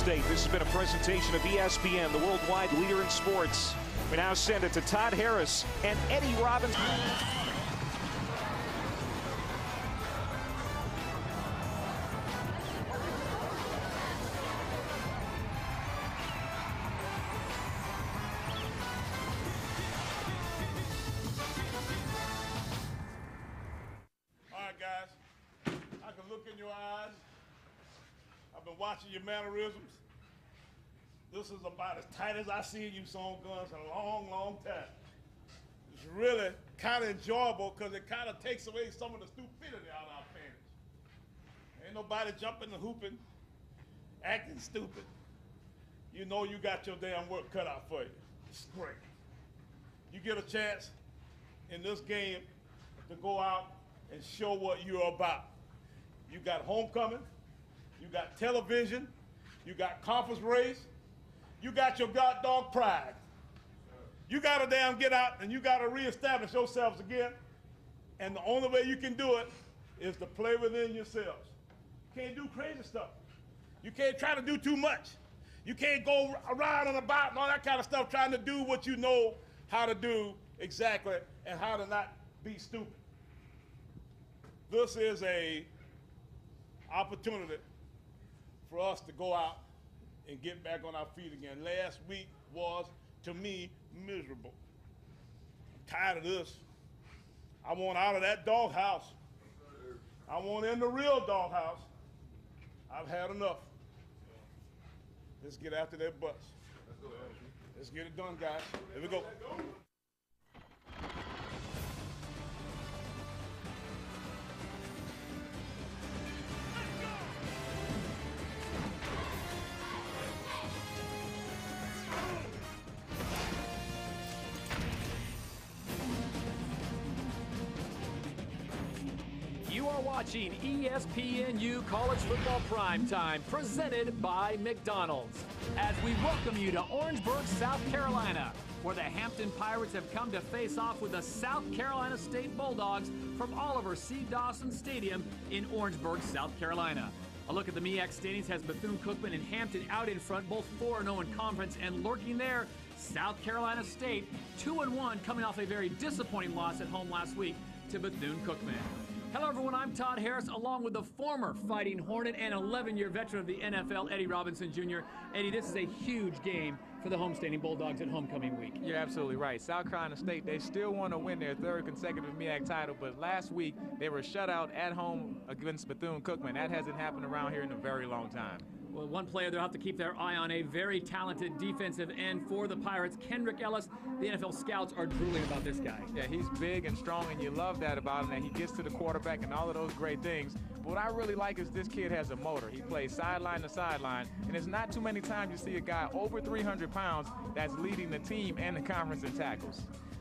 State. This has been a presentation of ESPN, the worldwide leader in sports. We now send it to Todd Harris and Eddie Robbins. Watching your mannerisms. This is about as tight as I seen you song guns in a long, long time. It's really kind of enjoyable because it kind of takes away some of the stupidity out of our pants. Ain't nobody jumping and hooping, acting stupid. You know you got your damn work cut out for you. It's great. You get a chance in this game to go out and show what you're about. You got homecoming. You got television, you got conference race, you got your god dog pride. You got to damn get out and you got to reestablish yourselves again. And the only way you can do it is to play within yourselves. You can't do crazy stuff. You can't try to do too much. You can't go around and about and all that kind of stuff trying to do what you know how to do exactly and how to not be stupid. This is a opportunity for us to go out and get back on our feet again. Last week was, to me, miserable. I'm tired of this. I want out of that doghouse. I want in the real doghouse. I've had enough. Let's get after that butts. Let's get it done, guys. Here we go. You are watching ESPNU College Football Primetime, presented by McDonald's, as we welcome you to Orangeburg, South Carolina, where the Hampton Pirates have come to face off with the South Carolina State Bulldogs from Oliver C. Dawson Stadium in Orangeburg, South Carolina. A look at the MEAC standings has Bethune-Cookman and Hampton out in front, both 4-0 in conference, and lurking there, South Carolina State, 2-1, coming off a very disappointing loss at home last week to Bethune-Cookman. Hello, everyone. I'm Todd Harris, along with the former Fighting Hornet and 11-year veteran of the NFL, Eddie Robinson Jr. Eddie, this is a huge game for the homestanding Bulldogs at homecoming week. You're absolutely right. South Carolina State, they still want to win their third consecutive MEAC title, but last week they were shut out at home against Bethune-Cookman. That hasn't happened around here in a very long time. Well, one player they'll have to keep their eye on, a very talented defensive end for the Pirates, Kendrick Ellis. The NFL scouts are drooling about this guy. Yeah, he's big and strong, and you love that about him, that he gets to the quarterback and all of those great things. But what I really like is this kid has a motor. He plays sideline to sideline, and it's not too many times you see a guy over 300 pounds that's leading the team and the conference in tackles.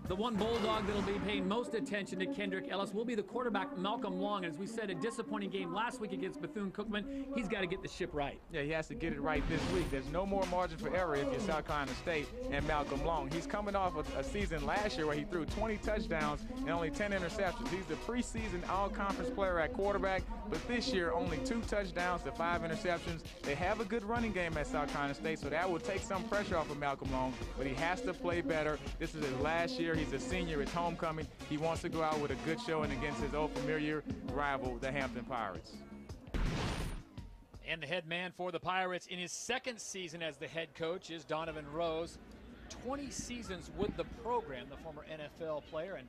The one Bulldog that'll be paying most attention to Kendrick Ellis will be the quarterback, Malcolm Long. And as we said, a disappointing game last week against Bethune-Cookman. He's got to get the ship right. Yeah, he has to get it right this week. There's no more margin for error if you're South Carolina State and Malcolm Long. He's coming off a season last year where he threw 20 touchdowns and only 10 interceptions. He's the preseason all-conference player at quarterback, but this year only 2 touchdowns to 5 interceptions. They have a good running game at South Carolina State, so that will take some pressure off of Malcolm Long, but he has to play better. This is his last year. He's a senior. It's homecoming. He wants to go out with a good showing against his old familiar rival, the Hampton Pirates. And the head man for the Pirates in his second season as the head coach is Donovan Rose. 20 seasons with the program, the former NFL player and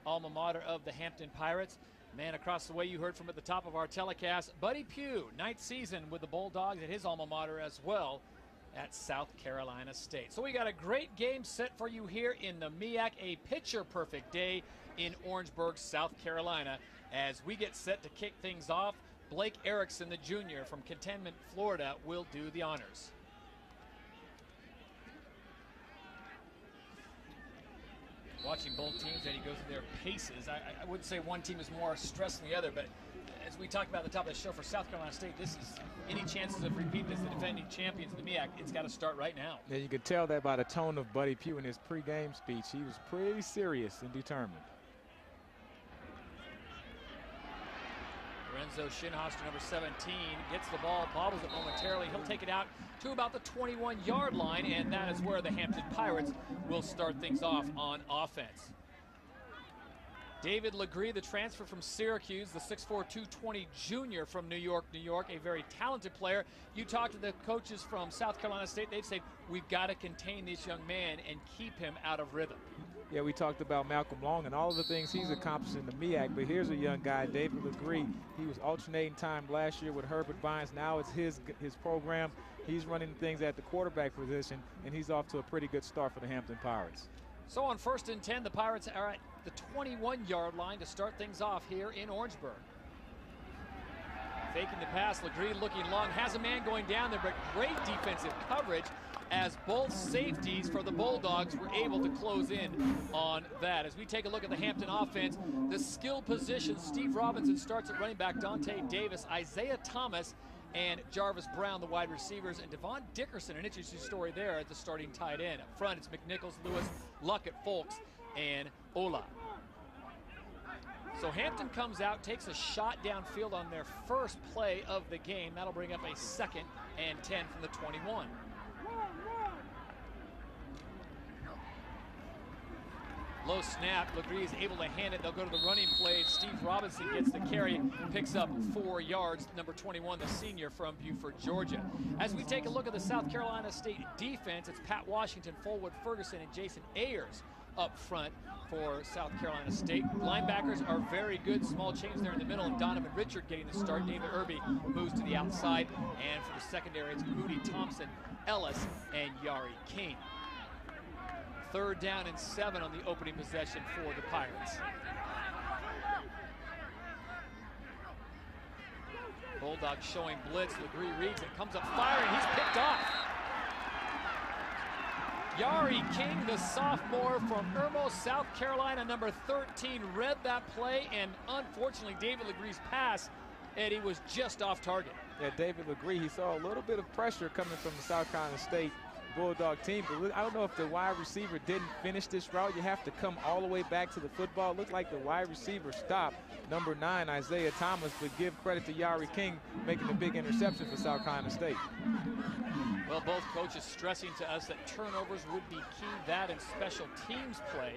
alma mater of the Hampton Pirates. Man across the way you heard from at the top of our telecast, Buddy Pugh, 9th season with the Bulldogs at his alma mater as well, at South Carolina State. So we got a great game set for you here in the MEAC, a picture-perfect day in Orangeburg, South Carolina. As we get set to kick things off, Blake Erickson, the junior from Cantonment, Florida, will do the honors. Watching both teams, and he goes through their paces. I wouldn't say one team is more stressed than the other, but as we talked about at the top of the show, for South Carolina State, this is any chances of repeating as the defending champions of the MEAC, it's got to start right now. Yeah, you could tell that by the tone of Buddy Pugh in his pregame speech. He was pretty serious and determined. Lorenzo Shinhoster, number 17, gets the ball, bobbles it momentarily. He'll take it out to about the 21-yard line, and that is where the Hampton Pirates will start things off on offense. David Legree, the transfer from Syracuse, the 6'4", 220 junior from New York, a very talented player. You talk to the coaches from South Carolina State, they'd say, we've got to contain this young man and keep him out of rhythm. Yeah, we talked about Malcolm Long and all of the things he's accomplished in the MEAC, but here's a young guy, David Legree. He was alternating time last year with Herbert Vines. Now it's his program. He's running things at the quarterback position, and he's off to a pretty good start for the Hampton Pirates. So on 1st and 10, the Pirates are at the 21-yard line to start things off here in Orangeburg. Faking the pass, Legree looking long, has a man going down there, but great defensive coverage as both safeties for the Bulldogs were able to close in on that. As we take a look at the Hampton offense, the skill position, Steve Robinson starts at running back, Dante Davis, Isaiah Thomas, and Jarvis Brown, the wide receivers, and Devon Dickerson, an interesting story there at the starting tight end. Up front, it's McNichols, Lewis, Luckett, Folks, and Ola. So Hampton comes out, takes a shot downfield on their first play of the game. That'll bring up a 2nd and 10 from the 21. Low snap, Legree is able to hand it. They'll go to the running play. Steve Robinson gets the carry, picks up 4 yards. Number 21, the senior from Buford, Georgia. As we take a look at the South Carolina State defense, it's Pat Washington, Fullwood Ferguson, and Jason Ayers up front for South Carolina State. Linebackers are very good. Small change there in the middle, and Donovan Richard getting the start. David Irby moves to the outside. And for the secondary, it's Moody Thompson, Ellis, and Yari King. 3rd down and 7 on the opening possession for the Pirates. Bulldogs showing blitz. Legree reads it, comes up firing. He's picked off. Yari King, the sophomore from Irmo, South Carolina, number 13, read that play, and unfortunately, David Legree's pass, Eddie, was just off target. Yeah, David Legree, he saw a little bit of pressure coming from the South Carolina State Bulldog team, but I don't know if the wide receiver didn't finish this route. You have to come all the way back to the football. It looked like the wide receiver stopped. Number 9, Isaiah Thomas, but give credit to Yari King making the big interception for South Carolina State. Well, both coaches stressing to us that turnovers would be key, that and special teams play.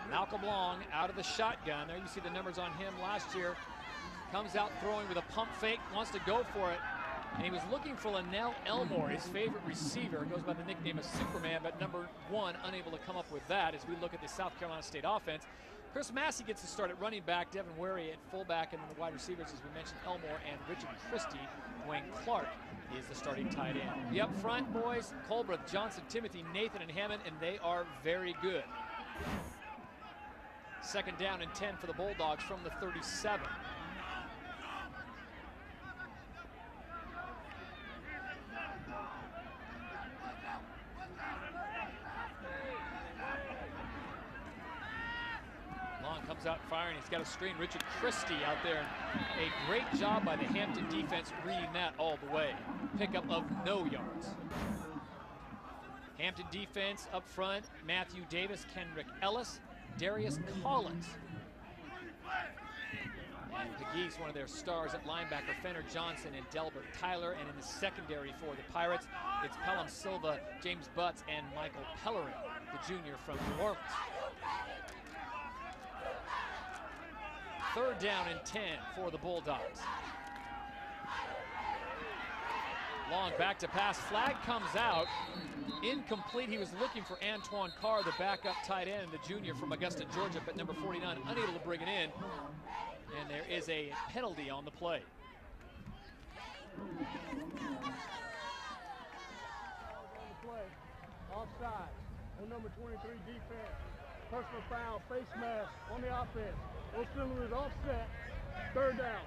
Malcolm Long out of the shotgun. There you see the numbers on him last year. Comes out throwing with a pump fake, wants to go for it. And he was looking for Linnell Elmore, his favorite receiver. Goes by the nickname of Superman, but number 1 unable to come up with that as we look at the South Carolina State offense. Chris Massey gets to start at running back, Devin Wary at fullback, and then the wide receivers, as we mentioned, Elmore and Richard Christie. Dwayne Clark is the starting tight end. The up front boys, Colbreth, Johnson, Timothy, Nathan, and Hammond, and they are very good. 2nd down and 10 for the Bulldogs from the 37. Comes out firing. He's got a screen. Richard Christie out there. A great job by the Hampton defense reading that all the way. Pickup of no yards. Hampton defense up front. Matthew Davis, Kenrick Ellis, Darius Collins. And Pegues, one of their stars at linebacker, Fenner Johnson and Delbert Tyler. And in the secondary for the Pirates, it's Pelham Silva, James Butts, and Michael Pellerin, the junior from New Orleans. 3rd down and 10 for the Bulldogs. Long back to pass. Flag comes out. Incomplete. He was looking for Antoine Carr, the backup tight end, the junior from Augusta, Georgia, but number 49 unable to bring it in. And there is a penalty on the play. Offside on number 23 defense. Personal foul, face mask on the offense. Those penalties offset. 3rd down.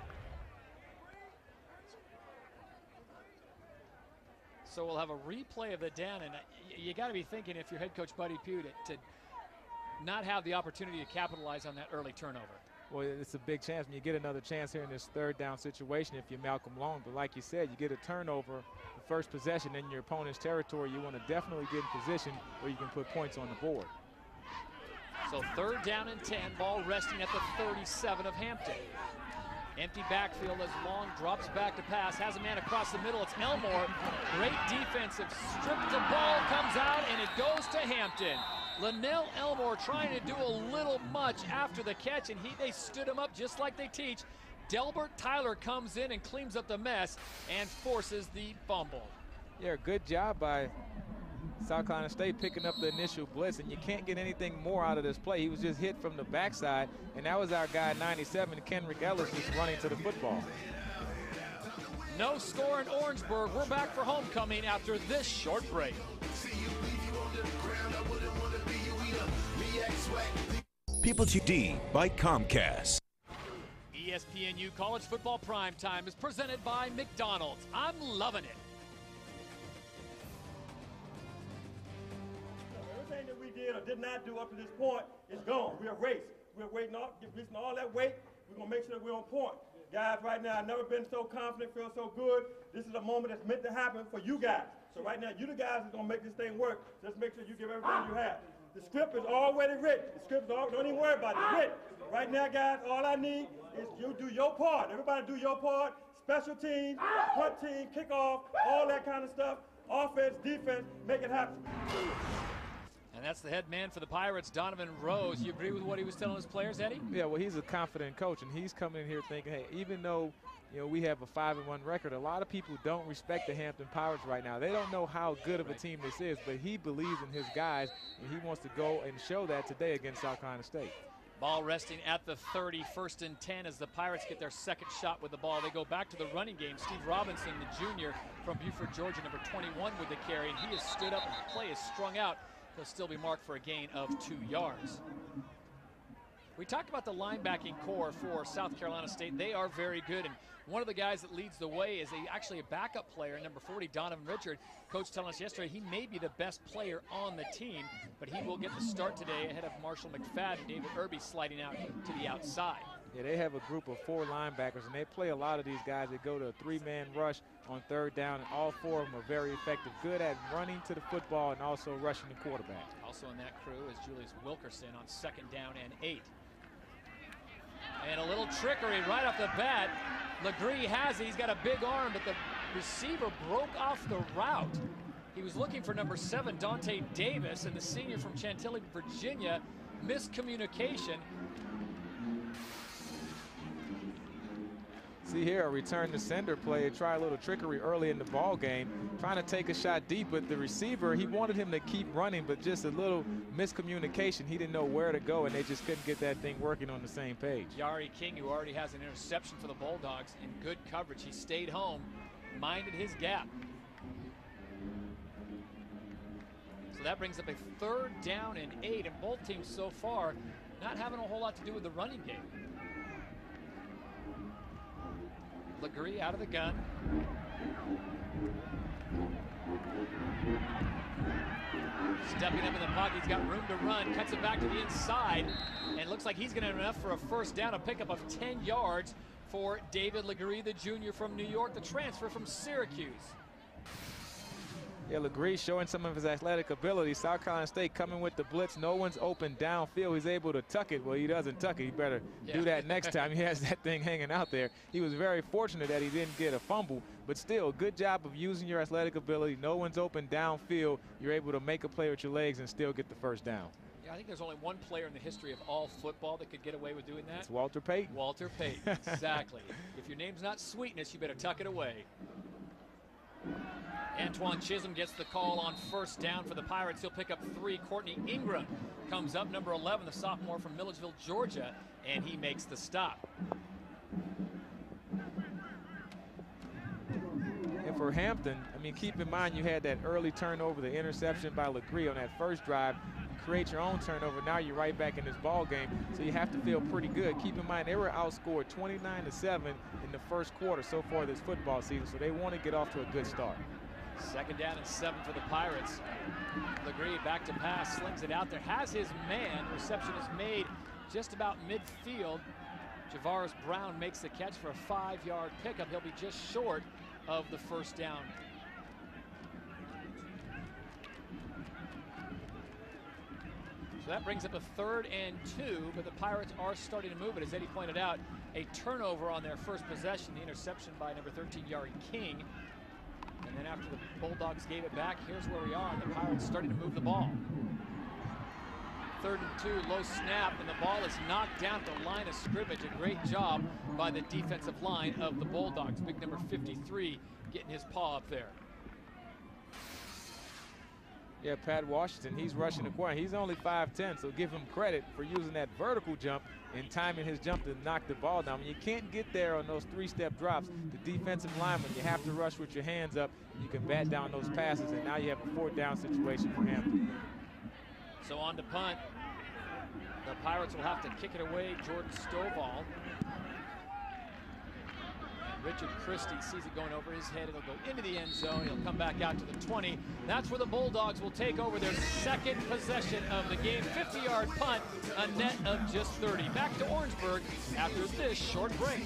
So we'll have a replay of the down, and you got to be thinking, if you're head coach Buddy Pugh, to not have the opportunity to capitalize on that early turnover. Well, it's a big chance when you get another chance here in this 3rd down situation if you're Malcolm Long. But like you said, you get a turnover, the first possession in your opponent's territory. You want to definitely get in position where you can put points on the board. So 3rd down and 10, ball resting at the 37 of Hampton. Empty backfield as Long drops back to pass, has a man across the middle, it's Elmore. Great defensive strip, the ball comes out and it goes to Hampton. Linnell Elmore trying to do a little much after the catch, and they stood him up just like they teach. Delbert Tyler comes in and cleans up the mess and forces the fumble. Yeah, good job by South Carolina State picking up the initial blitz, and you can't get anything more out of this play. He was just hit from the backside, and that was our guy 97, Kenrick Ellis, just running to the football. No score in Orangeburg. We're back for homecoming after this short break. People TD by Comcast. ESPNU College Football Primetime is presented by McDonald's. I'm loving it. Everything that we did or did not do up to this point is gone. We're erased. We're releasing all that weight. We're going to make sure that we're on point. Guys, right now, I've never been so confident, feel so good. This is a moment that's meant to happen for you guys. So right now, you the guys are going to make this thing work. Just make sure you give everything you have. The script is already written. The script is already, don't even worry about it. It's written. Right now, guys, all I need is you do your part. Everybody do your part. Special teams, punt team, kickoff, all that kind of stuff. Offense, defense, make it happen. And that's the head man for the Pirates, Donovan Rose. You agree with what he was telling his players, Eddie? Yeah, well, he's a confident coach, and he's coming in here thinking, hey, even though we have a 5-1 record, a lot of people don't respect the Hampton Pirates right now. They don't know how good of a team this is, but he believes in his guys, and he wants to go and show that today against South Carolina State. Ball resting at the 30, 1st and 10 as the Pirates get their second shot with the ball. They go back to the running game. Steve Robinson, the junior from Beaufort, Georgia, number 21 with the carry, and he has stood up and the play is strung out. He'll still be marked for a gain of 2 yards. We talked about the linebacking core for South Carolina State. They are very good, and one of the guys that leads the way is actually a backup player, number 40, Donovan Richard. Coach telling us yesterday he may be the best player on the team, but he will get the start today ahead of Marshall McFadden. David Irby sliding out to the outside. Yeah, they have a group of 4 linebackers, and they play a lot of these guys that go to a 3-man rush on 3rd down, and all 4 of them are very effective, good at running to the football and also rushing the quarterback. Also in that crew is Julius Wilkerson on 2nd down and 8. And a little trickery right off the bat. Legree has it. He's got a big arm, but the receiver broke off the route. He was looking for number 7, Dante Davis, and the senior from Chantilly, Virginia. Miscommunication. See here, a return to sender play, try a little trickery early in the ball game, trying to take a shot deep, but the receiver, he wanted him to keep running, but just a little miscommunication. He didn't know where to go, and they just couldn't get that thing working on the same page. Yari King, who already has an interception for the Bulldogs, in good coverage. He stayed home, minded his gap. So that brings up a 3rd down and 8, and both teams so far not having a whole lot to do with the running game. Legree out of the gun. Stepping up in the pocket, he's got room to run, cuts it back to the inside, and looks like he's going to have enough for a 1st down, a pickup of 10 yards for David Legree, the junior from New York, the transfer from Syracuse. Yeah, Legree showing some of his athletic ability. South Carolina State coming with the blitz. No one's open downfield. He's able to tuck it. Well, he doesn't tuck it. He better do that next time. He has that thing hanging out there. He was very fortunate that he didn't get a fumble, but still, good job of using your athletic ability. No one's open downfield. You're able to make a play with your legs and still get the 1st down. Yeah, I think there's only one player in the history of all football that could get away with doing that. It's Walter Payton. Walter Payton, exactly. If your name's not Sweetness, you better tuck it away. Antoine Chisholm gets the call on 1st down for the Pirates. He'll pick up 3. Courtney Ingram comes up, number 11, the sophomore from Milledgeville, Georgia, and he makes the stop. And for Hampton, I mean, keep in mind you had that early turnover, the interception by Legree on that 1st drive. You create your own turnover. Now you're right back in this ball game, so you have to feel pretty good. Keep in mind they were outscored 29-7 in the 1st quarter so far this football season, so they want to get off to a good start. 2nd down and 7 for the Pirates. Legree back to pass, slings it out there, has his man. Reception is made just about midfield. Javaris Brown makes the catch for a 5-yard pickup. He'll be just short of the 1st down. So that brings up a 3rd and 2, but the Pirates are starting to move it. As Eddie pointed out, a turnover on their first possession, the interception by number 13, Yari King. And then after the Bulldogs gave it back, here's where we are. The Pirates starting to move the ball. 3rd and 2, low snap, and the ball is knocked down at the line of scrimmage. A great job by the defensive line of the Bulldogs. Big number 53 getting his paw up there. Yeah, Pat Washington, he's rushing the corner. He's only 5'10", so give him credit for using that vertical jump and timing his jump to knock the ball down. When you can't get there on those 3-step drops, the defensive lineman, you have to rush with your hands up. You can bat down those passes, and now you have a 4th down situation for Hampton. So on to punt. The Pirates will have to kick it away. Jordan Stovall. Richard Christie sees it going over his head. It'll go into the end zone. He'll come back out to the 20. That's where the Bulldogs will take over their 2nd possession of the game. 50-yard punt, a net of just 30. Back to Orangeburg after this short break.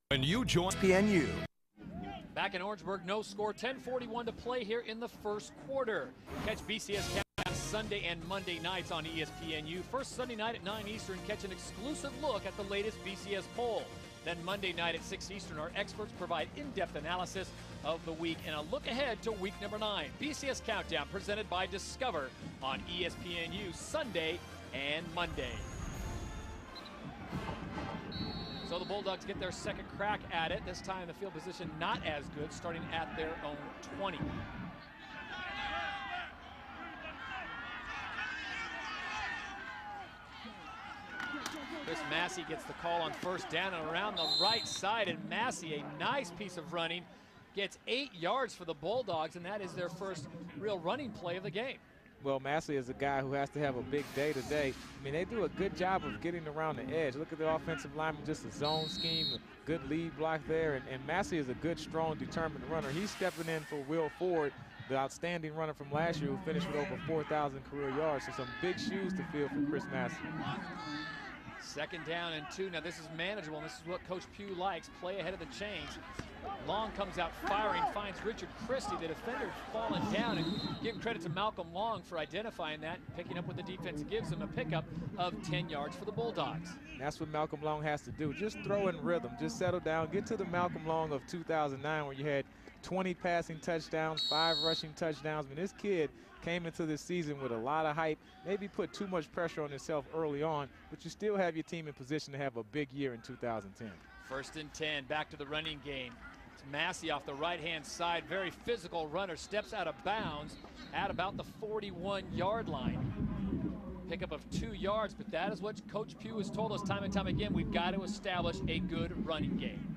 When you join ESPNU. Back in Orangeburg, no score. 10:41 to play here in the first quarter. Catch BCS Countdown Sunday and Monday nights on ESPNU. First Sunday night at 9 Eastern, catch an exclusive look at the latest BCS poll. Then Monday night at 6 Eastern, our experts provide in-depth analysis of the week and a look ahead to week number 9. BCS Countdown presented by Discover on ESPNU Sunday and Monday. So the Bulldogs get their 2nd crack at it. This time the field position not as good, starting at their own 20. Chris Massey gets the call on 1st down and around the right side, and Massey, a nice piece of running, gets 8 yards for the Bulldogs, and that is their first real running play of the game. Well, Massey is a guy who has to have a big day today. I mean, they do a good job of getting around the edge. Look at the offensive lineman, just a zone scheme, a good lead block there. And Massey is a good, strong, determined runner. He's stepping in for Will Ford, the outstanding runner from last year who finished with over 4,000 career yards. So some big shoes to fill for Chris Massey. 2nd down and 2. Now this is manageable, and this is what Coach Pugh likes. Play ahead of the chains. Long comes out firing, finds Richard Christie, the defender, falling down, and give credit to Malcolm Long for identifying that and picking up what the defense gives him, a pickup of 10 yards for the Bulldogs. That's what Malcolm Long has to do. Just throw in rhythm, just settle down, get to the Malcolm Long of 2009 where you had 20 passing touchdowns, 5 rushing touchdowns. I mean, this kid came into this season with a lot of hype, maybe put too much pressure on himself early on, but you still have your team in position to have a big year in 2010. 1st and 10, back to the running game. It's Massey off the right-hand side, very physical runner, steps out of bounds at about the 41-yard line. Pickup of 2 yards, but that is what Coach Pugh has told us time and time again. We've got to establish a good running game.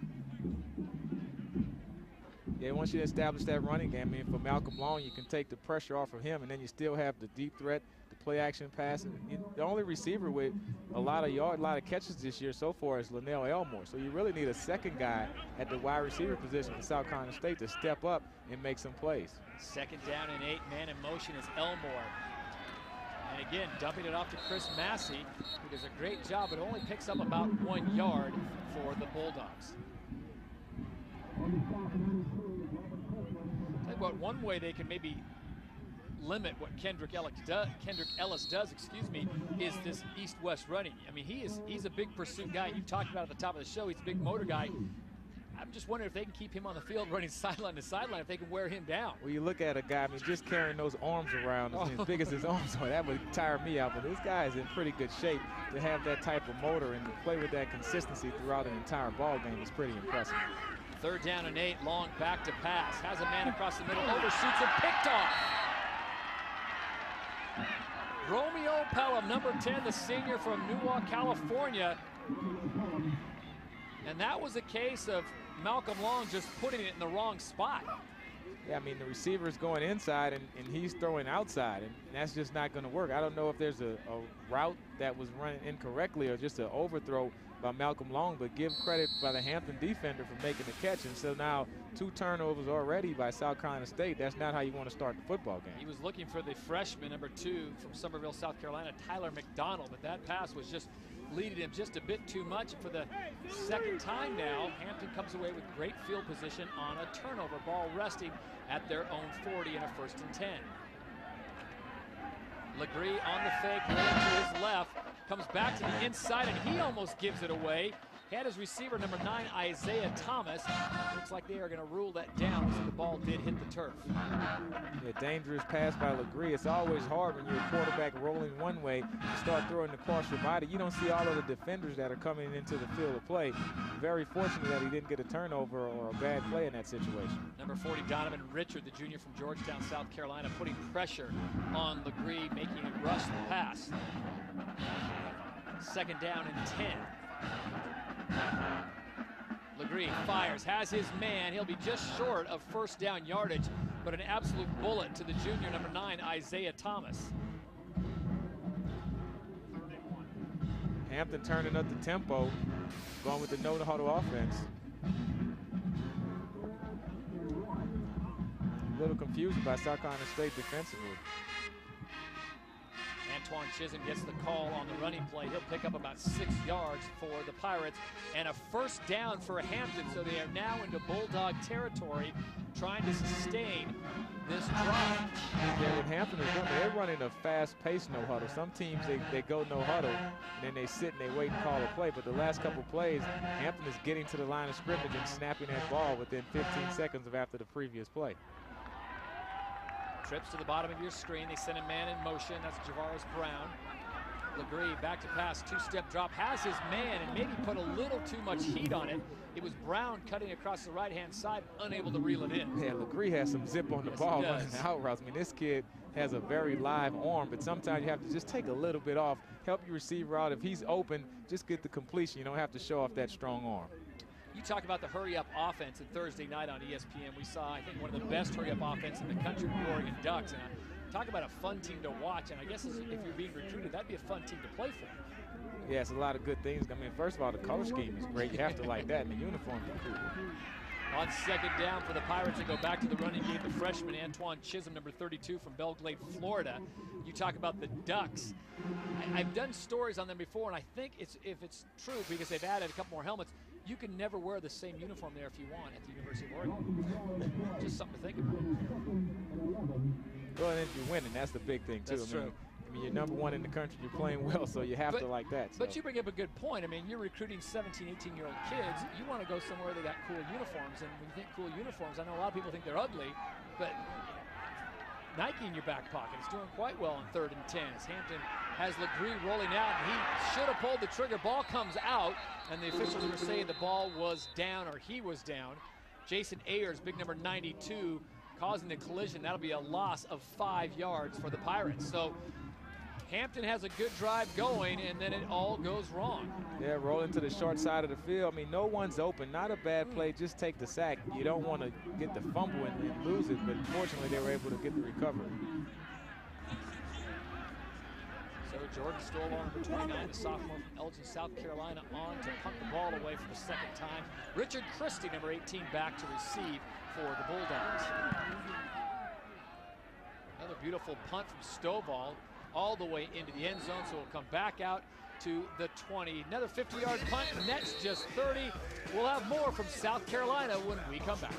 Yeah, once you establish that running game, I mean, for Malcolm Long, you can take the pressure off of him, and then you still have the deep threat, the play action pass. The only receiver with a lot of catches this year so far is Linnell Elmore. So you really need a 2nd guy at the wide receiver position for South Carolina State to step up and make some plays. 2nd down and 8, man in motion is Elmore. And again, dumping it off to Chris Massey, who does a great job, but only picks up about 1 yard for the Bulldogs. Tell you what, one way they can maybe limit what Kendrick Ellis does, is this east-west running. I mean, he's a big pursuit guy. You talked about at the top of the show, he's a big motor guy. I'm just wondering if they can keep him on the field running sideline to sideline, if they can wear him down. Well, you look at a guy, I mean, just carrying those arms around, as big as his arms are, that would tire me out. But this guy is in pretty good shape to have that type of motor and to play with that consistency throughout an entire ball game is pretty impressive. 3rd down and 8, Long back to pass. Has a man across the middle, overshoots and picked off. Romeo Pelham, number 10, the senior from Newark, California. And that was a case of Malcolm Long just putting it in the wrong spot. Yeah, I mean, the receiver is going inside and he's throwing outside, and that's just not going to work. I don't know if there's a route that was running incorrectly or just an overthrow by Malcolm Long, but give credit by the Hampton defender for making the catch. And so now 2 turnovers already by South Carolina State. That's not how you want to start the football game. He was looking for the freshman, number 2 from Somerville, South Carolina, Tyler McDonald, but that pass was just leading him just a bit too much. And for the 2nd time now, Hampton comes away with great field position on a turnover, ball resting at their own 40 and a 1st and 10. Legree on the fake, rolling to his left, comes back to the inside, and he almost gives it away. Had his receiver, number 9, Isaiah Thomas. Looks like they are going to rule that down, so the ball did hit the turf. Yeah, dangerous pass by Legree. It's always hard when you're a quarterback rolling one way to start throwing across your body. You don't see all of the defenders that are coming into the field of play. Very fortunate that he didn't get a turnover or a bad play in that situation. Number 40, Donovan Richard, the junior from Georgetown, South Carolina, putting pressure on Legree, making him rush the pass. 2nd down and 10. Legree fires, has his man. He'll be just short of 1st down yardage, but an absolute bullet to the junior, number 9, Isaiah Thomas. Hampton turning up the tempo, going with the no-huddle offense. A little confused by South Carolina State defensively. Antoine Chisholm gets the call on the running play. He'll pick up about 6 yards for the Pirates and a 1st down for Hampton. So they are now into Bulldog territory, trying to sustain this drive. Yeah, what Hampton is doing, they're running a fast-paced no-huddle. Some teams, they go no-huddle, and then they sit and they wait and call a play. But the last couple plays, Hampton is getting to the line of scrimmage and snapping that ball within 15 seconds of after the previous play. Trips to the bottom of your screen. They send a man in motion. That's Javaris Brown. Legree back to pass, 2-step drop, has his man and maybe put a little too much heat on it. It was Brown cutting across the right-hand side, unable to reel it in. Yeah, Legree has some zip on the ball running the out routes. I mean, this kid has a very live arm, but sometimes you have to just take a little bit off, help your receiver out. If he's open, just get the completion. You don't have to show off that strong arm. You talk about the hurry-up offense and Thursday night on ESPN. We saw, I think, one of the best hurry-up offense in the country with the Oregon Ducks. And talk about a fun team to watch. And I guess if you're being recruited, that'd be a fun team to play for. Yeah, it's a lot of good things. I mean, first of all, the color scheme is great. You have to like that, and the uniforms are cool. On 2nd down for the Pirates, they go back to the running game. The freshman, Antoine Chisholm, number 32 from Belglade, Florida. You talk about the Ducks. I've done stories on them before, and I think if it's true, because they've added a couple more helmets, you can never wear the same uniform there if you want at the University of Oregon. Just something to think about. Well, and if you're winning, that's the big thing, too. That's true. I mean, you're number 1 in the country. You're playing well, so you have to like that. So. But you bring up a good point. I mean, you're recruiting 17, 18-year-old kids. You want to go somewhere they got cool uniforms. And when you think cool uniforms, I know a lot of people think they're ugly, but Nike in your back pocket is doing quite well on 3rd and 10. As Hampton has Legree rolling out, and he should have pulled the trigger. Ball comes out, and the officials are saying the ball was down, or he was down. Jason Ayers, big number 92, causing the collision. That'll be a loss of 5 yards for the Pirates. So Hampton has a good drive going, and then it all goes wrong. Yeah, rolling to the short side of the field. I mean, no one's open. Not a bad play. Just take the sack. You don't want to get the fumble and lose it, but fortunately they were able to get the recovery. So Jordan Stovall, number 29, the sophomore from Elgin, South Carolina, on to punt the ball away for the 2nd time. Richard Christie, number 18, back to receive for the Bulldogs. Another beautiful punt from Stovall, all the way into the end zone, so we'll come back out to the 20. Another 50-yard punt, nets just 30. We'll have more from South Carolina when we come back.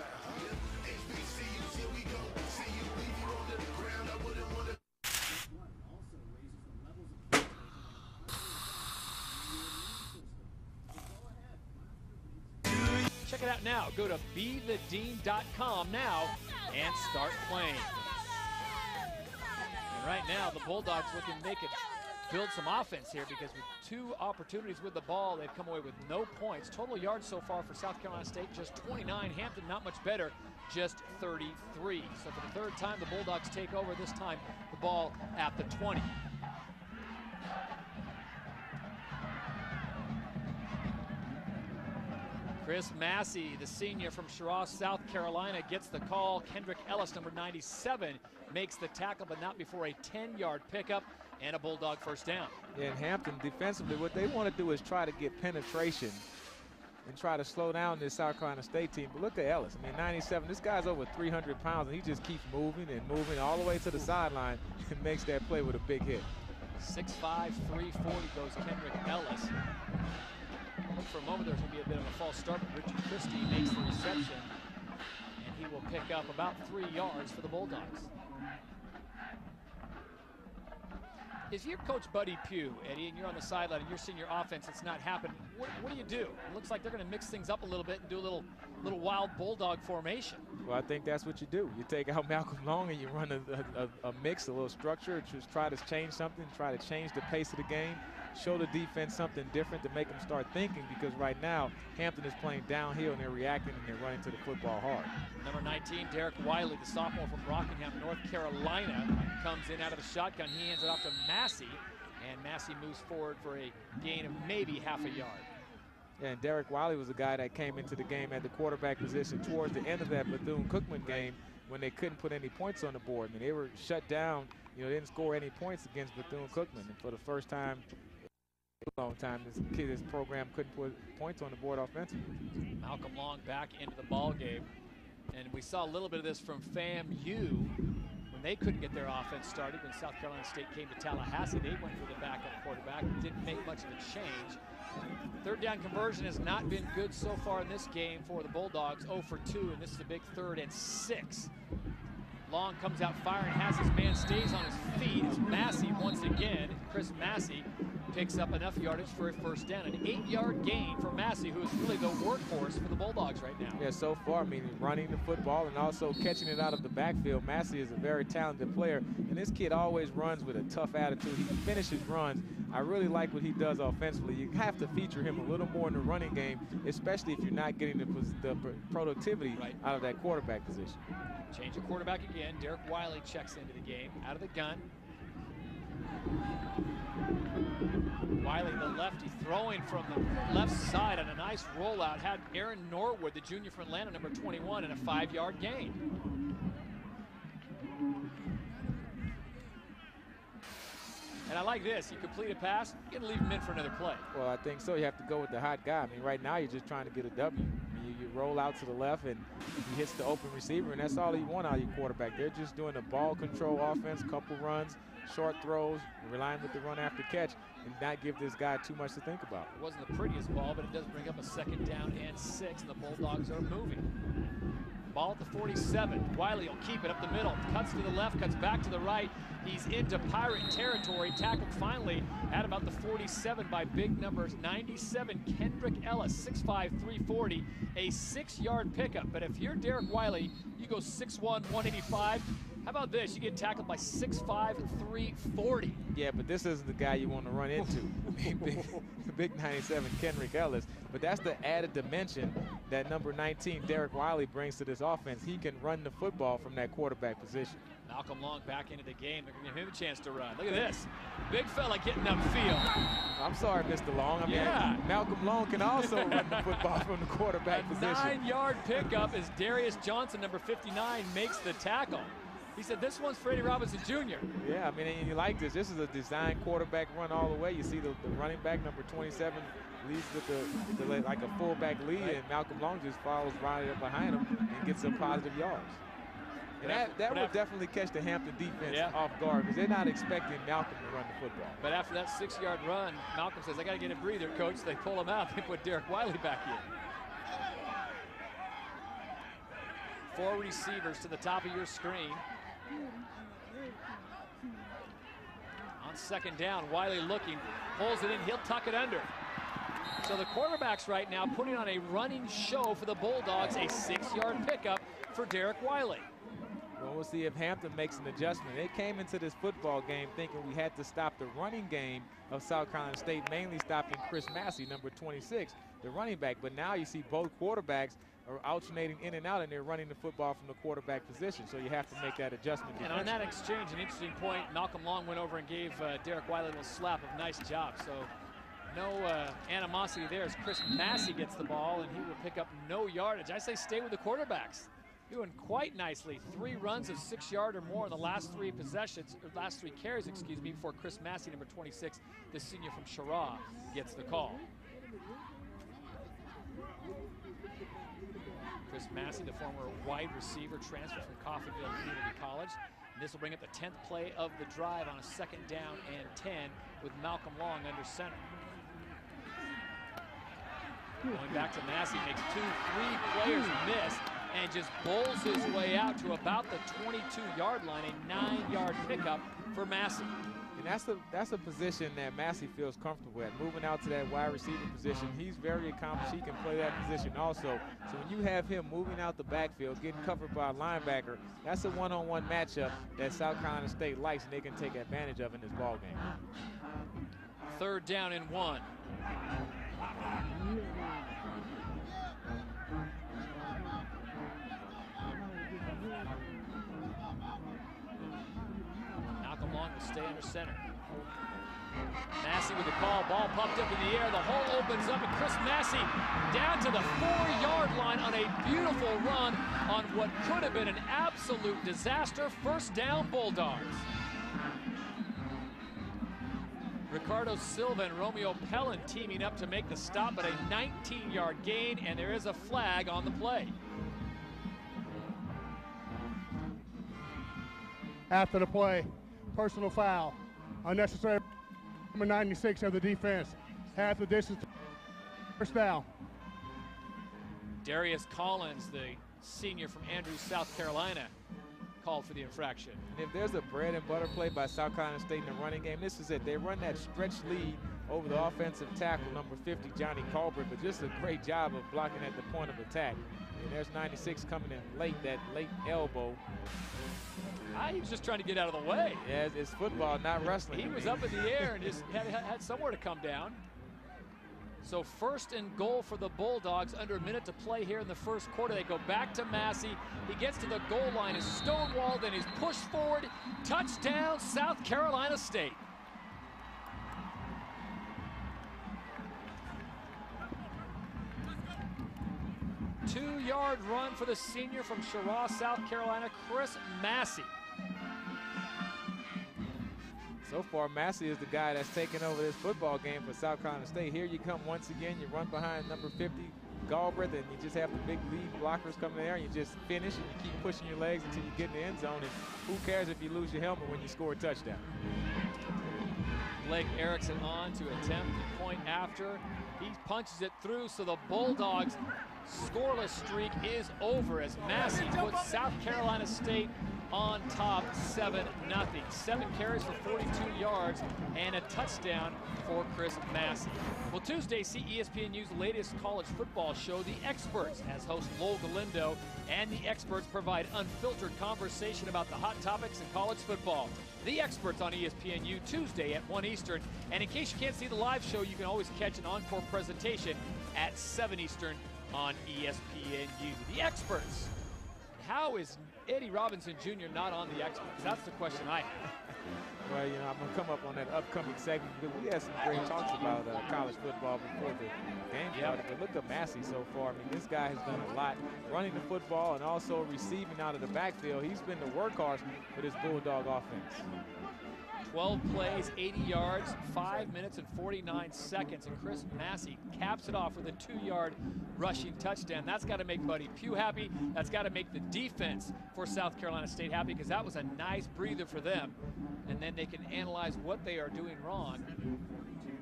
Check it out now. Go to BeTheDean.com now and start playing. Right now, the Bulldogs looking to make it build some offense here, because with 2 opportunities with the ball, they've come away with no points. Total yards so far for South Carolina State, just 29. Hampton, not much better, just 33. So for the 3rd time, the Bulldogs take over, this time the ball at the 20. Chris Massey, the senior from Shiraz, South Carolina, gets the call. Kendrick Ellis, number 97, makes the tackle, but not before a 10-yard pickup and a Bulldog 1st down. Yeah, and Hampton defensively, what they want to do is try to get penetration and try to slow down this South Carolina State team. But look at Ellis. I mean, 97, this guy's over 300 pounds, and he just keeps moving and moving all the way to the sideline and makes that play with a big hit. 6'5", 340 goes Kendrick Ellis. For a moment, there's going to be a bit of a false start, but Richard Christie makes the reception, and he will pick up about 3 yards for the Bulldogs. If you're Coach Buddy Pugh, Eddie, and you're on the sideline and you're seeing your offense, it's not happening, what do you do? It looks like they're going to mix things up a little bit and do a little wild bulldog formation. Well, I think that's what you do. You take out Malcolm Long and you run a mix, a little structure, just try to change something, try to change the pace of the game, show the defense something different to make them start thinking, because right now Hampton is playing downhill and they're reacting and they're running to the football hard. Number 19, Derek Wiley, the sophomore from Rockingham, North Carolina, comes in out of the shotgun. He hands it off to Massey, and Massey moves forward for a gain of maybe half a yard. Yeah, and Derek Wiley was a guy that came into the game at the quarterback position towards the end of that Bethune-Cookman game when they couldn't put any points on the board. I mean, they were shut down. You know, they didn't score any points against Bethune-Cookman. And for the first time in a long time, this program couldn't put points on the board offensively. Malcolm Long back into the ball game. And we saw a little bit of this from FAMU when they couldn't get their offense started. When South Carolina State came to Tallahassee, they went for the backup quarterback. Didn't make much of a change. Third down conversion has not been good so far in this game for the Bulldogs. 0 for 2, and this is a big 3rd and 6. Long comes out firing, has his man, stays on his feet. It's Massey once again. Chris Massey picks up enough yardage for a first down. An 8-yard gain for Massey, who is really the workhorse for the Bulldogs right now. Yeah, so far, I mean, running the football and also catching it out of the backfield. Massey is a very talented player, and this kid always runs with a tough attitude. He finishes runs. I really like what he does offensively. You have to feature him a little more in the running game, especially if you're not getting the productivity out of that quarterback position. Change of quarterback again. Derek Wiley checks into the game, out of the gun. Wiley, the lefty, throwing from the left side on a nice rollout. Had Aaron Norwood, the junior from Atlanta, number 21, and a 5-yard gain. And I like this. You complete a pass, you're going to leave him in for another play. Well, I think so. You have to go with the hot guy. I mean, right now you're just trying to get a W. I mean, you roll out to the left and he hits the open receiver, and that's all you want out of your quarterback. They're just doing a ball control offense, couple runs, short throws, relying with the run after catch, and not give this guy too much to think about. It wasn't the prettiest ball, but it does bring up a 2nd down and 6, and the Bulldogs are moving. Ball at the 47. Wiley will keep it up the middle. Cuts to the left, cuts back to the right. He's into Pirate territory. Tackled finally at about the 47 by big numbers 97 Kendrick Ellis, 6'5", 340. A 6-yard pickup. But if you're Derek Wiley, you go 6'1", 185. How about this? You get tackled by 6'5", 340. Yeah, but this isn't the guy you want to run into. big 97 Kendrick Ellis. But that's the added dimension that number 19 Derek Wiley brings to this offense. He can run the football from that quarterback position. Malcolm Long back into the game. They're going to give him a chance to run. Look at this. Big fella getting upfield. I'm sorry, Mr. Long. I mean, Malcolm Long can also run the football from the quarterback position. 9-yard pickup as Darius Johnson, number 59, makes the tackle. He said, this one's for Eddie Robinson Jr. Yeah, I mean, and you like this. This is a design quarterback run all the way. You see the running back, number 27, leads with like a fullback lead, and Malcolm Long just follows right up behind him and gets some positive yards. And that would definitely catch the Hampton defense off guard, because they're not expecting Malcolm to run the football. But after that 6-yard run, Malcolm says, I got to get a breather, coach. They pull him out. They put Derek Wiley back in. 4 receivers to the top of your screen. On 2nd down, Wiley looking, pulls it in, he'll tuck it under. So the quarterbacks right now putting on a running show for the Bulldogs, a 6-yard pickup for Derek Wiley. Well, we'll see if Hampton makes an adjustment. They came into this football game thinking we had to stop the running game of South Carolina State, mainly stopping Chris Massey, number 26, the running back. But now you see both quarterbacks are alternating in and out, and they're running the football from the quarterback position. So you have to make that adjustment. And on that exchange, an interesting point, Malcolm Long went over and gave Derek Wiley a little slap of nice job. So no animosity there as Chris Massey gets the ball, and he will pick up no yardage. I say stay with the quarterbacks. Doing quite nicely. 3 runs of 6-yard or more in the last 3 possessions, or last 3 carries, excuse me, before Chris Massey, number 26, the senior from Sherrod, gets the call. Chris Massey, the former wide receiver, transfer from Coffeyville Community College. And this will bring up the 10th play of the drive on a 2nd down and 10 with Malcolm Long under center. Going back to Massey, makes 2-3 players miss and just bowls his way out to about the 22-yard line, a 9-yard pickup for Massey. You that's a position that Massey feels comfortable at, moving out to that wide receiver position. He's very accomplished. He can play that position also. So when you have him moving out the backfield, getting covered by a linebacker, that's a one-on-one matchup that South Carolina State likes, and they can take advantage of in this ball game. 3rd down and 1. Malcolm Long will stay under center. Massey with the call, ball pumped up in the air, the hole opens up, and Chris Massey down to the 4-yard line on a beautiful run on what could have been an absolute disaster. 1st down, Bulldogs. Ricardo Silva and Romeo Pellin teaming up to make the stop, but a 19-yard gain, and there is a flag on the play. After the play, personal foul, unnecessary. Number 96 of the defense, half the distance, 1st down. Darius Collins, the senior from Andrews, South Carolina, called for the infraction. And if there's a bread and butter play by South Carolina State in the running game, this is it. They run that stretch lead over the offensive tackle, number 50, Johnny Colbert, but just a great job of blocking at the point of attack. And there's 96 coming in late, that late elbow. He was just trying to get out of the way. Yeah, it's football, not wrestling. He was up in the air and just had somewhere to come down. So 1st and goal for the Bulldogs, under a minute to play here in the 1st quarter. They go back to Massey. He gets to the goal line, is stonewalled, and is pushed forward. Touchdown, South Carolina State. Two-yard run for the senior from Cheraw, South Carolina, Chris Massey. So far, Massey is the guy that's taking over this football game for South Carolina State. Here you come once again. You run behind number 50, Galbraith, and you just have the big lead blockers come there, and you just finish, and you keep pushing your legs until you get in the end zone. And who cares if you lose your helmet when you score a touchdown? Blake Erickson on to attempt the point after. He punches it through, so the Bulldogs' scoreless streak is over as Massey puts South Carolina State on top 7-0. 7 carries for 42 yards and a touchdown for Chris Massey. Well, Tuesday, see ESPNU's latest college football show, The Experts, as host Lowell Galindo and the experts provide unfiltered conversation about the hot topics in college football. The Experts on ESPNU Tuesday at 1 Eastern. And in case you can't see the live show, you can always catch an encore presentation at 7 Eastern on ESPNU. The Experts. How is Eddie Robinson Jr. not on the Experts? That's the question I have. Well, you know, I'm going to come up on that upcoming segment because we had some great talks about college football before the game started. But look at Massey so far. I mean, this guy has done a lot running the football and also receiving out of the backfield. He's been the workhorse for this Bulldog offense. 12 plays, 80 yards, 5 minutes and 49 seconds, and Chris Massey caps it off with a 2-yard rushing touchdown. That's got to make Buddy Pugh happy. That's got to make the defense for South Carolina State happy, because that was a nice breather for them. And then they can analyze what they are doing wrong.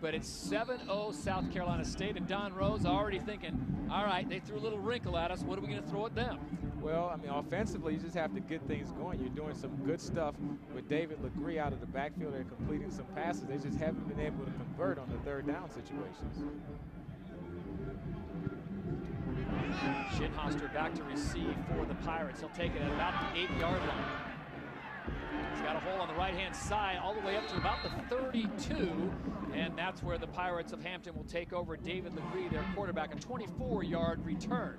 But it's 7-0 South Carolina State, and Don Rose already thinking, all right, they threw a little wrinkle at us. What are we going to throw at them? Well, I mean, offensively, you just have to get things going. You're doing some good stuff with David Legree out of the backfield. They're completing some passes. They just haven't been able to convert on the 3rd down situations. Shinhoster back to receive for the Pirates. He'll take it at about the 8-yard line. He's got a hole on the right-hand side all the way up to about the 32, and that's where the Pirates of Hampton will take over. David Legree, their quarterback, a 24-yard return.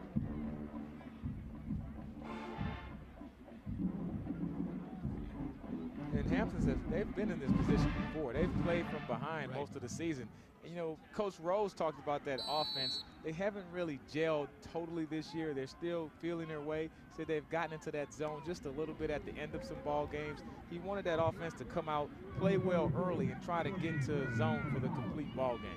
And Hampton, they've been in this position before. They've played from behind most of the season. And, you know, Coach Rose talked about that offense. They haven't really gelled totally this year. They're still feeling their way. Said they've gotten into that zone just a little bit at the end of some ball games. He wanted that offense to come out, play well early, and try to get into a zone for the complete ball game.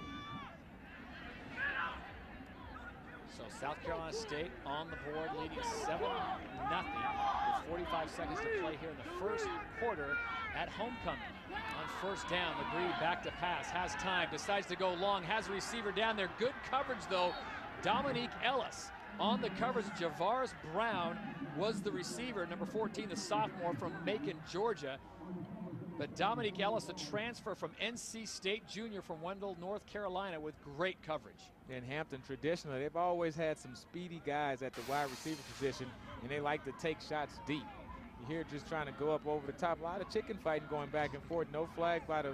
So South Carolina State on the board, leading 7-0 with 45 seconds to play here in the 1st quarter at homecoming. On 1st down, Legree back to pass, has time, decides to go long, has a receiver down there. Good coverage though. Dominique Ellis on the coverage. Javaris Brown was the receiver, number 14, the sophomore from Macon, Georgia. But Dominique Ellis, a transfer from NC State Junior from Wendell, North Carolina, with great coverage. In Hampton, traditionally, they've always had some speedy guys at the wide receiver position, and they like to take shots deep. You hear just trying to go up over the top. A lot of chicken fighting going back and forth. No flag by the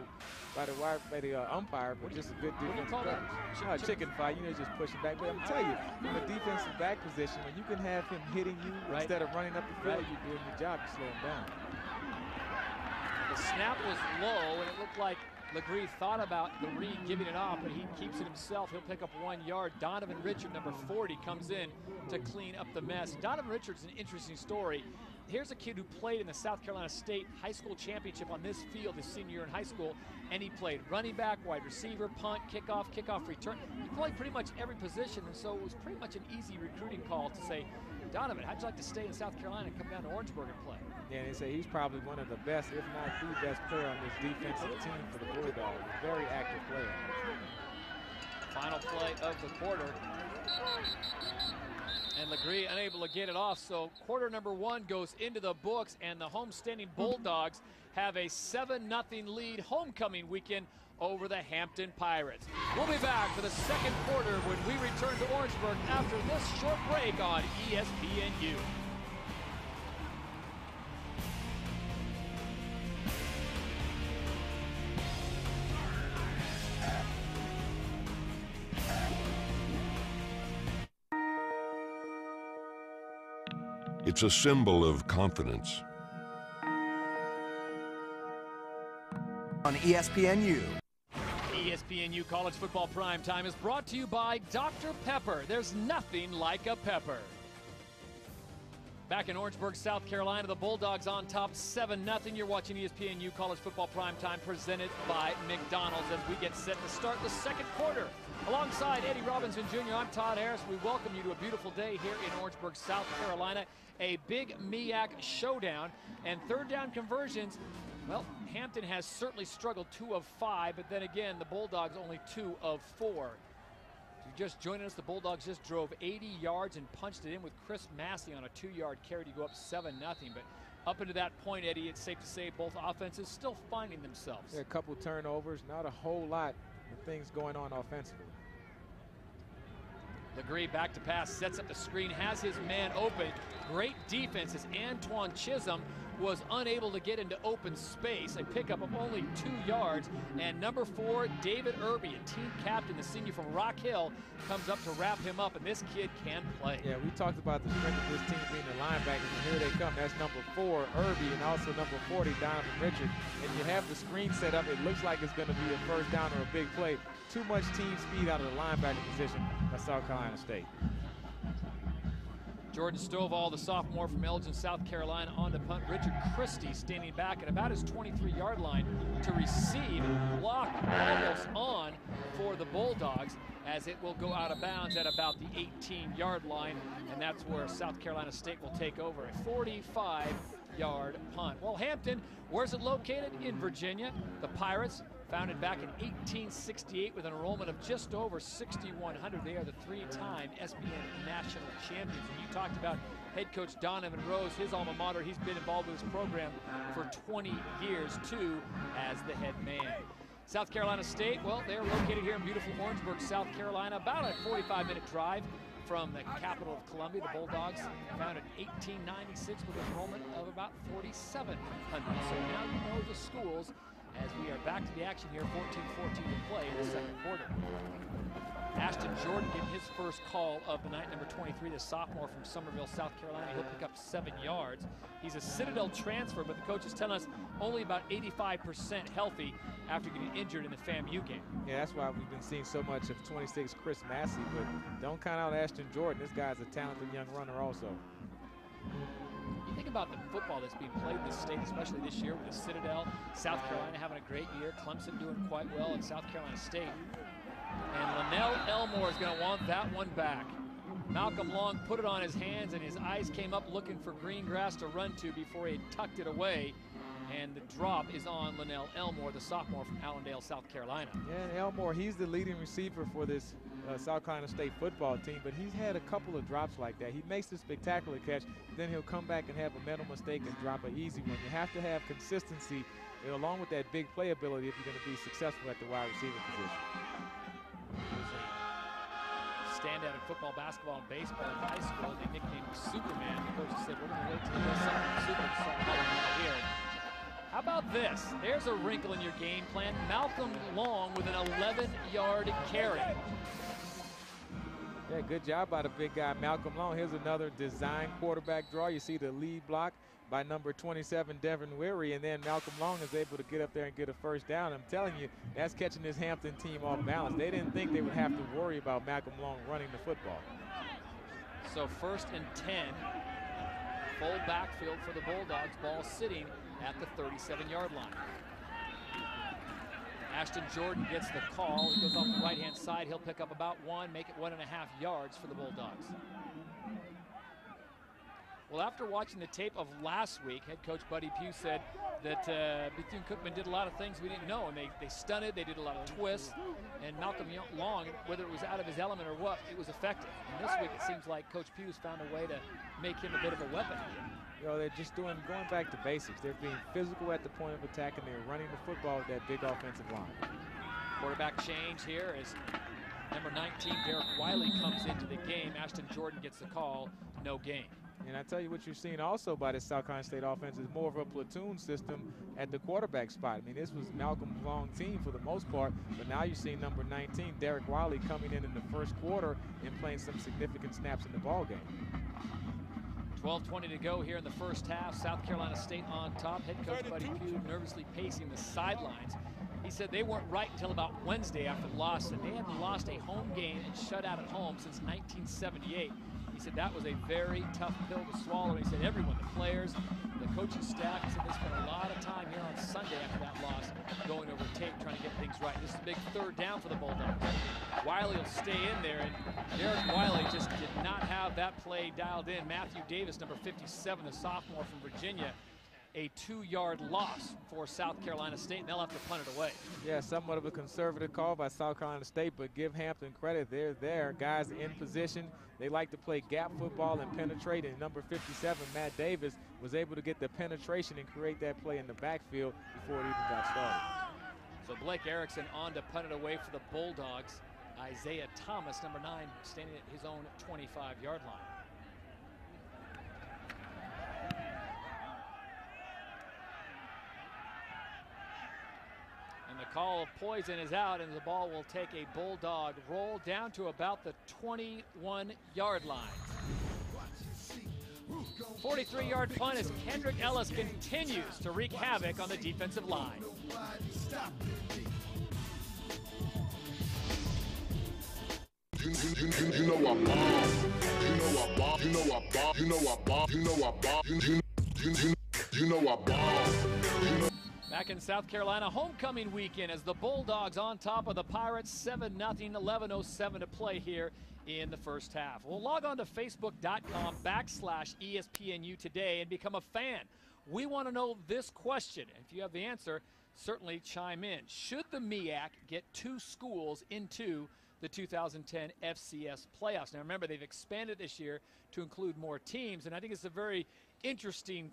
umpire, but just a good defensive coverage. Chicken fight, you know, just pushing back. But I'm telling you, from a defensive back position, when you can have him hitting you instead of running up the field, you're doing your job to slow him down. The snap was low, and it looked like Legree thought about the Reed giving it off, but he keeps it himself. He'll pick up 1 yard. Donovan Richard, number 40, comes in to clean up the mess. Donovan Richard's an interesting story. Here's a kid who played in the South Carolina State High School Championship on this field his senior year in high school, and he played running back, wide receiver, punt, kickoff return. He played pretty much every position, and so it was pretty much an easy recruiting call to say, Donovan, how'd you like to stay in South Carolina and come down to Orangeburg and play? Yeah, they say he's probably one of the best, if not the best player on this defensive team for the Bulldogs. Very active player. Final play of the quarter. And Legree unable to get it off, so quarter number 1 goes into the books, and the homestanding Bulldogs have a 7-0 lead homecoming weekend over the Hampton Pirates. We'll be back for the second quarter when we return to Orangeburg after this short break on ESPNU. It's a symbol of confidence. On ESPNU. ESPNU College Football Primetime is brought to you by Dr. Pepper. There's nothing like a pepper. Back in Orangeburg, South Carolina, the Bulldogs on top 7-0. You're watching ESPNU College Football Primetime presented by McDonald's as we get set to start the second quarter. Alongside Eddie Robinson Jr., I'm Todd Harris. We welcome you to a beautiful day here in Orangeburg, South Carolina. A big MEAC showdown and third down conversions. Well, Hampton has certainly struggled 2 of 5, but then again, the Bulldogs only 2 of 4. If you're just joining us, the Bulldogs just drove 80 yards and punched it in with Chris Massey on a 2-yard carry to go up 7-0. But up into that point, Eddie, it's safe to say both offenses still finding themselves. There are a couple turnovers, not a whole lot of things going on offensively. Legree back to pass, sets up the screen, has his man open. Great defense as Antoine Chisholm was unable to get into open space. A pickup of only 2 yards. And number 4, David Irby, a team captain, the senior from Rock Hill, comes up to wrap him up, and this kid can play. Yeah, we talked about the strength of this team being the linebackers, and here they come. That's number 4, Irby, and also number 40, Donovan Richard. And you have the screen set up. It looks like it's going to be a first down or a big play. Too much team speed out of the linebacker position by South Carolina State. Jordan Stovall, the sophomore from Elgin, South Carolina, on the punt. Richard Christie standing back at about his 23-yard line to receive and block almost on for the Bulldogs as it will go out of bounds at about the 18-yard line, and that's where South Carolina State will take over. A 45-yard punt. Well, Hampton, where's it located? In Virginia. The Pirates, founded back in 1868 with an enrollment of just over 6,100. They are the 3-time SBN national champions. And you talked about head coach Donovan Rose, his alma mater. He's been involved with this program for 20 years, too, as the head man. South Carolina State, well, they're located here in beautiful Orangeburg, South Carolina, about a 45-minute drive from the capital of Columbia. The Bulldogs founded in 1896 with an enrollment of about 4,700. So now you know the schools as we are back to the action here, 14-14 to play in the second quarter. Ashton Jordan getting his first call of the night, number 23, the sophomore from Summerville, South Carolina. He'll pick up 7 yards. He's a Citadel transfer, but the coach is telling us only about 85% healthy after getting injured in the FAMU game. Yeah, that's why we've been seeing so much of 26 Chris Massey, but don't count out Ashton Jordan. This guy's a talented young runner also. You think about the football that's being played in this state, especially this year with the Citadel, South Carolina having a great year, Clemson doing quite well, and South Carolina State. And Linnell Elmore is going to want that one back. Malcolm Long put it on his hands, and his eyes came up looking for green grass to run to before he tucked it away. And the drop is on Linnell Elmore, the sophomore from Allendale, South Carolina. Yeah, and Elmore, he's the leading receiver for this South Carolina State football team, but he's had a couple of drops like that. He makes a spectacular catch, then he'll come back and have a mental mistake and drop an easy one. You have to have consistency along with that big play ability if you're going to be successful at the wide receiver position. Standout in football, basketball, and baseball in high school. They nicknamed him Superman. The coach said, we're going to wait till he does something super to start calling him out here. How about this? There's a wrinkle in your game plan. Malcolm Long with an 11-yard carry. Yeah, good job by the big guy, Malcolm Long. Here's another design quarterback draw. You see the lead block by number 27, Devin Weary, and then Malcolm Long is able to get up there and get a first down. I'm telling you, that's catching this Hampton team off balance. They didn't think they would have to worry about Malcolm Long running the football. So 1st and 10, full backfield for the Bulldogs, ball sitting at the 37-yard line. Ashton Jordan gets the call. He goes off the right-hand side. He'll pick up about 1, make it 1.5 yards for the Bulldogs. Well, after watching the tape of last week, head coach Buddy Pugh said that Bethune-Cookman did a lot of things we didn't know, and they stunted, they did a lot of twists, and Malcolm Long, whether it was out of his element or what, it was effective. And this week it seems like Coach Pugh's found a way to make him a bit of a weapon. You know, they're just going back to basics. They're being physical at the point of attack, and they're running the football with that big offensive line. Quarterback change here as number 19, Derek Wiley, comes into the game. Ashton Jordan gets the call, no gain. And I tell you what you're seeing also by this South Carolina State offense is more of a platoon system at the quarterback spot. I mean, this was Malcolm's long team for the most part, but now you're seeing number 19, Derek Wiley, coming in the first quarter and playing some significant snaps in the ball game. 12:20 to go here in the first half. South Carolina State on top. Head coach Buddy Pugh nervously pacing the sidelines. He said they weren't right until about Wednesday after the loss, and they hadn't lost a home game and shut out at home since 1978. He said that was a very tough pill to swallow. He said everyone, the players, the coaching staff, he said they spent a lot of time here on Sunday after that loss going over tape trying to get things right. This is a big 3rd down for the Bulldogs. Wiley will stay in there, and Derek Wiley just did not have that play dialed in. Matthew Davis, number 57, the sophomore from Virginia, a 2-yard loss for South Carolina State, and they'll have to punt it away. Yeah, somewhat of a conservative call by South Carolina State, but give Hampton credit. They're there. Guys in position. They like to play gap football and penetrate, and number 57, Matt Davis, was able to get the penetration and create that play in the backfield before it even got started. So Blake Erickson on to punt it away for the Bulldogs. Isaiah Thomas, number 9, standing at his own 25-yard line. And the call of poison is out, and the ball will take a Bulldog roll down to about the 21-yard line. 43-yard punt as Kendrick Ellis continues to wreak havoc on the defensive line. You know I bomb. You know I bomb. You know I bomb. You know I bomb. You know I bomb. You know I bomb. Back in South Carolina, homecoming weekend as the Bulldogs on top of the Pirates, 7-0, 11:07 to play here in the first half. We'll log on to facebook.com/ESPNU today and become a fan. We want to know this question. If you have the answer, certainly chime in. Should the MEAC get 2 schools into the 2010 FCS playoffs? Now remember, they've expanded this year to include more teams, and I think it's a very interesting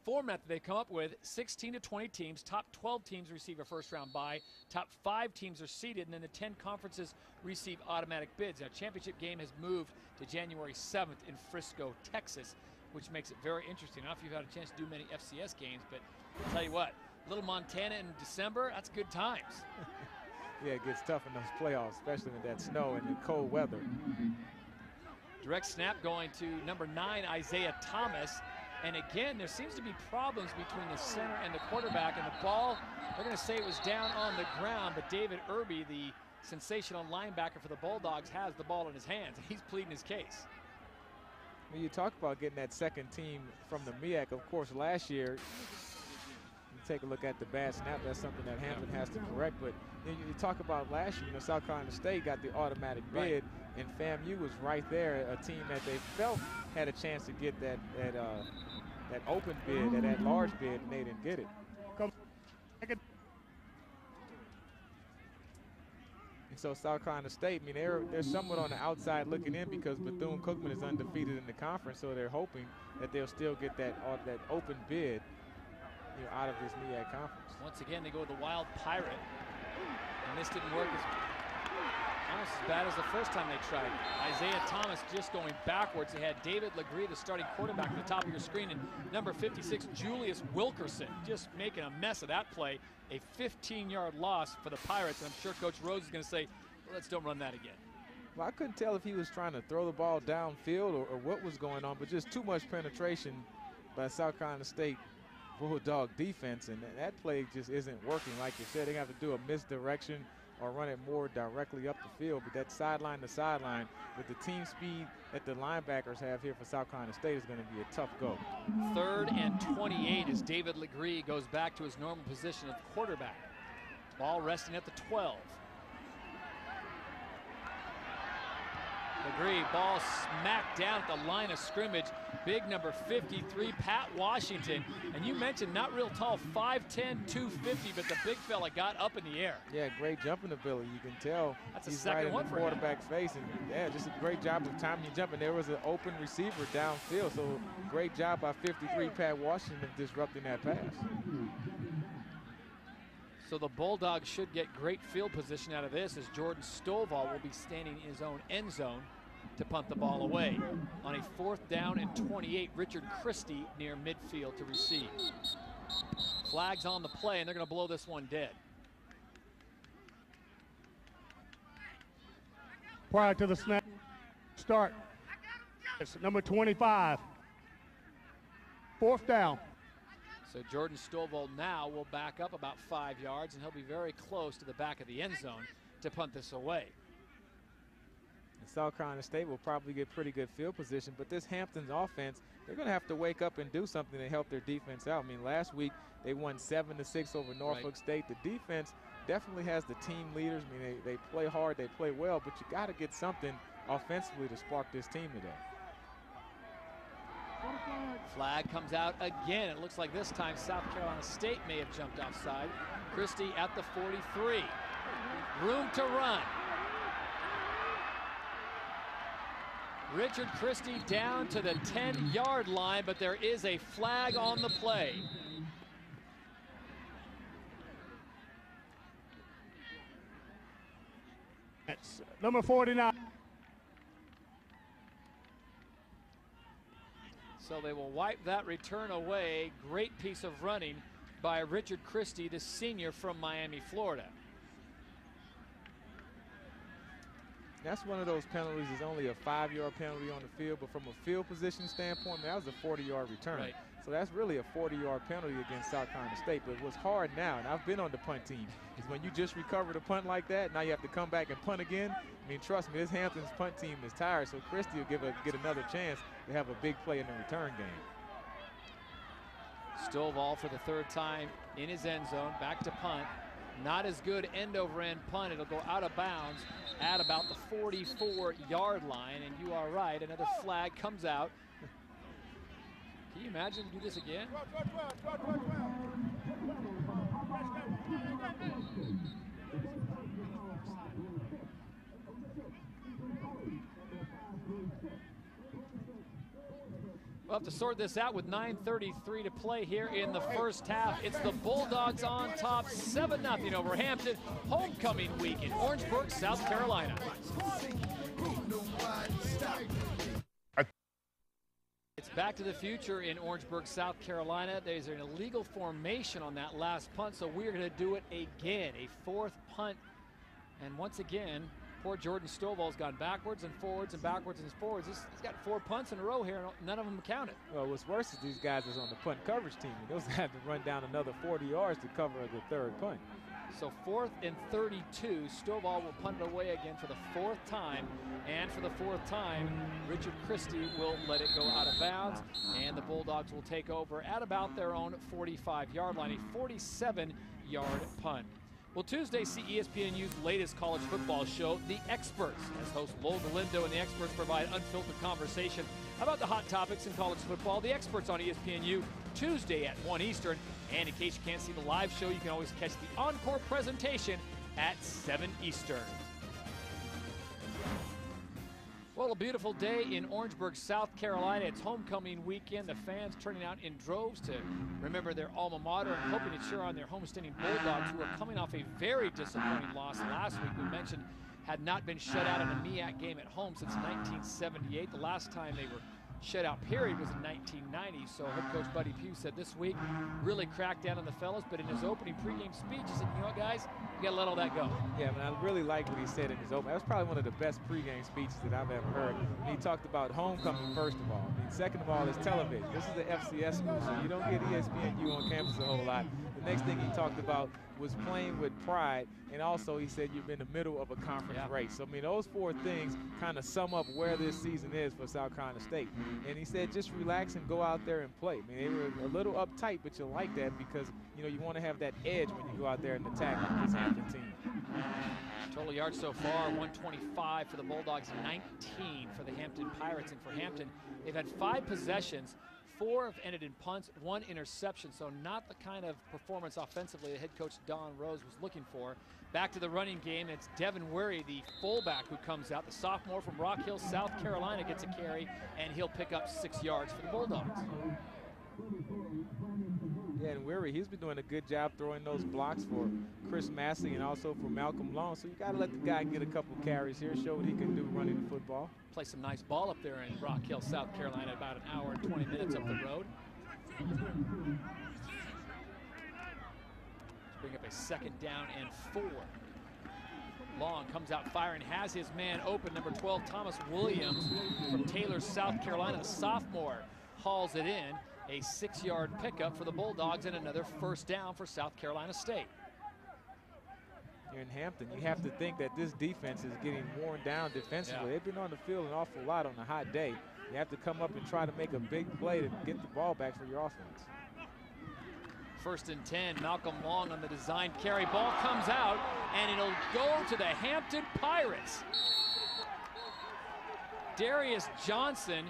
format that they come up with. 16 to 20 teams, top 12 teams receive a first-round bye, top 5 teams are seeded, and then the 10 conferences receive automatic bids. Now, championship game has moved to January 7th in Frisco, Texas, which makes it very interesting. I don't know if you've had a chance to do many FCS games, but I'll tell you what, little Montana in December, that's good times. Yeah, it gets tough in those playoffs, especially with that snow and the cold weather. Direct snap going to number 9, Isaiah Thomas. And again, there seems to be problems between the center and the quarterback, and the ball, they're going to say it was down on the ground, but David Irby, the sensational linebacker for the Bulldogs, has the ball in his hands, and he's pleading his case. When you talk about getting that second team from the MEAC, of course, last year, you take a look at the bad snap, that's something that Hampton has to correct, but you talk about last year, South Carolina State got the automatic bid, and FAMU was right there, a team that they felt had a chance to get that open bid, that large bid, and they didn't get it. And so South Carolina State, I mean, they're somewhat on the outside looking in because Bethune-Cookman is undefeated in the conference, so they're hoping that they'll still get that open bid. out of this MEAC conference. Once again, they go with the Wild Pirate, and this didn't work almost as bad as the first time they tried. Isaiah Thomas just going backwards. They had David Legree, the starting quarterback, at the top of your screen, and number 56, Julius Wilkerson, just making a mess of that play. A 15-yard loss for the Pirates, and I'm sure Coach Rose is going to say, let's don't run that again. Well, I couldn't tell if he was trying to throw the ball downfield or what was going on, but just too much penetration by South Carolina State Bulldog defense, and that play just isn't working. Like you said, they have to do a misdirection or run it more directly up the field, but that sideline to sideline with the team speed that the linebackers have here for South Carolina State is going to be a tough go. 3rd and 28 as David Legree goes back to his normal position of quarterback. Ball resting at the 12. Legree, ball smacked down at the line of scrimmage. Big number 53, Pat Washington. And you mentioned not real tall, 5'10", 250, but the big fella got up in the air. Yeah, great jumping ability. You can tell that's he's a second right in one the for quarterback's face. And yeah, just a great job of timing your jump. And there was an open receiver downfield. So great job by 53, Pat Washington, of disrupting that pass. So the Bulldogs should get great field position out of this, as Jordan Stovall will be standing in his own end zone to punt the ball away. On a 4th down and 28, Richard Christie near midfield to receive. Flags on the play, and they're going to blow this one dead. Prior to the snap start, it's number 25. 4th down. So Jordan Stovall now will back up about 5 yards, and he'll be very close to the back of the end zone to punt this away. South Carolina State will probably get pretty good field position, but this Hampton's offense, they're going to have to wake up and do something to help their defense out. I mean, last week they won 7-6 over Norfolk State. The defense definitely has the team leaders. I mean, they play hard, they play well, but you got to get something offensively to spark this team today. Flag comes out again. It looks like this time South Carolina State may have jumped offside. Christie at the 43. Room to run. Richard Christie down to the 10-yard line, but there is a flag on the play. That's number 49. So they will wipe that return away. Great piece of running by Richard Christie, the senior from Miami, Florida. That's one of those penalties. It's only a 5-yard penalty on the field, but from a field position standpoint, that was a 40-yard return. Right. So that's really a 40-yard penalty against South Carolina State. But what's hard now, and I've been on the punt team, is when you just recover the punt like that, now you have to come back and punt again. I mean, trust me, this Hampton's punt team is tired, so Christie will get another chance to have a big play in the return game. Stovall for the 3rd time in his end zone, back to punt. Not as good end-over-end punt. It'll go out of bounds at about the 44-yard line, and you are right, another flag comes out. Can you imagine do this again? We'll have to sort this out with 9:33 to play here in the first half. It's the Bulldogs on top, 7-0 over Hampton. Homecoming week in Orangeburg, South Carolina. It's back to the future in Orangeburg, South Carolina. There's an illegal formation on that last punt, so we're going to do it again. A 4th punt. And once again, poor Jordan Stovall's gone backwards and forwards and backwards and forwards. He's got 4 punts in a row here, and none of them counted. Well, what's worse is these guys is on the punt coverage team. Those had to run down another 40 yards to cover the 3rd punt. So 4th and 32, Stovall will punt it away again for the 4th time. And for the 4th time, Richard Christie will let it go out of bounds. And the Bulldogs will take over at about their own 45-yard line, a 47-yard punt. Well, Tuesday, see ESPNU's latest college football show, The Experts. As host Lowell Galindo and the experts provide unfiltered conversation about the hot topics in college football. The Experts on ESPNU, Tuesday at 1 Eastern. And in case you can't see the live show, you can always catch the encore presentation at 7 Eastern. Well, a beautiful day in Orangeburg, South Carolina. It's homecoming weekend. The fans turning out in droves to remember their alma mater and hoping to cheer on their homestanding Bulldogs, who are coming off a very disappointing loss last week. We mentioned had not been shut out in a MEAC game at home since 1978. The last time they were shutout period was in 1990. So head coach Buddy Pugh said this week really cracked down on the fellas, but in his opening pregame speech he said, you know what, guys, you gotta let all that go. Yeah, man, I really like what he said in his opening. That was probably one of the best pregame speeches that I've ever heard. He talked about homecoming first of all. Second of all, it's television. This is the FCS school, so you don't get ESPNU on campus a whole lot. The next thing he talked about was playing with pride, and also he said you're in the middle of a conference race. So, I mean, those four things kind of sum up where this season is for South Carolina State. And he said just relax and go out there and play. I mean, they were a little uptight, but you like that because, you know, you want to have that edge when you go out there and attack this Hampton team. Total yards so far, 125 for the Bulldogs, 19 for the Hampton Pirates. And for Hampton, they've had 5 possessions. 4 have ended in punts, 1 interception, so not the kind of performance offensively that head coach Don Rose was looking for. Back to the running game, it's Devin Weary, the fullback, who comes out. The sophomore from Rock Hill, South Carolina, gets a carry, and he'll pick up 6 yards for the Bulldogs. Yeah, and Weary, he's been doing a good job throwing those blocks for Chris Massey and also for Malcolm Long. So you got to let the guy get a couple carries here, show what he can do running the football. Play some nice ball up there in Rock Hill, South Carolina, about an hour and 20 minutes up the road. Let's bring up a 2nd down and 4. Long comes out firing, has his man open, number 12, Thomas Williams from Taylor, South Carolina. The sophomore hauls it in. A 6-yard pickup for the Bulldogs and another 1st down for South Carolina State. Here in Hampton, you have to think that this defense is getting worn down defensively. They've been on the field an awful lot on a hot day. You have to come up and try to make a big play to get the ball back for your offense. 1st and 10, Malcolm Long on the design carry. Ball comes out, and it'll go to the Hampton Pirates. Darius Johnson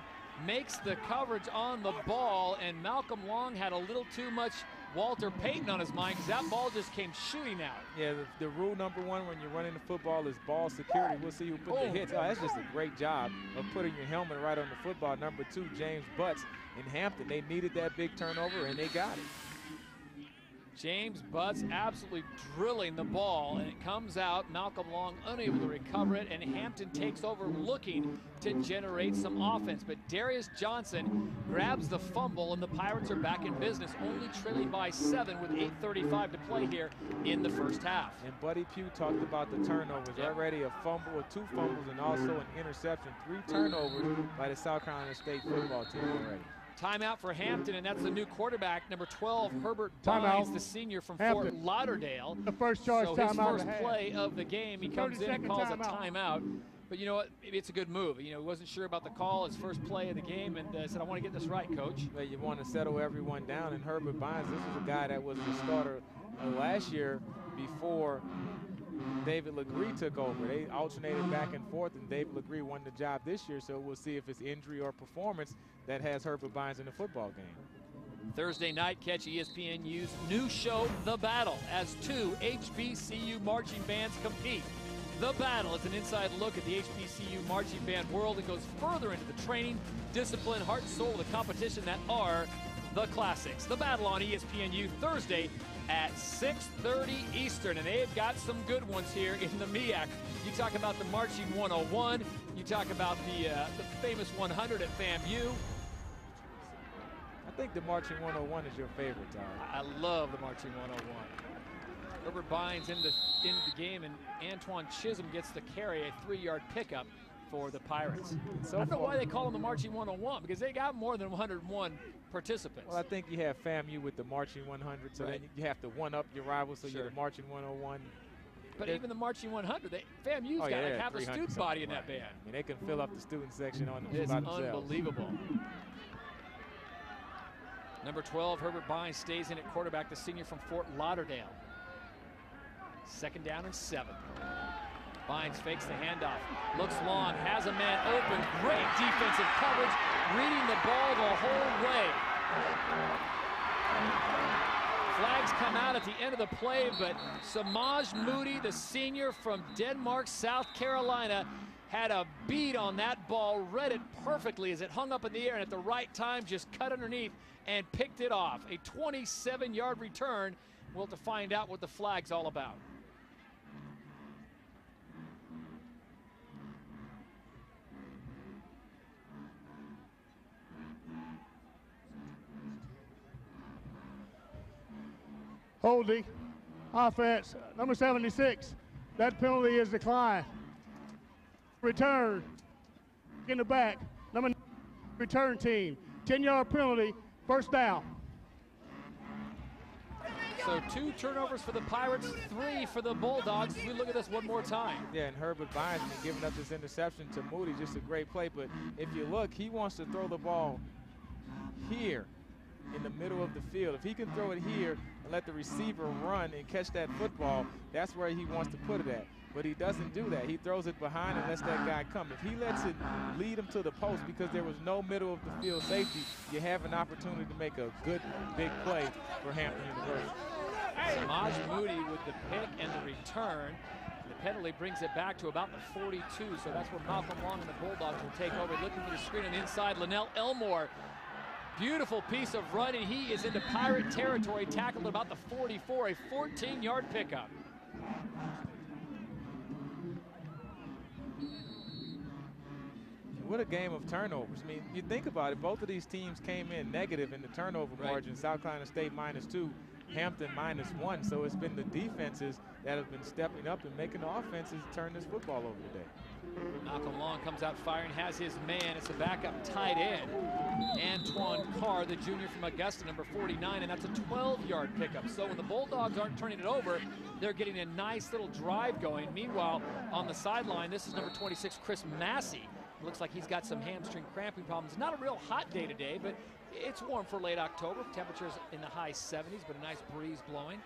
makes the coverage on the ball, and Malcolm Long had a little too much Walter Payton on his mind because that ball just came shooting out. Yeah, the rule number 1 when you're running the football is ball security. We'll see who put the hits. Oh, that's just a great job of putting your helmet right on the football. Number 2, James Butts in Hampton. They needed that big turnover, and they got it. James Butts absolutely drilling the ball, and it comes out. Malcolm Long unable to recover it, and Hampton takes over looking to generate some offense. But Darius Johnson grabs the fumble, and the Pirates are back in business, only trailing by 7 with 8:35 to play here in the 1st half. And Buddy Pugh talked about the turnovers. Already a fumble, or 2 fumbles, and also an interception. 3 turnovers by the South Carolina State football team already. Timeout for Hampton, and that's the new quarterback, number 12, Herbert Bynes, the senior from Fort Lauderdale. The first charge so his first play of the game, he comes in and calls a timeout. But you know what, maybe it's a good move. You know, he wasn't sure about the call, his first play of the game, and said, I want to get this right, Coach. Well, you want to settle everyone down, and Herbert Bynes, this was a guy that was the starter last year before David Legree took over. They alternated back and forth, and David Legree won the job this year, so we'll see if it's injury or performance that has Herbert Bynes in the football game. Thursday night, catch ESPNU's new show, The Battle, as 2 HBCU marching bands compete. The Battle is an inside look at the HBCU marching band world and goes further into the training, discipline, heart and soul of the competition that are the classics. The Battle on ESPNU Thursday at 6:30 Eastern, and they've got some good ones here in the MEAC. You talk about the Marching 101, you talk about the famous 100 at FAMU. I think the Marching 101 is your favorite, Todd. I love the Marching 101. Herbert Bynes in the game, and Antoine Chisholm gets the carry, a 3-yard pickup for the Pirates. So I don't know why they call them the Marching 101, because they got more than 101 participants. Well, I think you have FAMU with the Marching 100, so then you have to one-up your rivals, so you're the Marching 101. But even the Marching 100, FAMU's got like half a student body in that band. I mean, they can fill up the student section on it's by themselves. Unbelievable. Number 12, Herbert Bynes, stays in at quarterback, the senior from Fort Lauderdale. 2nd down and 7. Bynes fakes the handoff, looks long, has a man open, great defensive coverage, reading the ball the whole way. Flags come out at the end of the play, but Samaj Moody, the senior from Denmark, South Carolina, had a beat on that ball, read it perfectly as it hung up in the air, and at the right time just cut underneath and picked it off. A 27-yard return. We'll have to find out what the flag's all about. Holding, offense, number 76. That penalty is declined. Return, in the back, number 9, return team. 10-yard penalty, first down. So 2 turnovers for the Pirates, 3 for the Bulldogs. We look at this one more time. Yeah, and Herbert Bynes giving up this interception to Moody, just a great play. But if you look, he wants to throw the ball here in the middle of the field. If he can throw it here and let the receiver run and catch that football, that's where he wants to put it at. But he doesn't do that. He throws it behind and lets that guy come. If he lets it lead him to the post because there was no middle of the field safety, you have an opportunity to make a good big play for Hampton University. Samaj Moody with the pick and the return. The penalty brings it back to about the 42, so that's where Malcolm Long and the Bulldogs will take over. Looking for the screen on the inside, Linnell Elmore. Beautiful piece of running. He is into Pirate territory, tackled at about the 44, a 14-yard pickup. What a game of turnovers. I mean, you think about it, both of these teams came in negative in the turnover margin. South Carolina State -2, Hampton -1. So it's been the defenses that have been stepping up and making the offenses turn this football over today. Malcolm Long comes out firing, has his man. It's a backup tight end, Antoine Carr, the junior from Augusta, number 49, and that's a 12-yard pickup. So when the Bulldogs aren't turning it over, they're getting a nice little drive going. Meanwhile, on the sideline, this is number 26, Chris Massey. Looks like he's got some hamstring cramping problems. Not a real hot day today, but it's warm for late October. Temperatures in the high 70s, but a nice breeze blowing.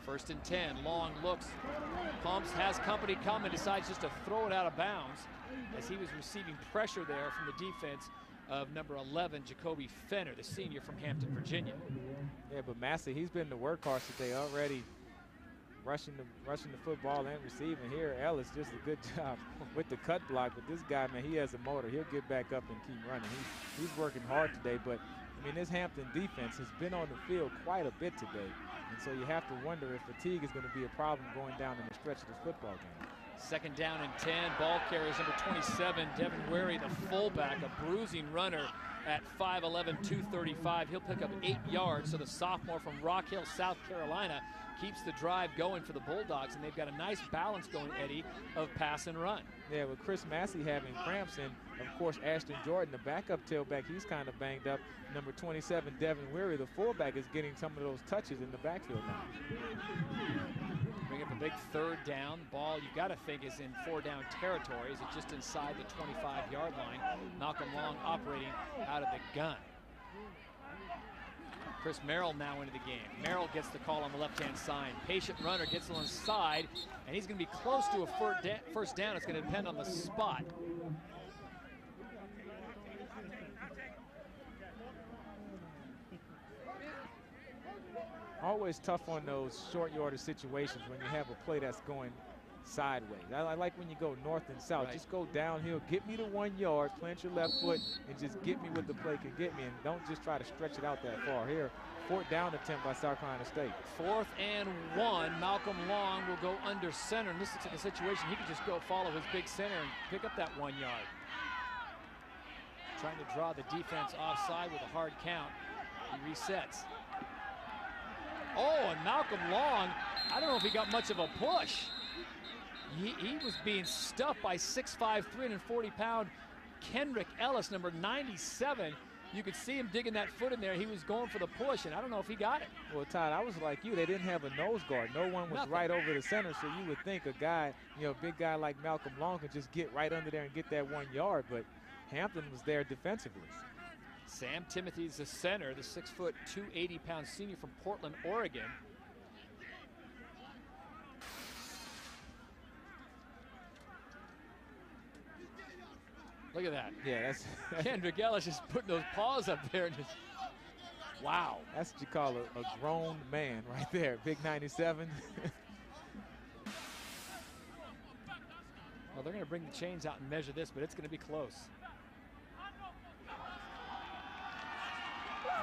1st and 10, Long looks, pumps, has company coming, decides just to throw it out of bounds as he was receiving pressure there from the defense of number 11, Jacoby Fenner, the senior from Hampton, Virginia. Yeah, but Massey, he's been the workhorse today already, rushing the football and receiving. Here, Ellis, just a good job with the cut block, but this guy, man, he has a motor. He'll get back up and keep running. He's working hard today, but I mean, this Hampton defense has been on the field quite a bit today. And so you have to wonder if fatigue is going to be a problem going down in the stretch of this football game. 2nd down and 10. Ball carries number 27, Devin Wary, the fullback, a bruising runner at 5'11", 235. He'll pick up 8 yards. So the sophomore from Rock Hill, South Carolina, keeps the drive going for the Bulldogs, and they've got a nice balance going, Eddie, of pass and run. Yeah, with Chris Massey having cramps, and of course Ashton Jordan, the backup tailback, he's kind of banged up. Number 27, Devin Weary, the fullback, is getting some of those touches in the backfield now. Bring up a big 3rd down. Ball, you got to think, is in 4-down territory. Is it just inside the 25-yard line? Malcolm Long operating out of the gun. Chris Merrill now into the game. Merrill gets the call on the left-hand side. Patient runner gets on the side, and he's going to be close to a first down. It's going to depend on the spot. Always tough on those short yardage situations when you have a play that's going sideways. I like when you go north and south. Right. Just go downhill, get me to 1 yard, plant your left foot, and just get me what the play can get me. And don't just try to stretch it out that far. Here, 4th down attempt by South Carolina State. 4th and 1. Malcolm Long will go under center. And this looks like a situation he could just go follow his big center and pick up that 1 yard. Trying to draw the defense offside with a hard count. He resets. Oh, and Malcolm Long, I don't know if he got much of a push. He was being stuffed by 6'5", 340-pound Kendrick Ellis, number 97. You could see him digging that foot in there. He was going for the push, and I don't know if he got it. Well, Todd, I was like you. They didn't have a nose guard. No one was right over the center, so you would think a guy, a big guy like Malcolm Long could just get right under there and get that 1 yard, but Hampton was there defensively. Sam Timothy's the center, the 6', 280-pound senior from Portland, Oregon. Look at that. Yeah, that's Kendrick Ellis just putting those paws up there and just, wow. That's what you call a grown man right there, big 97. they're going to bring the chains out and measure this, but it's going to be close.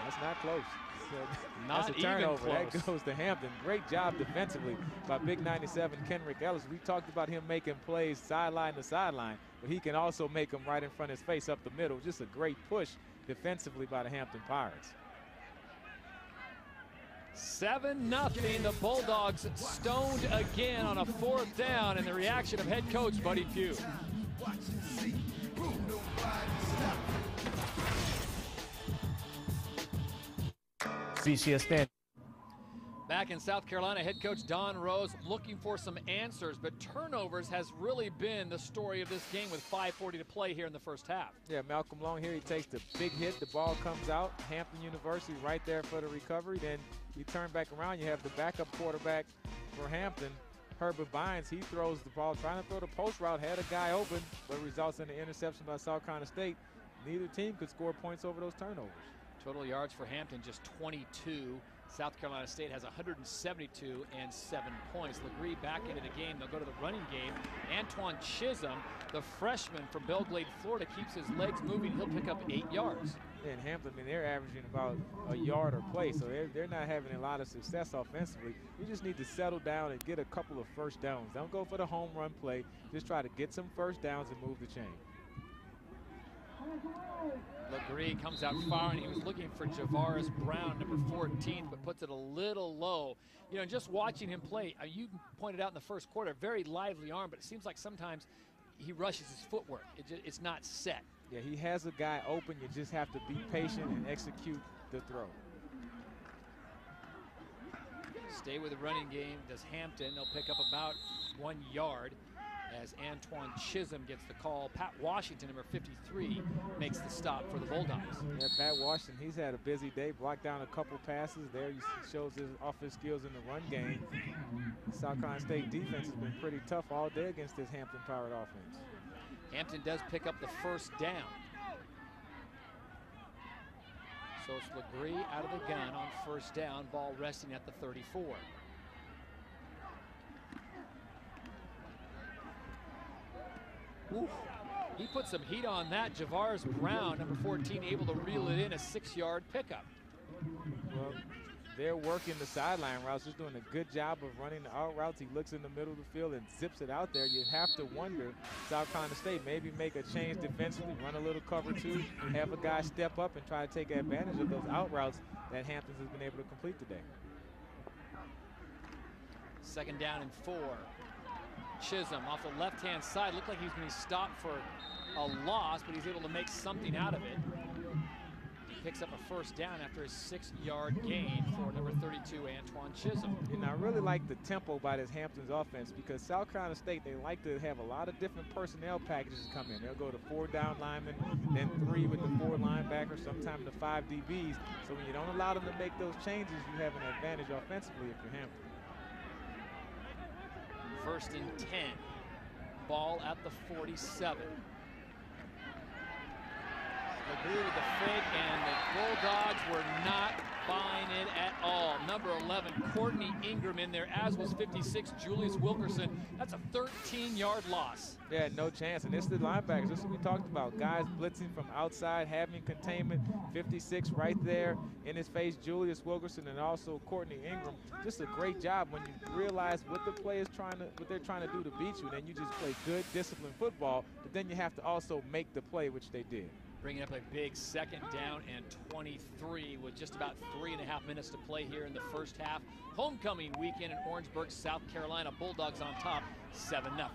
That's not close. Not that's a turnover. even close. That goes to Hampton. Great job defensively by Big 97 Kenrick Ellis. We talked about him making plays sideline to sideline, but he can also make them right in front of his face up the middle. Just a great push defensively by the Hampton Pirates. 7-0. The Bulldogs stoned again on a 4th down, and the reaction of head coach Buddy Pugh. CCS. Back in South Carolina, head coach Don Rose looking for some answers, but turnovers has really been the story of this game with 5:40 to play here in the first half. Yeah, Malcolm Long here, he takes the big hit, the ball comes out, Hampton University right there for the recovery. Then you turn back around, you have the backup quarterback for Hampton, Herbert Bynes. He throws the ball, trying to throw the post route, had a guy open, but results in an interception by South Carolina State. Neither team could score points over those turnovers. Total yards for Hampton, just 22. South Carolina State has 172 and 7 points. LeGree back into the game. They'll go to the running game. Antoine Chisholm, the freshman from Belgrade, Florida, keeps his legs moving. He'll pick up 8 yards. And Hampton, I mean, they're averaging about a yard or play, so they're not having a lot of success offensively. You just need to settle down and get a couple of first downs. Don't go for the home run play. Just try to get some first downs and move the chain. LeGree comes out firing. He was looking for Javaris Brown, number 14, but puts it a little low. You know, just watching him play, you pointed out in the first quarter, very lively arm, but it seems like sometimes he rushes his footwork. It's not set. Yeah, he has a guy open. You just have to be patient and execute the throw. Stay with the running game. Does Hampton. They'll pick up about 1 yard as Antoine Chisholm gets the call. Pat Washington, number 53, makes the stop for the Bulldogs. Yeah, Pat Washington, he's had a busy day, blocked down a couple passes. There he shows his offensive skills in the run game. The South Carolina State defense has been pretty tough all day against this Hampton Pirate offense. Hampton does pick up the first down. So it's LeGree out of the gun on first down, ball resting at the 34. Oof. He put some heat on that. Javaris Brown, number 14, able to reel it in, a 6-yard pickup. Well, they're working the sideline routes, just doing a good job of running the out routes. He looks in the middle of the field and zips it out there. You have to wonder, South Carolina State maybe make a change defensively, run a little cover 2, have a guy step up and try to take advantage of those out routes that Hampton has been able to complete today. 2nd down and 4. Chisholm off the left-hand side. Looked like he was going to be stopped for a loss, but he's able to make something out of it. He picks up a first down after his 6-yard gain for number 32, Antoine Chisholm. And I really like the tempo by this Hampton's offense, because South Carolina State, they like to have a lot of different personnel packages come in. They'll go to 4 down linemen, then 3 with the 4 linebackers, sometimes the 5 DBs. So when you don't allow them to make those changes, you have an advantage offensively if you're Hampton. 1st and 10. Ball at the 47. LeGree with the fake, and the Bulldogs were not buying it at all. Number 11, Courtney Ingram in there, as was 56, Julius Wilkerson. That's a 13-yard loss. Yeah, no chance. And it's the linebackers. This is what we talked about. Guys blitzing from outside, having containment. 56 right there in his face, Julius Wilkerson, and also Courtney Ingram. Just a great job when you realize what the play is what they're trying to do to beat you. Then you just play good, disciplined football, but then you have to also make the play, which they did. Bringing up a big 2nd down and 23 with just about 3.5 minutes to play here in the first half. Homecoming weekend in Orangeburg, South Carolina. Bulldogs on top, 7-0.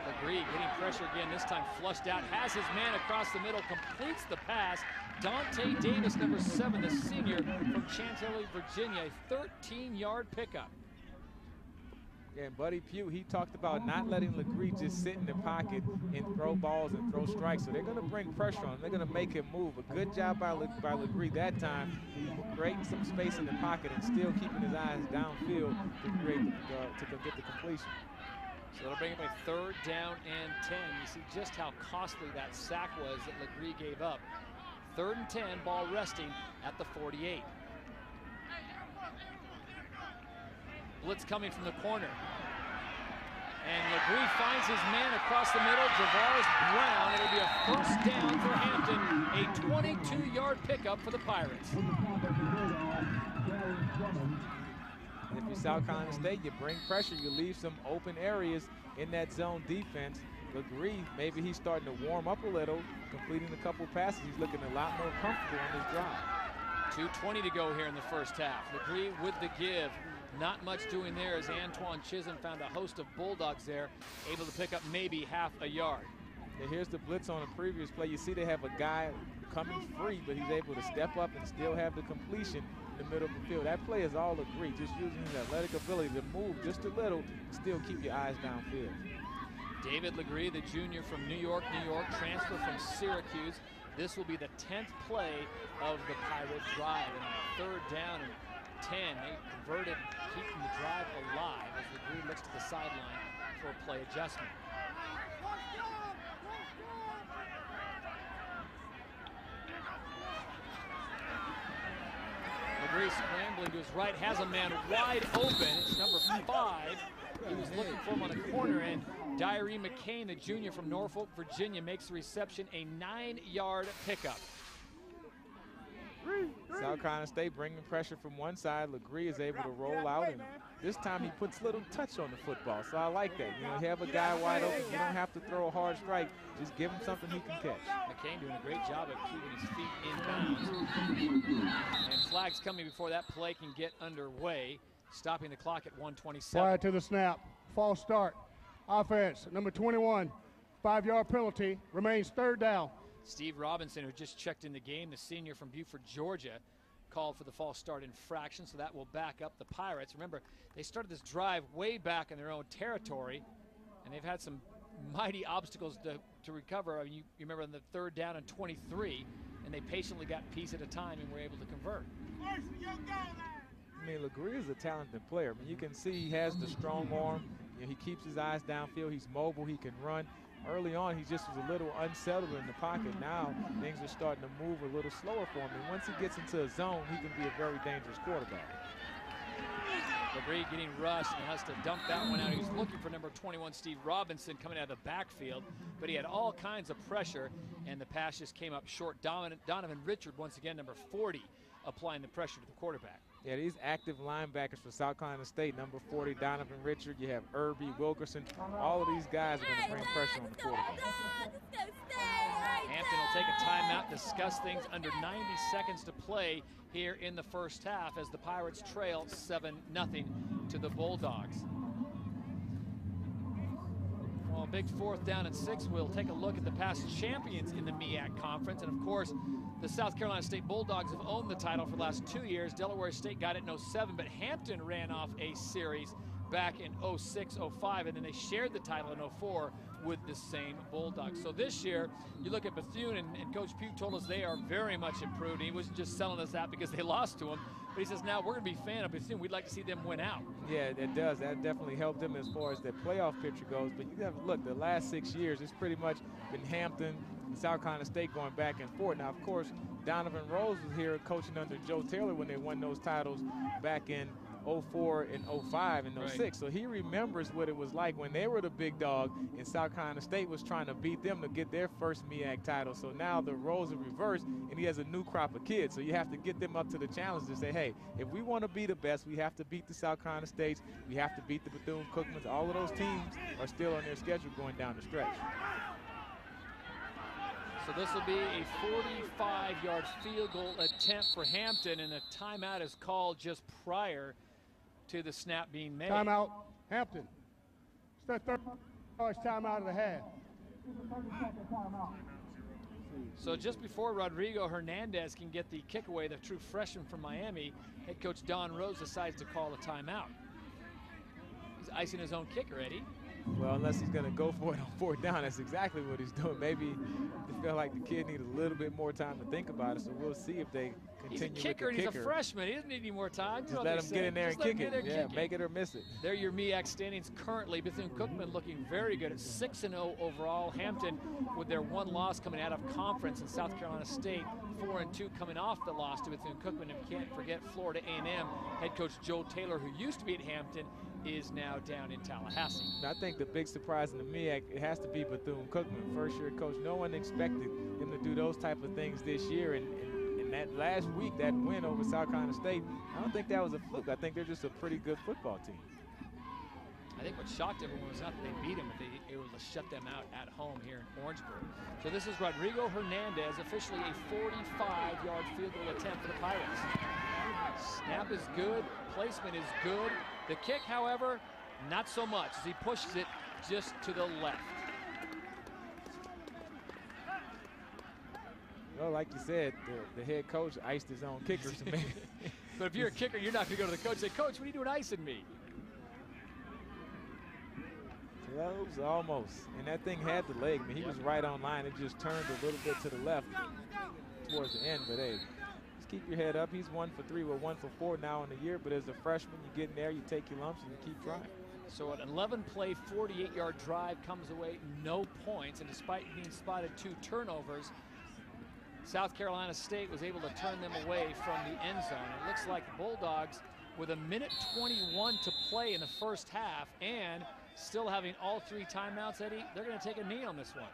LeGree getting pressure again, this time flushed out, has his man across the middle, completes the pass. Dante Davis, number 7, the senior from Chantilly, Virginia, a 13-yard pickup. Yeah, and Buddy Pugh, he talked about not letting LeGree just sit in the pocket and throw balls and throw strikes. So they're going to bring pressure on him. They're going to make him move. A good job by LeGree that time, creating some space in the pocket and still keeping his eyes downfield to get the completion. So they'll bring up a 3rd down and 10. You see just how costly that sack was that LeGree gave up. 3rd and 10, ball resting at the 48. Blitz coming from the corner. And Legree finds his man across the middle. Javarius Brown. It'll be a first down for Hampton. A 22-yard pickup for the Pirates. And if you're South Carolina State, you bring pressure, you leave some open areas in that zone defense. Legree, maybe he's starting to warm up a little, completing a couple passes. He's looking a lot more comfortable on his drive. 2:20 to go here in the first half. Legree with the give. Not much doing there as Antoine Chisholm found a host of Bulldogs there, able to pick up maybe half a yard. And here's the blitz on a previous play. You see they have a guy coming free, but he's able to step up and still have the completion in the middle of the field. That play is all Legree, just using his athletic ability to move just a little and still keep your eyes downfield. David Legree, the junior from New York, transfer from Syracuse. This will be the 10th play of the Pirate drive. And on 3rd down and 10, they converted, keeping the drive alive as Legree looks to the sideline for a play adjustment. Legree scrambling to his right, has a man wide open. It's number 5. He was looking for him on the corner, and Diary McCain, the junior from Norfolk, Virginia, makes the reception a 9-yard pickup. South Carolina State bringing pressure from one side. Legree is able to roll out, and this time he puts a little touch on the football, so I like that. You know, you have a guy wide open, you don't have to throw a hard strike, just give him something he can catch. McCain doing a great job of keeping his feet in bounds. And flags coming before that play can get underway, stopping the clock at 1:27. Prior to the snap, false start. Offense, number 21, 5-yard penalty, remains 3rd down. Steve Robinson, who just checked in the game, the senior from Beaufort, Georgia, called for the false start infraction, so that will back up the Pirates. Remember, they started this drive way back in their own territory, and they've had some mighty obstacles to recover. I mean, you remember on the 3rd down and 23, and they patiently got piece at a time and were able to convert. I mean, Legree is a talented player. I mean, you can see he has the strong arm. You know, he keeps his eyes downfield. He's mobile. He can run. Early on, he just was a little unsettled in the pocket. Now, things are starting to move a little slower for him. And once he gets into a zone, he can be a very dangerous quarterback. Legree getting rushed and has to dump that one out. He was looking for number 21, Steve Robinson, coming out of the backfield, but he had all kinds of pressure, and the pass just came up short. Donovan Richard, once again, number 40, applying the pressure to the quarterback. Yeah, these active linebackers for South Carolina State, number 40, Donovan Richard, you have Irby, Wilkerson. All of these guys are going to bring pressure on the quarterback. Hampton will take a timeout, discuss things under 90 seconds to play here in the first half as the Pirates trail 7-0 to the Bulldogs. Well, big 4th down and 6. We'll take a look at the past champions in the MEAC conference. And of course, the South Carolina State Bulldogs have owned the title for the last 2 years. Delaware State got it in 07, but Hampton ran off a series back in 06, 05, and then they shared the title in 04 with the same Bulldogs. So this year, you look at Bethune, and Coach Pugh told us they are very much improved. And he wasn't just selling us that because they lost to him, but he says, now we're going to be a fan of Bethune. We'd like to see them win out. Yeah, it does. That definitely helped them as far as their playoff picture goes. But you have to look, the last 6 years, it's pretty much been Hampton and South Carolina State going back and forth. Now, of course, Donovan Rose was here coaching under Joe Taylor when they won those titles back in 04 and 05 and 06. Right. So he remembers what it was like when they were the big dog and South Carolina State was trying to beat them to get their first MEAC title. So now the roles are reversed and he has a new crop of kids. So you have to get them up to the challenge to say, hey, if we want to be the best, we have to beat the South Carolina States. We have to beat the Bethune-Cookmans. All of those teams are still on their schedule going down the stretch. So this will be a 45-yard field goal attempt for Hampton, and a timeout is called just prior to the snap being made. Timeout, Hampton. It's their 3rd timeout of the half. So just before Rodrigo Hernandez can get the kick away, the true freshman from Miami, head coach Don Rose decides to call a timeout. He's icing his own kicker, Eddie. Well, unless he's going to go for it on 4th down, that's exactly what he's doing. Maybe it felt like the kid needed a little bit more time to think about it, so we'll see if they continue with the kicker. And he's a freshman. He doesn't need any more time. Just let him get in there and kick it. Yeah, make it or miss it. They're your MEAC standings currently. Bethune-Cookman looking very good at 6-0 overall. Hampton, with their one loss coming out of conference, and South Carolina State 4-2 coming off the loss to Bethune-Cookman. And we can't forget Florida A&M head coach Joe Taylor, who used to be at Hampton, is now down in Tallahassee. I think the big surprise in the MEAC, it has to be Bethune-Cookman, first-year coach. No one expected him to do those type of things this year, and that last week, that win over South Carolina State, I don't think that was a fluke. I think they're just a pretty good football team. I think what shocked everyone was not that they beat them, but they were able to shut them out at home here in Orangeburg. So this is Rodrigo Hernandez, officially a 45-yard field goal attempt for the Pirates. Snap is good, placement is good. The kick, however, not so much as he pushes it just to the left. Well, like you said, the head coach iced his own kickers. But if you're a kicker, you're not going to go to the coach and say, Coach, what are you doing icing me? Close, almost. And that thing had the leg. I mean, he was right on line. It just turned a little bit to the left towards the end. But, hey, just keep your head up. He's 1 for 3. We're 1 for 4 now in the year. But as a freshman, you get in there, you take your lumps, and you keep trying. So an 11-play, 48-yard drive comes away, no points. And despite being spotted 2 turnovers, South Carolina State was able to turn them away from the end zone. It looks like the Bulldogs, with 1:21 to play in the first half and still having all 3 timeouts, Eddie, they're going to take a knee on this one.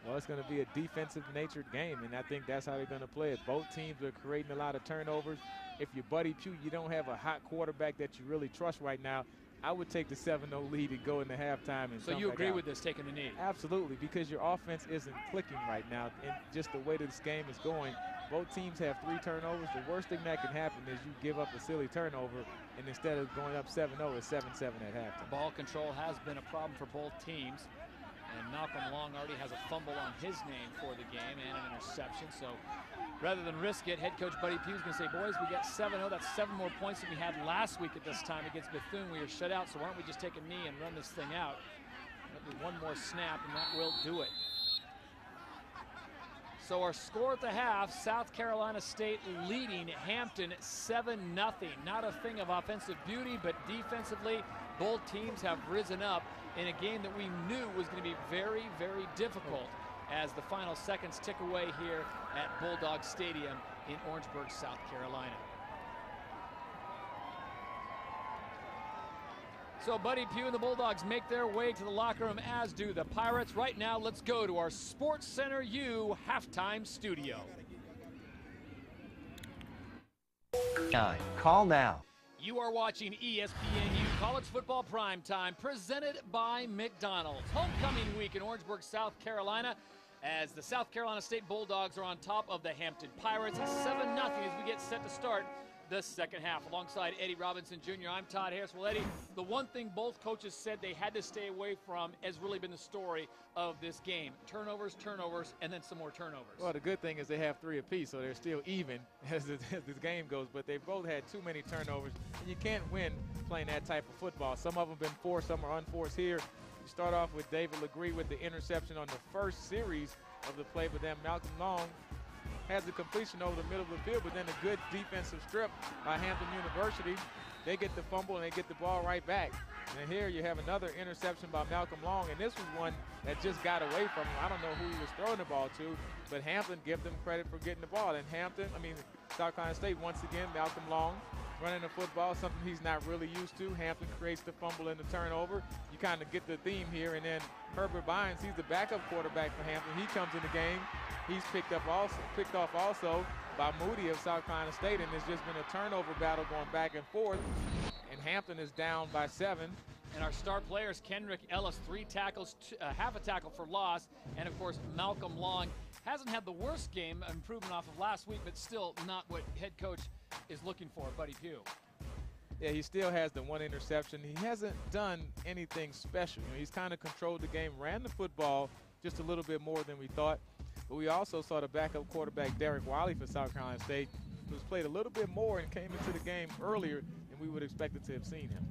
Well, it's going to be a defensive-natured game, and I think that's how they're going to play it. Both teams are creating a lot of turnovers. If you're Buddy Pugh, you don't have a hot quarterback that you really trust right now, I would take the 7-0 lead and go into halftime. And so you agree with this, taking the knee? Absolutely, because your offense isn't clicking right now. And just the way that this game is going, both teams have 3 turnovers. The worst thing that can happen is you give up a silly turnover, and instead of going up 7-0, it's 7-7 at halftime. Ball control has been a problem for both teams. And Malcolm Long already has a fumble on his name for the game and an interception. So rather than risk it, head coach Buddy Pugh's going to say, boys, we got 7-0. That's 7 more points than we had last week at this time against Bethune. We were shut out, so why don't we just take a knee and run this thing out? That'll be one more snap, and that will do it. So our score at the half, South Carolina State leading Hampton 7-0. Not a thing of offensive beauty, but defensively, both teams have risen up in a game that we knew was going to be very, very difficult as the final seconds tick away here at Bulldog Stadium in Orangeburg, South Carolina. So Buddy Pugh and the Bulldogs make their way to the locker room, as do the Pirates. Right now, let's go to our Sports Center U halftime studio. Call now. You are watching ESPNU College Football Primetime, presented by McDonald's. Homecoming week in Orangeburg, South Carolina, as the South Carolina State Bulldogs are on top of the Hampton Pirates. It's 7-0 as we get set to start the second half. Alongside Eddie Robinson Jr., I'm Todd Harris. Well, Eddie, the one thing both coaches said they had to stay away from has really been the story of this game. Turnovers, and then some more turnovers. Well, the good thing is they have 3 apiece, so they're still even as the game goes, but they've both had too many turnovers, and you can't win playing that type of football. Some of them have been forced, some are unforced here. You start off with David Legree with the interception on the first series of the play, but then Malcolm Long has the completion over the middle of the field, but then a good defensive strip by Hampton University. They get the fumble and they get the ball right back. And here you have another interception by Malcolm Long, and this was one that just got away from him. I don't know who he was throwing the ball to, but Hampton give them credit for getting the ball. And South Carolina State, once again, Malcolm Long running the football, something he's not really used to. Hampton creates the fumble and the turnover. You kind of get the theme here, and then Herbert Bynes, he's the backup quarterback for Hampton. He comes in the game. He's picked off also by Moody of South Carolina State, and there's just been a turnover battle going back and forth, and Hampton is down by 7. And our star players, Kendrick Ellis, 3 tackles, half a tackle for loss, and of course Malcolm Long hasn't had the worst game, improvement off of last week, but still not what head coach is looking for, Buddy Pugh. Yeah, he still has the 1 interception. He hasn't done anything special. He's kind of controlled the game, ran the football just a little bit more than we thought. But we also saw the backup quarterback, Derek Wiley, for South Carolina State, who's played a little bit more and came into the game earlier than we would expect to have seen him.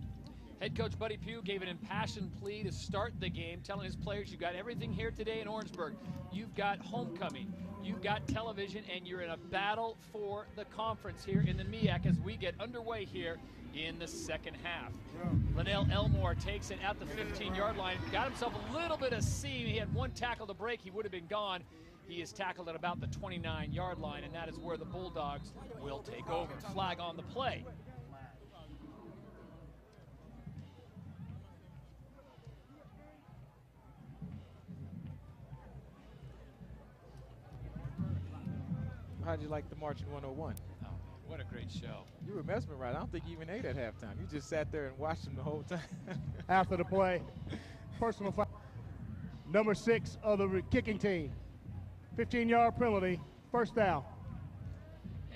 Head coach Buddy Pugh gave an impassioned plea to start the game, telling his players, you've got everything here today in Orangeburg. You've got homecoming, you've got television, and you're in a battle for the conference here in the MEAC as we get underway here in the second half. Linnell Elmore takes it at the 15-yard line, got himself a little bit of seam. He had one tackle to break, he would have been gone. He is tackled at about the 29-yard line, and that is where the Bulldogs will take over. Flag on the play. How'd you like the Marching 101? Oh, what a great show. You were mesmerized. I don't think you even ate at halftime. You just sat there and watched them the whole time. After the play, personal foul. Number 6 of the kicking team. 15-yard penalty, first down.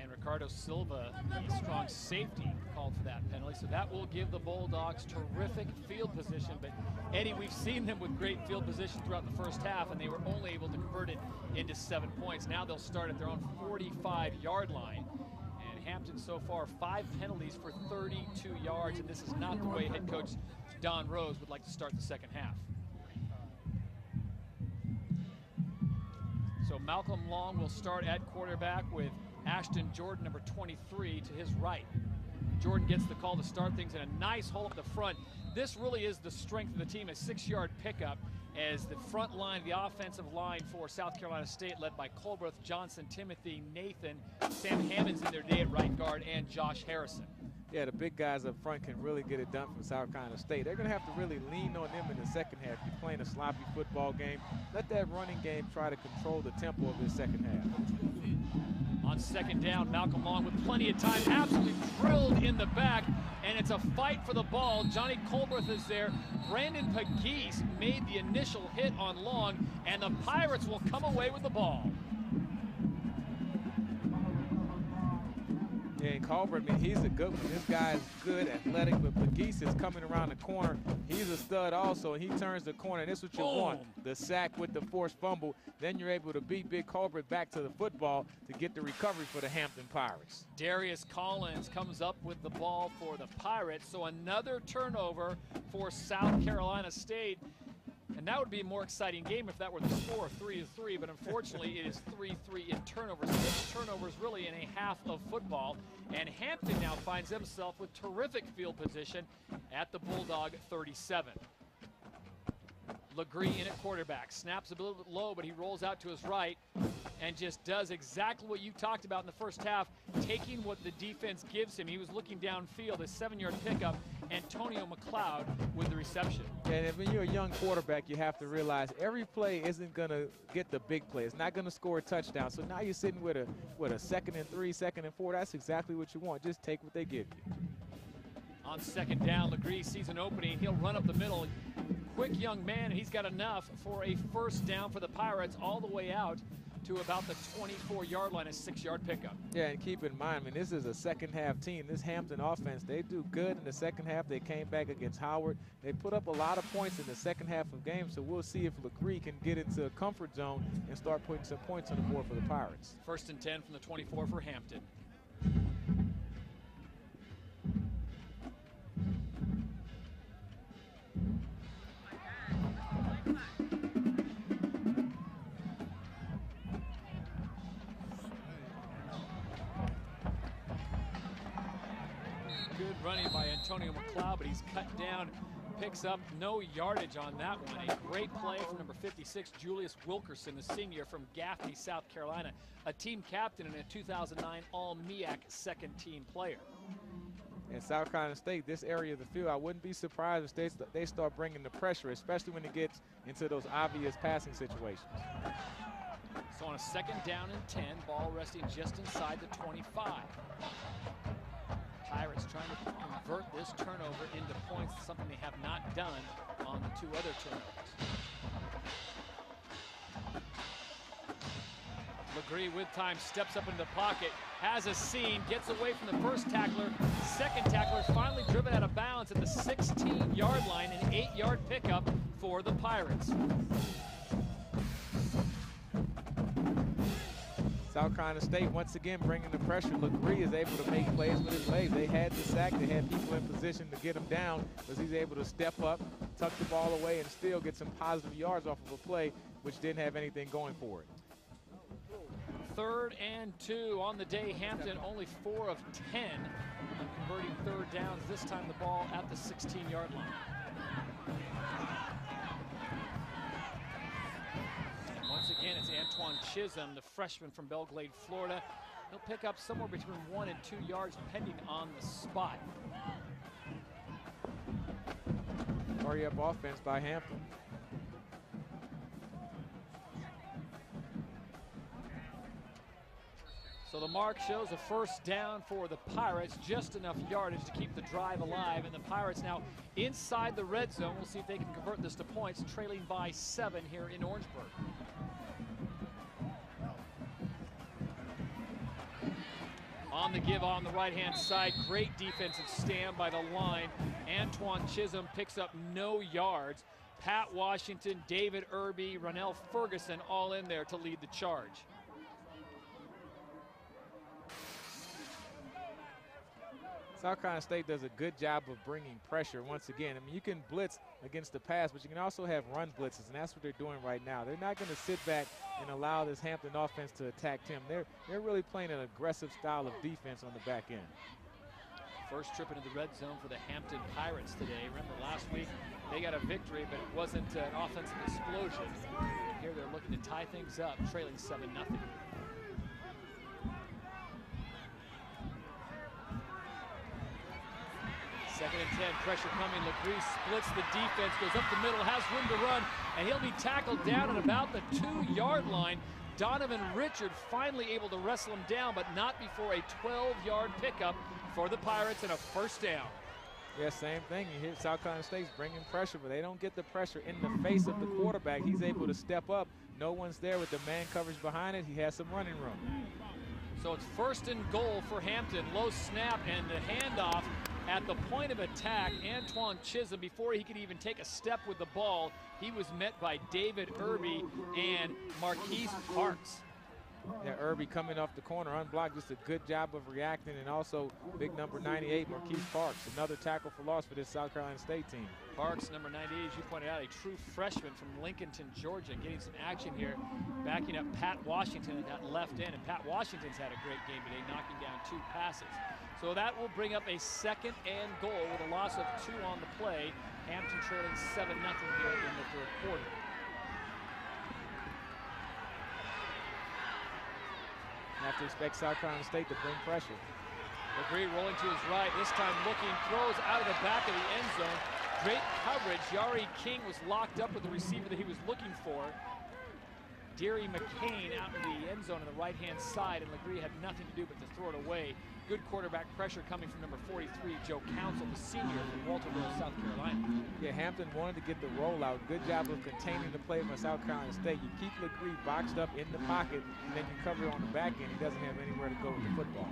And Ricardo Silva, the strong safety, called for that penalty. So that will give the Bulldogs terrific field position. But Eddie, we've seen them with great field position throughout the first half, and they were only able to convert it into 7 points. Now they'll start at their own 45-yard line. And Hampton so far 5 penalties for 32 yards, and this is not the way head coach Don Rose would like to start the second half. So Malcolm Long will start at quarterback with Ashton Jordan, number 23, to his right. Jordan gets the call to start things in a nice hole up the front. This really is the strength of the team, a 6-yard pickup as the front line, the offensive line for South Carolina State, led by Colbreth, Johnson, Timothy, Nathan, Sam Hammond's in their day at right guard, and Josh Harrison. Yeah, the big guys up front can really get it done from South Carolina State. They're going to have to really lean on them in the second half. You're playing a sloppy football game. Let that running game try to control the tempo of this second half. On second down, Malcolm Long with plenty of time, absolutely drilled in the back, and it's a fight for the ball. Johnny Colbreth is there. Brandon Pegues made the initial hit on Long, and the Pirates will come away with the ball. Yeah, and Colbert, I mean, he's a good one. This guy is good, athletic, but Pegues is coming around the corner. He's a stud also, and he turns the corner, and this is what you want, the sack with the forced fumble. Then you're able to beat Big Colbert back to the football to get the recovery for the Hampton Pirates. Darius Collins comes up with the ball for the Pirates, so another turnover for South Carolina State. And that would be a more exciting game if that were the score, 3-3, but unfortunately it is 3-3 in turnovers. 6 turnovers really in a half of football. And Hampton now finds himself with terrific field position at the Bulldog 37. Legree in at quarterback, snaps a little bit low, but he rolls out to his right and just does exactly what you talked about in the first half, taking what the defense gives him. He was looking downfield, a 7-yard pickup, Antonio McLeod with the reception. And when you're a young quarterback, you have to realize every play isn't going to get the big play. It's not going to score a touchdown. So now you're sitting with a 2nd and 3, 2nd and 4. That's exactly what you want. Just take what they give you. On second down, Legree sees an opening. He'll run up the middle. Quick young man, and he's got enough for a first down for the Pirates all the way out to about the 24-yard line, a 6-yard pickup. Yeah, and keep in mind, I mean, this is a second-half team. This Hampton offense, they do good in the second half. They came back against Howard. They put up a lot of points in the second half of games, so we'll see if Legree can get into a comfort zone and start putting some points on the board for the Pirates. 1st and 10 from the 24 for Hampton. Good running by Antonio McLeod, but he's cut down, picks up no yardage on that one. A great play from number 56, Julius Wilkerson, the senior from Gaffney, South Carolina, a team captain and a 2009 All-MEAC second-team player. And South Carolina State, this area of the field, I wouldn't be surprised if they start bringing the pressure, especially when it gets into those obvious passing situations. So on a 2nd down and 10, ball resting just inside the 25. Pirates trying to convert this turnover into points, something they have not done on the 2 other turnovers. Legree with time steps up into the pocket, has a seam, gets away from the first tackler. Second tackler finally driven out of bounds at the 16-yard line, an 8-yard pickup for the Pirates. South Carolina State once again bringing the pressure. LeGree is able to make plays with his legs. They had the sack. They had people in position to get him down, but he's able to step up, tuck the ball away, and still get some positive yards off of a play which didn't have anything going for it. 3rd and 2 on the day. Hampton only 4 of 10 on converting 3rd downs. This time the ball at the 16-yard line. And once again, it's Antoine Chisholm, the freshman from Belgrade, Florida. He'll pick up somewhere between 1 and 2 yards, depending on the spot. Hurry up offense by Hampton. So the mark shows a 1st down for the Pirates, just enough yardage to keep the drive alive. And the Pirates now inside the red zone. We'll see if they can convert this to points, trailing by 7 here in Orangeburg. On the give on the right-hand side, great defensive stand by the line. Antoine Chisholm picks up no yards. Pat Washington, David Irby, Ronell Ferguson all in there to lead the charge. South Carolina State does a good job of bringing pressure once again. I mean, you can blitz against the pass, but you can also have run blitzes, and that's what they're doing right now. They're not going to sit back and allow this Hampton offense to attack Tim. They're really playing an aggressive style of defense on the back end. First trip into the red zone for the Hampton Pirates today. Remember last week they got a victory, but it wasn't an offensive explosion. Here they're looking to tie things up, trailing 7-0. 2nd and 10, pressure coming. LeGree splits the defense, goes up the middle, has room to run, and he'll be tackled down at about the 2-yard line. Donovan Richard finally able to wrestle him down, but not before a 12-yard pickup for the Pirates and a 1st down. Yeah, same thing. You hear South Carolina State's bringing pressure, but they don't get the pressure in the face of the quarterback. He's able to step up. No one's there with the man coverage behind it. He has some running room. So it's 1st and goal for Hampton. Low snap and the handoff. At the point of attack, Antoine Chisholm, before he could even take a step with the ball, he was met by David Irby and Marquise Parks. Yeah, Irby coming off the corner unblocked, just a good job of reacting, and also big number 98, Marquise Parks, another tackle for loss for this South Carolina State team. Parks, number 98, as you pointed out, a true freshman from Lincolnton, Georgia, getting some action here, backing up Pat Washington at that left end, and Pat Washington's had a great game today, knocking down 2 passes. So that will bring up a 2nd and goal with a loss of 2 on the play. Hampton trailing 7-0 here in the 3rd quarter. Have to expect South Carolina State to bring pressure. LeGree rolling to his right, this time looking, throws out of the back of the end zone. Great coverage. Yari King was locked up with the receiver that he was looking for. Deary McCain out in the end zone on the right-hand side, and LeGree had nothing to do but to throw it away. Good quarterback pressure coming from number 43, Joe Council, the senior from Walterville, South Carolina. Yeah, Hampton wanted to get the rollout. Good job of containing the play from South Carolina State. You keep LeGree boxed up in the pocket, and then you cover on the back end. He doesn't have anywhere to go with the football.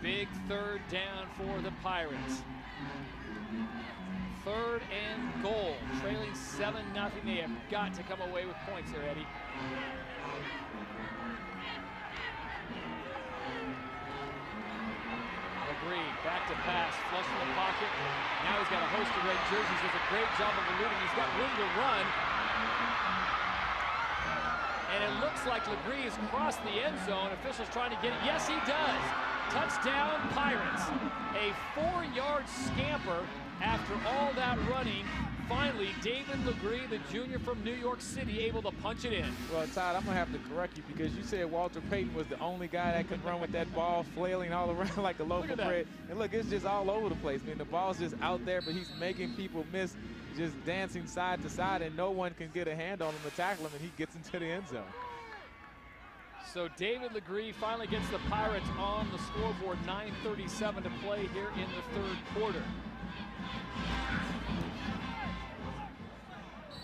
Big 3rd down for the Pirates. 3rd and goal, trailing 7-0. They have got to come away with points there, Eddie. LeGree, back to pass, flush from the pocket. Now he's got a host of red jerseys. Does a great job of eluding. He's got room to run. And it looks like LeGree has crossed the end zone. Officials trying to get it. Yes, he does. Touchdown, Pirates. A 4-yard scamper after all that running. Finally, David LeGree, the junior from New York City, able to punch it in. Well, Todd, I'm going to have to correct you because you said Walter Payton was the only guy that could run with that ball flailing all around like a loaf of bread. And look, it's just all over the place. I mean, the ball's just out there, but he's making people miss, just dancing side to side, and no one can get a hand on him to tackle him, and he gets into the end zone. So David LeGree finally gets the Pirates on the scoreboard. 9:37 to play here in the 3rd quarter.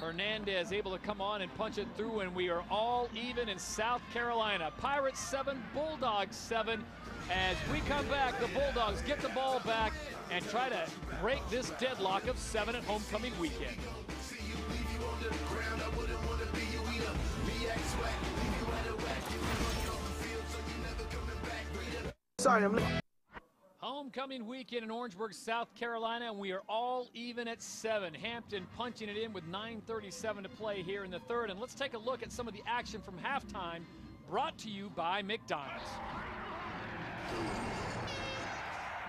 Hernandez able to come on and punch it through, and we are all even in South Carolina. Pirates 7, Bulldogs 7. As we come back, the Bulldogs get the ball back and try to break this deadlock of 7 at homecoming weekend. you on the ground, I wouldn't want to be you either. MEAC swag, leave you out of whack. You run off the field, so you never coming back. Sorry, I'm late. Homecoming weekend in Orangeburg, South Carolina, and we are all even at 7. Hampton punching it in with 9:37 to play here in the third. And let's take a look at some of the action from halftime, brought to you by McDonald's.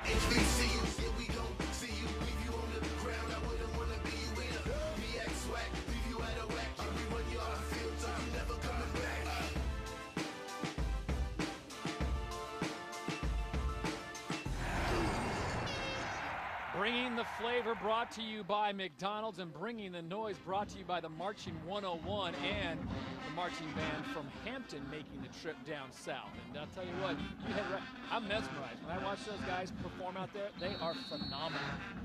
HBCU, here we go. See you, leave you on the ground. I wouldn't want to be you either. MEAC swag, leave you out of whack. We run you off the field, so you never coming back. Bringing the flavor, brought to you by McDonald's, and bringing the noise, brought to you by the Marching 101 and the marching band from Hampton making the trip down south. And I'll tell you what, I'm mesmerized. When I watch those guys perform out there, they are phenomenal.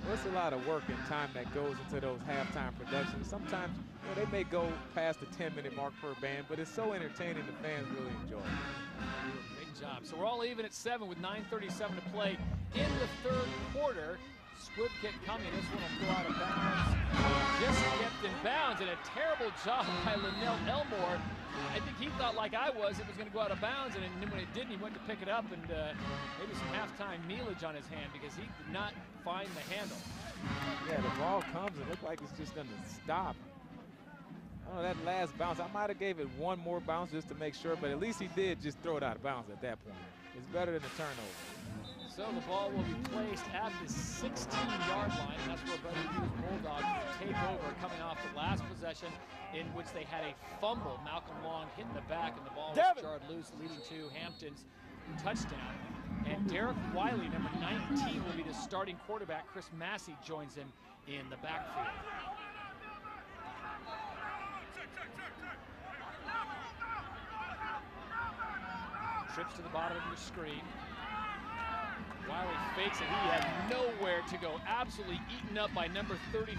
Well, it's a lot of work and time that goes into those halftime productions. Sometimes they may go past the 10-minute mark per band, but it's so entertaining the fans really enjoy it. Great job. So we're all even at 7 with 9:37 to play in the third quarter. Squib kick coming. This one will go out of bounds. Just kept in bounds, and a terrible job by Linnell Elmore. I think he thought, like I was, it was going to go out of bounds, and then when it didn't, he went to pick it up, and maybe some halftime mealage on his hand because he did not find the handle. Yeah, the ball comes and looked like it's just going to stop. Oh, that last bounce, I might have gave it one more bounce just to make sure, but at least he did just throw it out of bounds at that point. It's better than a turnover. So the ball will be placed at the 16-yard line, and that's where Buddy Hughes Bulldogs will take over, coming off the last possession in which they had a fumble. Malcolm Long hit in the back, and the ball was jarred loose, leading to Hampton's touchdown. And Derek Wiley, number 19, will be the starting quarterback. Chris Massey joins him in the backfield. Trips to the bottom of your screen. Wiley fakes it. He had nowhere to go. Absolutely eaten up by number 33,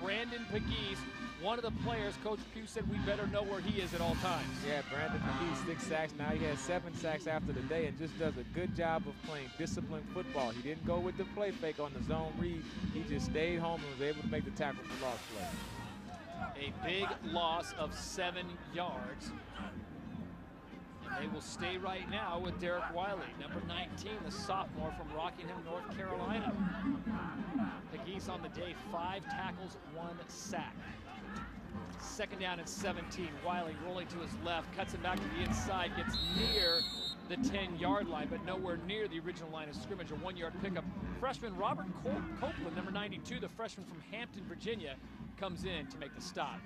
Brandon Pegues. One of the players, Coach Pugh said we better know where he is at all times. Yeah, Brandon Pegues, 6 sacks. Now he has 7 sacks after the day and just does a good job of playing disciplined football. He didn't go with the play fake on the zone read. He just stayed home and was able to make the tackle for loss play. A big loss of 7 yards. They will stay right now with Derek Wiley, number 19, the sophomore from Rockingham, North Carolina. Pegues on the day, 5 tackles, 1 sack. Second down and 17. Wiley rolling to his left, cuts it back to the inside, gets near the 10-yard line, but nowhere near the original line of scrimmage. A 1-yard pickup. Freshman Robert Copeland, number 92, the freshman from Hampton, Virginia, comes in to make the stop.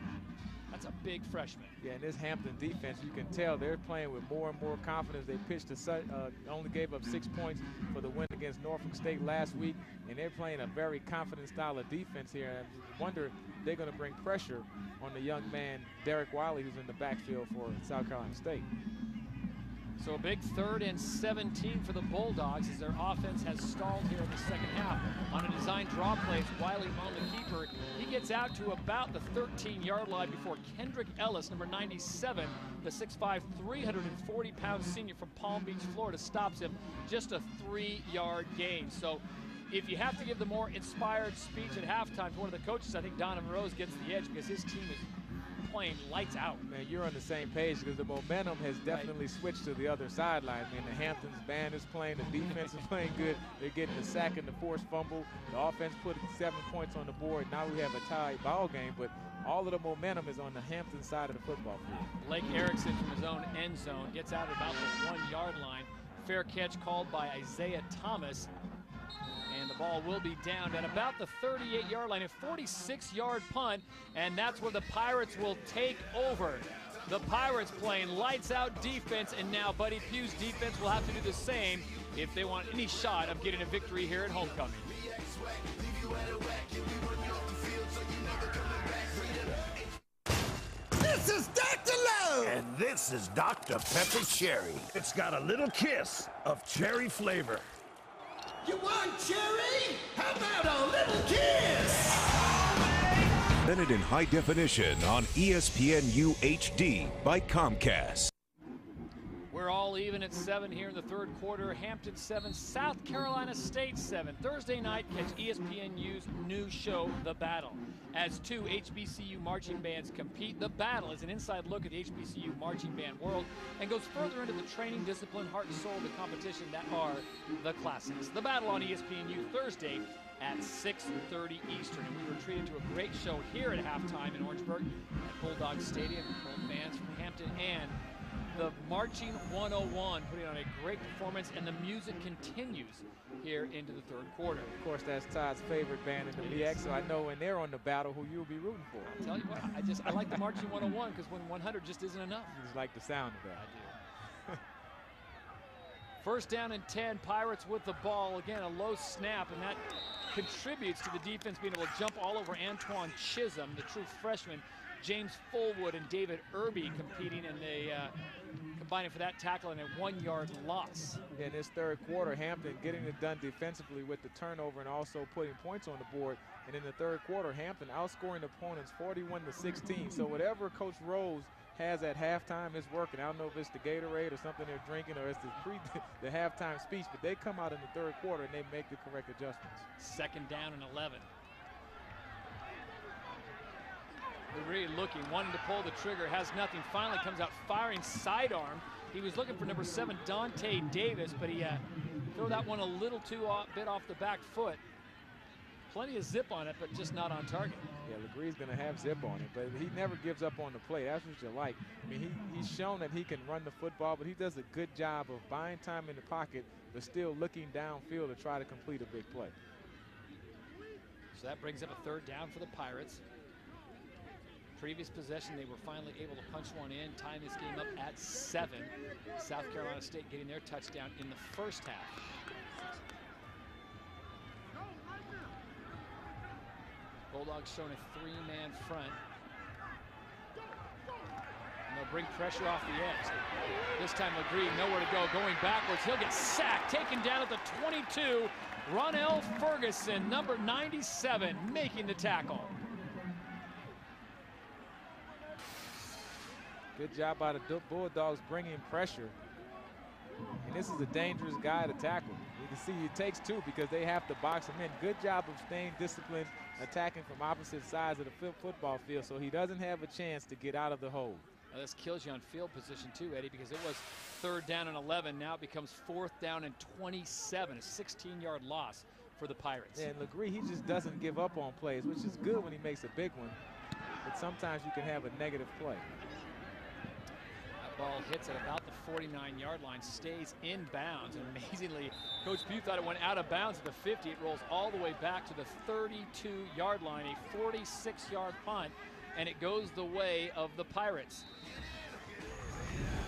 That's a big freshman. Yeah, and this Hampton defense, you can tell they're playing with more and more confidence. They pitched only gave up 6 points for the win against Norfolk State last week, and they're playing a very confident style of defense here. I wonder if they're going to bring pressure on the young man, Derek Wiley, who's in the backfield for South Carolina State. So a big 3rd and 17 for the Bulldogs as their offense has stalled here in the second half. On a design draw play, Wiley on the keeper. He gets out to about the 13-yard line before Kendrick Ellis, number 97, the 6'5", 340-pound senior from Palm Beach, Florida, stops him. Just a 3-yard gain. So if you have to give the more inspired speech at halftime to one of the coaches, I think Donovan Rose gets the edge because his team is playing lights out. Man, you're on the same page because the momentum has definitely switched to the other sideline. I mean, the Hamptons band is playing, the defense is playing good. They're getting the sack and the forced fumble. The offense put 7 points on the board. Now we have a tied ball game, but all of the momentum is on the Hampton side of the football field. Blake Erickson from his own end zone gets out at about the 1-yard line. Fair catch called by Isaiah Thomas. And the ball will be down at about the 38-yard line, a 46-yard punt, and that's where the Pirates will take over. The Pirates playing lights-out defense, and now Buddy Pugh's defense will have to do the same if they want any shot of getting a victory here at homecoming. This is Dr. Love! And this is Dr. Pepper Cherry. It's got a little kiss of cherry flavor. You want cherry? How about a little kiss? Presented in high definition on ESPNU HD by Comcast. We're we're all even at 7 here in the third quarter. Hampton 7, South Carolina State 7. Thursday night, catch ESPNU's new show, The Battle. As two HBCU marching bands compete, The Battle is an inside look at the HBCU marching band world and goes further into the training, discipline, heart and soul of the competition that are the classics. The Battle on ESPNU Thursday at 6:30 Eastern. And we were treated to a great show here at halftime in Orangeburg at Bulldog Stadium. Both bands from Hampton and the Marching 101 putting on a great performance, and the music continues here into the third quarter. Of course, that's Todd's favorite band in the MEAC, so I know when they're on The Battle who you'll be rooting for. I'll tell you what, I like the Marching 101 because when 100 just isn't enough. You just like the sound of that. I do. First down and 10, Pirates with the ball. Again, a low snap, and that contributes to the defense being able to jump all over Antoine Chisholm, the true freshman. James Fullwood and David Irby competing, and they combining for that tackle and a 1-yard loss. In this third quarter, Hampton getting it done defensively with the turnover and also putting points on the board. And in the third quarter, Hampton outscoring opponents 41-16. So whatever Coach Rose has at halftime is working. I don't know if it's the Gatorade or something they're drinking or it's the halftime speech, but they come out in the third quarter and they make the correct adjustments. Second down and 11. They're really looking, wanting to pull the trigger, has nothing. Finally comes out firing sidearm. He was looking for number 7, Dante Davis, but he threw that one a little too bit off the back foot. Plenty of zip on it, but just not on target. Yeah, Legree's going to have zip on it, but he never gives up on the play. That's what you like. I mean, he's shown that he can run the football, but he does a good job of buying time in the pocket, but still looking downfield to try to complete a big play. So that brings up a third down for the Pirates. Previous possession, they were finally able to punch one in, tying this game up at 7. South Carolina State getting their touchdown in the first half. Bulldogs showing a 3-man front. And they'll bring pressure off the edge. This time Legree nowhere to go, going backwards. He'll get sacked, taken down at the 22. Ronell Ferguson, number 97, making the tackle. Good job by the Bulldogs bringing pressure. And this is a dangerous guy to tackle. You can see it takes two because they have to box him in. Good job of staying disciplined, attacking from opposite sides of the football field so he doesn't have a chance to get out of the hole. Now this kills you on field position too, Eddie, because it was third down and 11. Now it becomes fourth down and 27, a 16-yard loss for the Pirates. And Legree, he just doesn't give up on plays, which is good when he makes a big one. But sometimes you can have a negative play. Ball hits at about the 49-yard line, stays in bounds, and amazingly, Coach Pugh thought it went out of bounds at the 50. It rolls all the way back to the 32-yard line, a 46-yard punt, and it goes the way of the Pirates.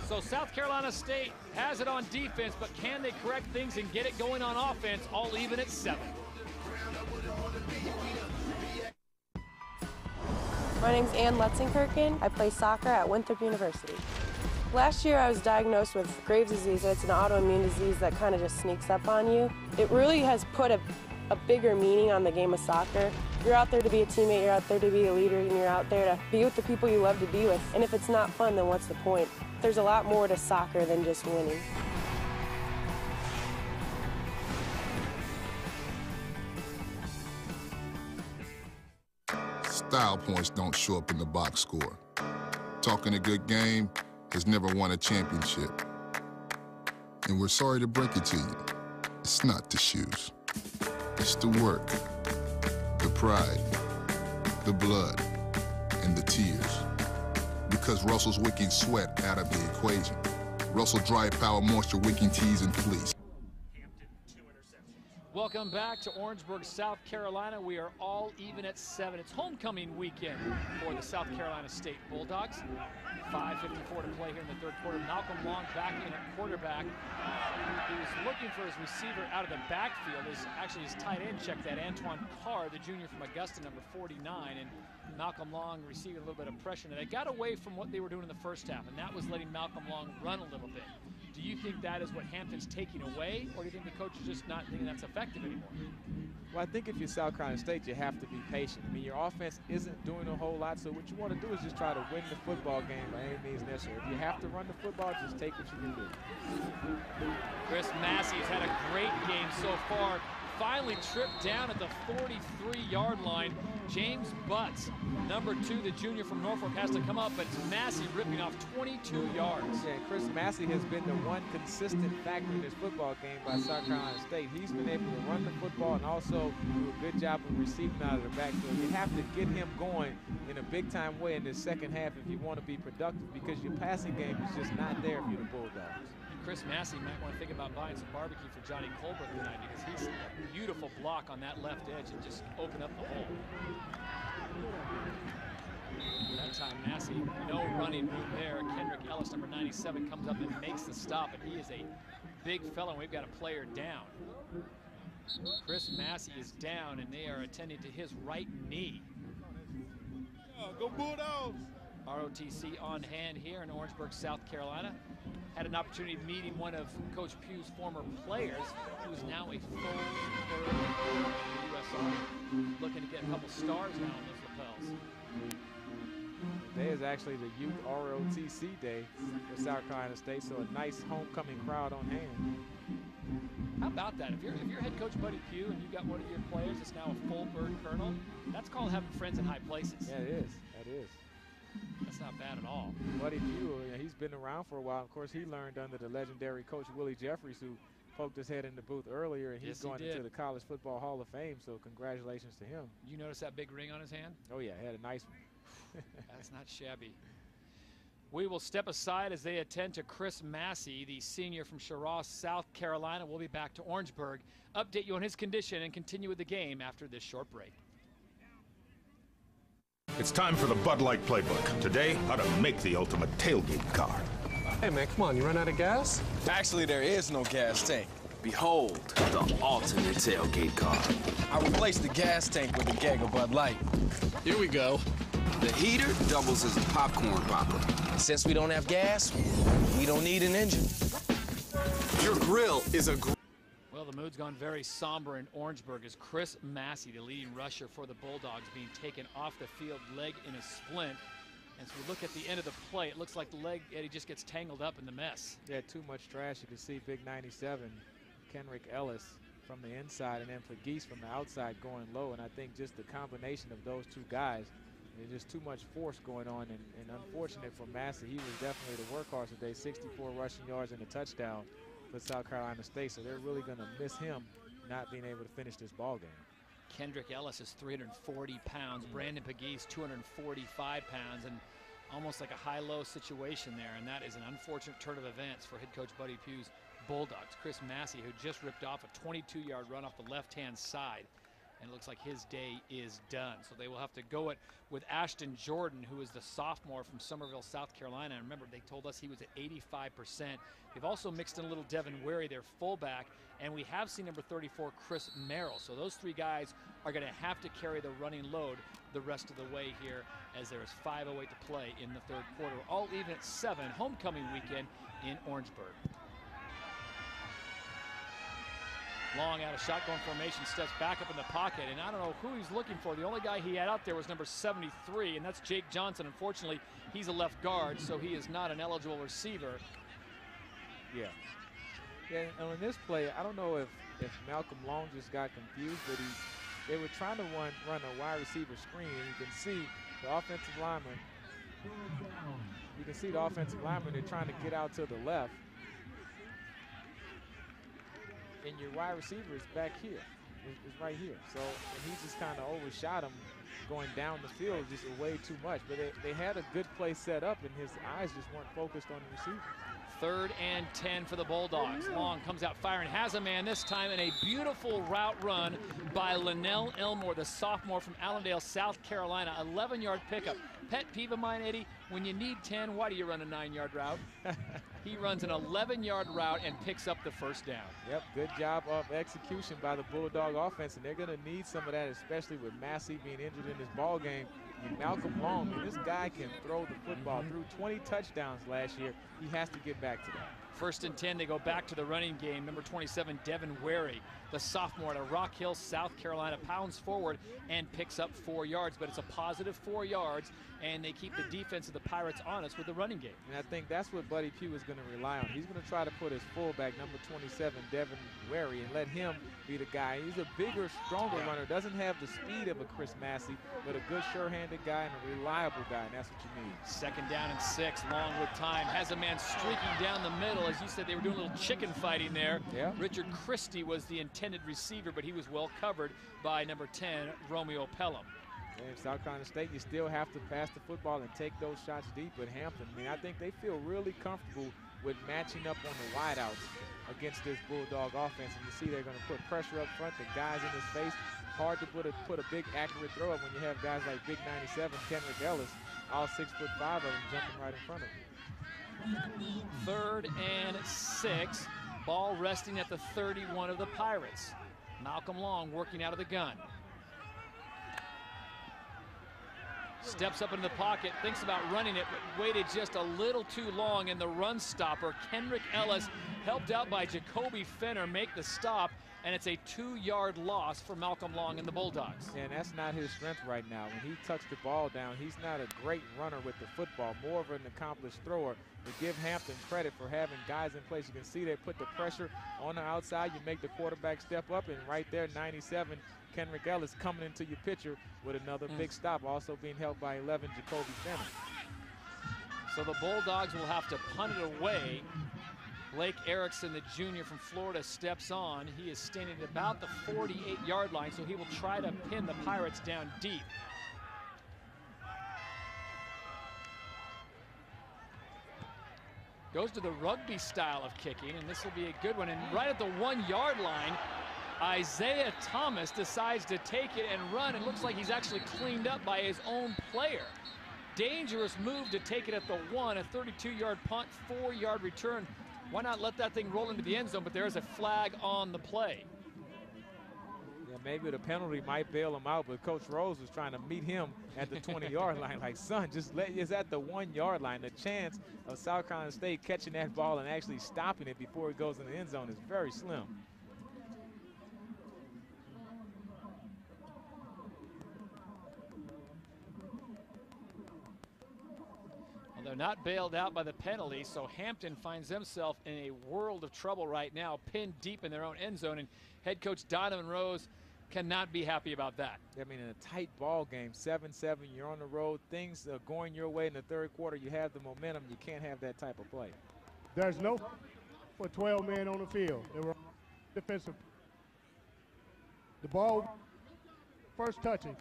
So South Carolina State has it on defense, but can they correct things and get it going on offense, all even at 7? My name's Ann Lutzenkirchen. I play soccer at Winthrop University. Last year I was diagnosed with Graves' disease. It's an autoimmune disease that kind of just sneaks up on you. It really has put a bigger meaning on the game of soccer. You're out there to be a teammate, you're out there to be a leader, and you're out there to be with the people you love to be with. And if it's not fun, then what's the point? There's a lot more to soccer than just winning. Style points don't show up in the box score. Talking a good game has never won a championship. And we're sorry to break it to you. It's not the shoes. It's the work, the pride, the blood, and the tears. Because Russell's wicking sweat out of the equation. Russell Dry Power Moisture wicking tees and fleece. Welcome back to Orangeburg, South Carolina. We are all even at 7. It's homecoming weekend for the South Carolina State Bulldogs. 5:54 to play here in the third quarter. Malcolm Long back in at quarterback. He was looking for his receiver out of the backfield. Actually, his tight end checked that, Antoine Carr, the junior from Augusta, number 49. And Malcolm Long receiving a little bit of pressure. And they got away from what they were doing in the first half, and that was letting Malcolm Long run a little bit. Do you think that is what Hampton's taking away, or do you think the coach is just not thinking that's effective anymore? Well, I think if you're South Carolina State, you have to be patient. I mean, your offense isn't doing a whole lot, so what you want to do is just try to win the football game by any means necessary. If you have to run the football, just take what you can do. Chris Massey's had a great game so far. Finally tripped down at the 43-yard line. James Butts, number 2, the junior from Norfolk, has to come up, but it's Massey ripping off 22 yards. Yeah, Chris Massey has been the one consistent factor in this football game by South Carolina State. He's been able to run the football and also do a good job of receiving out of the backfield. You have to get him going in a big-time way in the second half if you want to be productive, because your passing game is just not there if you're the Bulldogs. Chris Massey might want to think about buying some barbecue for Johnny Colbert tonight, because he's a beautiful block on that left edge and just open up the hole. That time Massey, no running room there. Kendrick Ellis, number 97, comes up and makes the stop, and he is a big fellow, and we've got a player down. Chris Massey is down, and they are attending to his right knee. Go Bulldogs! ROTC on hand here in Orangeburg, South Carolina. Had an opportunity of meeting one of Coach Pugh's former players, who is now a full third in the U.S. Army, looking to get a couple stars now on those lapels. Today is actually the Youth ROTC Day for South Carolina State, so a nice homecoming crowd on hand. How about that? If you're head coach Buddy Pugh and you've got one of your players that's now a full bird colonel, that's called having friends in high places. Yeah, it is. That is. That's not bad at all. Buddy Pugh, he's been around for a while. Of course, he learned under the legendary coach Willie Jeffries, who poked his head in the booth earlier, and he's going into the College Football Hall of Fame, so congratulations to him. You notice that big ring on his hand? Oh, yeah, he had a nice one. That's not shabby. We will step aside as they attend to Chris Massey, the senior from Cheraw, South Carolina. We'll be back to Orangeburg, update you on his condition, and continue with the game after this short break. It's time for the Bud Light Playbook. Today, how to make the ultimate tailgate car. Hey, man, come on. You run out of gas? Actually, there is no gas tank. Behold, the ultimate tailgate car. I replaced the gas tank with a keg of Bud Light. Here we go. The heater doubles as a popcorn popper. Since we don't have gas, we don't need an engine. Your grill is a Well, the mood's gone very somber in Orangeburg as Chris Massey, the leading rusher for the Bulldogs, being taken off the field, leg in a splint. As we look at the end of the play, it looks like the leg, Eddie, just gets tangled up in the mess. Yeah, too much trash. You can see big 97, Kendrick Ellis from the inside, and then Pegues from the outside going low. And I think just the combination of those two guys, there's just too much force going on. And unfortunate for Massey, he was definitely the workhorse today, 64 rushing yards and a touchdown for South Carolina State, so they're really going to miss him not being able to finish this ball game. Kendrick Ellis is 340 pounds. Brandon Pegues, 245 pounds, and almost like a high-low situation there, and that is an unfortunate turn of events for head coach Buddy Pugh's Bulldogs. Chris Massey, who just ripped off a 22-yard run off the left-hand side, and it looks like his day is done. So they will have to go it with Ashton Jordan, who is the sophomore from Summerville, South Carolina. And remember, they told us he was at 85%. They've also mixed in a little Devin Wary, their fullback, and we have seen number 34, Chris Merrill. So those three guys are going to have to carry the running load the rest of the way here, as there is 5:08 to play in the third quarter. All even at 7, homecoming weekend in Orangeburg. Long out of shotgun formation, steps back up in the pocket, and I don't know who he's looking for. The only guy he had out there was number 73, and that's Jake Johnson. Unfortunately, he's a left guard, so he is not an eligible receiver. Yeah. Yeah, and on this play, I don't know if Malcolm Long just got confused, but they were trying to run a wide receiver screen, and you can see the offensive lineman. You can see the offensive lineman, they're trying to get out to the left. And your wide receiver is back here, is right here. So, and he just kind of overshot him going down the field just way too much. But they had a good play set up, and his eyes just weren't focused on the receiver. 3rd and 10 for the Bulldogs. Long comes out firing, has a man this time, and a beautiful route run by Linnell Elmore, the sophomore from Allendale, South Carolina. 11-yard pickup. Pet peeve of mine, Eddie, when you need 10, why do you run a 9-yard route? He runs an 11-yard route and picks up the first down. Yep, good job of execution by the Bulldog offense, and they're going to need some of that, especially with Massey being injured in this ball game. And Malcolm Long, this guy can throw the football, through 20 touchdowns last year. He has to get back to that. First and 10, they go back to the running game. Number 27, Devin Wary, the sophomore out of Rock Hill, South Carolina, pounds forward and picks up 4 yards, but it's a positive 4 yards, and they keep the defense of the Pirates honest with the running game. And I think that's what Buddy Pugh is going to rely on. He's going to try to put his fullback, number 27, Devin Wary, and let him be the guy. He's a bigger, stronger runner, doesn't have the speed of a Chris Massey, but a good sure-handed guy and a reliable guy, and that's what you need. Second down and 6, long with time. Has a man streaking down the middle. As you said, they were doing a little chicken fighting there. Yeah. Richard Christie was the intended receiver, but he was well covered by number 10, Romeo Pelham. And South Carolina State, you still have to pass the football and take those shots deep with Hampton. I mean, I think they feel really comfortable with matching up on the wideouts against this Bulldog offense. And you see they're going to put pressure up front, the guys in his face. Hard to put a big accurate throw up when you have guys like Big 97, Kendrick Ellis, all 6'5" of them jumping right in front of him. 3rd and 6, ball resting at the 31 of the Pirates. Malcolm Long working out of the gun. Steps up into the pocket, thinks about running it, but waited just a little too long, and the run stopper, Kendrick Ellis, helped out by Jacoby Fenner, make the stop, and it's a 2-yard loss for Malcolm Long and the Bulldogs. And that's not his strength right now. When he tucks the ball down, he's not a great runner with the football, more of an accomplished thrower. To give Hampton credit for having guys in place. You can see they put the pressure on the outside. You make the quarterback step up, and right there, 97, Kendrick Ellis coming into your picture with another big stop, also being held by 11, Jacoby Fenner. So the Bulldogs will have to punt it away. Blake Erickson, the junior from Florida, steps on. He is standing at about the 48-yard line, so he will try to pin the Pirates down deep. Goes to the rugby style of kicking, and this will be a good one. And right at the 1-yard line, Isaiah Thomas decides to take it and run. It looks like he's actually cleaned up by his own player. Dangerous move to take it at the 1, a 32-yard punt, 4-yard return. Why not let that thing roll into the end zone? But there's a flag on the play. Yeah, maybe the penalty might bail him out, but Coach Rose was trying to meet him at the 20-yard line. Like, son, it's at the 1-yard line. The chance of South Carolina State catching that ball and actually stopping it before it goes in the end zone is very slim. They're not bailed out by the penalty, so Hampton finds himself in a world of trouble right now, pinned deep in their own end zone, and head coach Donovan Rose cannot be happy about that. I mean, in a tight ball game, 7-7, you're on the road, things are going your way in the third quarter, you have the momentum, you can't have that type of play. There's no for 12 men on the field. They were defensive. The ball first touching.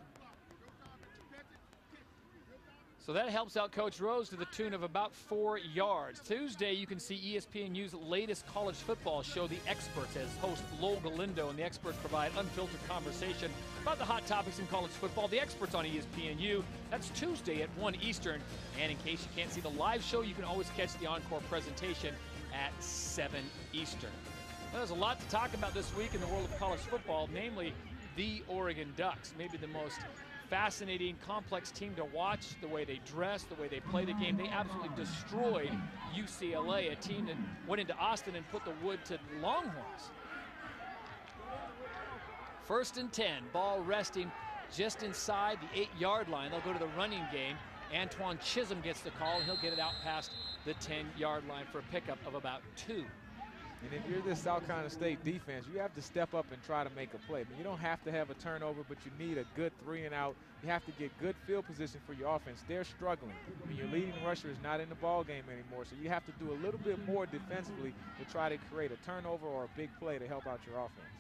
So that helps out Coach Rose to the tune of about 4 yards. Tuesday, you can see ESPNU's latest college football show, The Experts, as host Lowell Galindo, and the experts provide unfiltered conversation about the hot topics in college football. The Experts on ESPNU. That's Tuesday at 1 Eastern. And in case you can't see the live show, you can always catch the encore presentation at 7 Eastern. Well, there's a lot to talk about this week in the world of college football, namely the Oregon Ducks. Maybe the most fascinating, complex team to watch, the way they dress, the way they play the game. They absolutely destroyed UCLA, a team that went into Austin and put the wood to Longhorns. 1st and 10, ball resting just inside the 8-yard line. They'll go to the running game. Antoine Chisholm gets the call, and he'll get it out past the 10-yard line for a pickup of about 2. And if you're this South Carolina State defense, you have to step up and try to make a play. I mean, you don't have to have a turnover, but you need a good 3-and-out. You have to get good field position for your offense. They're struggling. I mean, your leading rusher is not in the ball game anymore, so you have to do a little bit more defensively to try to create a turnover or a big play to help out your offense.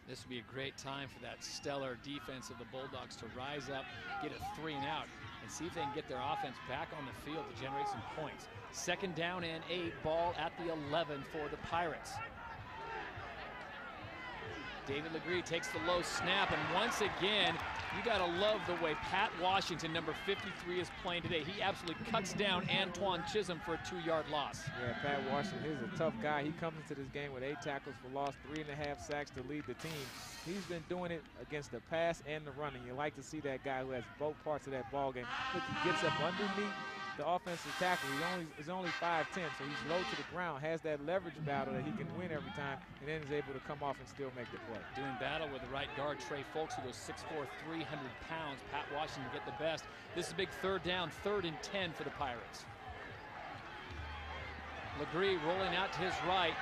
This would be a great time for that stellar defense of the Bulldogs to rise up, get a 3-and-out, and see if they can get their offense back on the field to generate some points. 2nd down and 8, ball at the 11 for the Pirates. David Legree takes the low snap, and once again, you gotta love the way Pat Washington, number 53, is playing today. He absolutely cuts down Antoine Chisholm for a 2-yard loss. Yeah, Pat Washington is a tough guy. He comes into this game with 8 tackles for loss, 3.5 sacks to lead the team. He's been doing it against the pass and the running. You like to see that guy who has both parts of that ball game. Look, he gets up underneath the offensive tackle. He's only 5'10", so he's low to the ground, has that leverage battle that he can win every time, and then is able to come off and still make the play. Doing battle with the right guard, Trey Folks, who goes 6'4", 300 pounds. Pat Washington get the best. This is a big third down, 3rd and 10 for the Pirates. Legree rolling out to his right.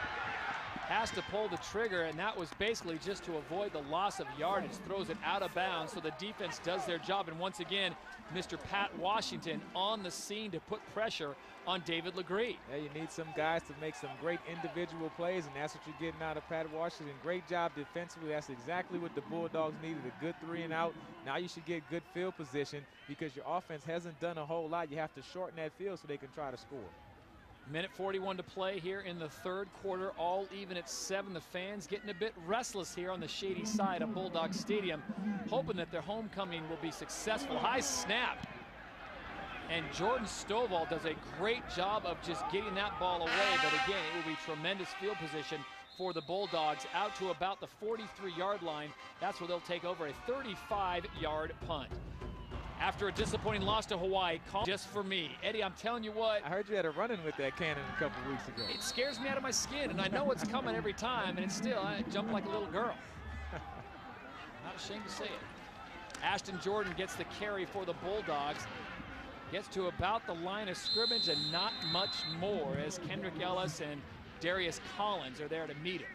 Has to pull the trigger, and that was basically just to avoid the loss of yardage. Throws it out of bounds, so the defense does their job. And once again, Mr. Pat Washington on the scene to put pressure on David Legree. Yeah, you need some guys to make some great individual plays, and that's what you're getting out of Pat Washington. Great job defensively. That's exactly what the Bulldogs needed, a good 3 and out. Now you should get good field position because your offense hasn't done a whole lot. You have to shorten that field so they can try to score. Minute 41 to play here in the 3rd quarter, all even at 7. The fans getting a bit restless here on the shady side of Bulldog Stadium, hoping that their homecoming will be successful. High snap. And Jordan Stovall does a great job of just getting that ball away, but again, it will be tremendous field position for the Bulldogs out to about the 43-yard line. That's where they'll take over a 35-yard punt. After a disappointing loss to Hawaii, just for me. Eddie, I'm telling you what. I heard you had a run-in with that cannon a couple weeks ago. It scares me out of my skin, and I know it's coming every time, and it's still, I jump like a little girl. Not ashamed to say it. Ashton Jordan gets the carry for the Bulldogs. Gets to about the line of scrimmage and not much more as Kendrick Ellis and Darius Collins are there to meet him.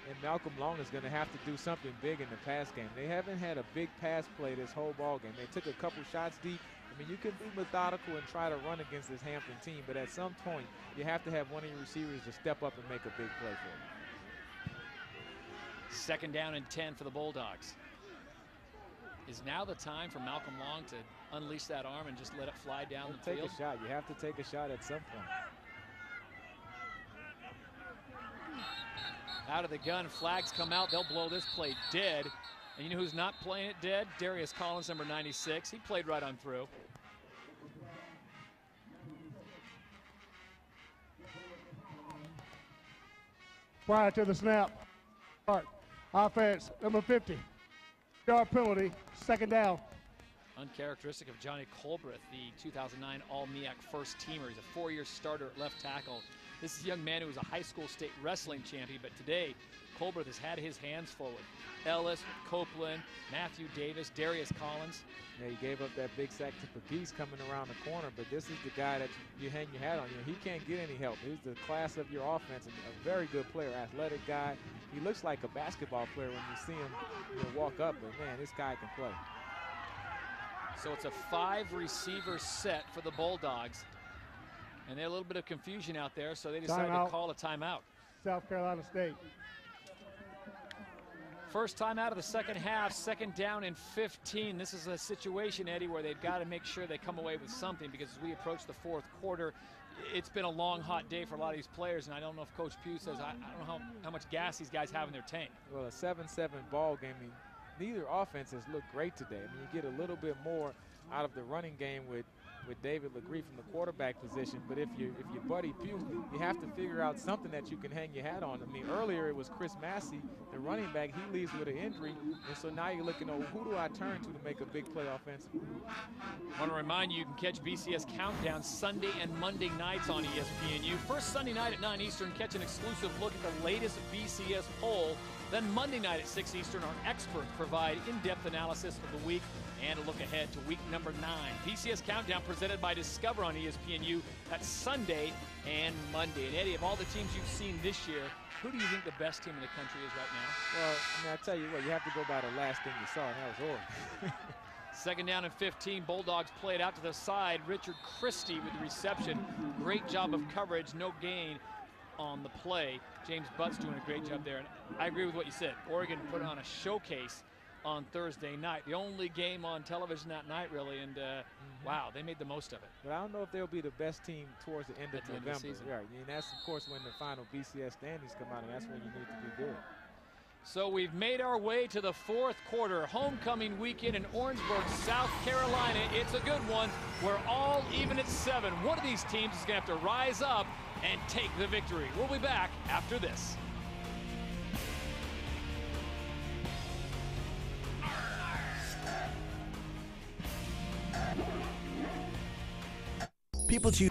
And Malcolm Long is going to have to do something big in the pass game. They haven't had a big pass play this whole ball game. They took a couple shots deep. I mean, you can be methodical and try to run against this Hampton team, but at some point, you have to have one of your receivers to step up and make a big play for you. 2nd down and 10 for the Bulldogs. Is now the time for Malcolm Long to unleash that arm and just let it fly down the field? Take a shot. You have to take a shot at some point. Out of the gun, flags come out. They'll blow this play dead. And you know who's not playing it dead? Darius Collins, number 96. He played right on through. Prior to the snap, offense, number 50. Yard penalty, 2nd down. Uncharacteristic of Johnny Colbreth, the 2009 All-MEAC first teamer. He's a 4-year starter at left tackle. This is a young man who was a high school state wrestling champion, but today Colbreth has had his hands full with Ellis, Copeland, Matthew Davis, Darius Collins. Yeah, he gave up that big sack to Pegues coming around the corner, but this is the guy that you hang your hat on. You know, he can't get any help. He's the class of your offense, and a very good player, athletic guy. He looks like a basketball player when you see him walk up, but man, this guy can play. So it's a 5-receiver set for the Bulldogs. And there's a little bit of confusion out there, so they decided to call a timeout. South Carolina State. First time out of the 2nd half, 2nd down and 15. This is a situation, Eddie, where they've got to make sure they come away with something because as we approach the 4th quarter, it's been a long, hot day for a lot of these players, and I don't know if Coach Pugh says, I don't know how much gas these guys have in their tank. Well, a 7-7 ball game. I mean, neither offense has looked great today. I mean, you get a little bit more out of the running game with David Legree from the quarterback position, but if you're Buddy Pugh, you have to figure out something that you can hang your hat on. I mean, earlier it was Chris Massey, the running back. He leaves with an injury, and so now you're looking, oh, who do I turn to make a big play offensively? I want to remind you, you can catch BCS Countdown Sunday and Monday nights on ESPNU. First Sunday night at 9 Eastern, catch an exclusive look at the latest BCS poll. Then Monday night at 6 Eastern, our experts provide in-depth analysis of the week and a look ahead to week number 9. BCS Countdown presented by Discover on ESPNU. That's Sunday and Monday. And Eddie, of all the teams you've seen this year, who do you think the best team in the country is right now? Well, I mean, I tell you what, you have to go by the last thing you saw, and that was Oregon. 2nd down and 15. Bulldogs play it out to the side. Richard Christie with the reception. Great job of coverage, no gain on the play. James Butt's doing a great job there. And I agree with what you said. Oregon put on a showcase on Thursday night. The only game on television that night, really, and wow, they made the most of it. But I don't know if they'll be the best team towards the end of November. Of the season. Right. And that's, of course, when the final BCS standings come out, and that's when you need to be good. So we've made our way to the 4th quarter. Homecoming weekend in Orangeburg, South Carolina. It's a good one. We're all even at 7. One of these teams is going to have to rise up and take the victory. We'll be back after this. People choose.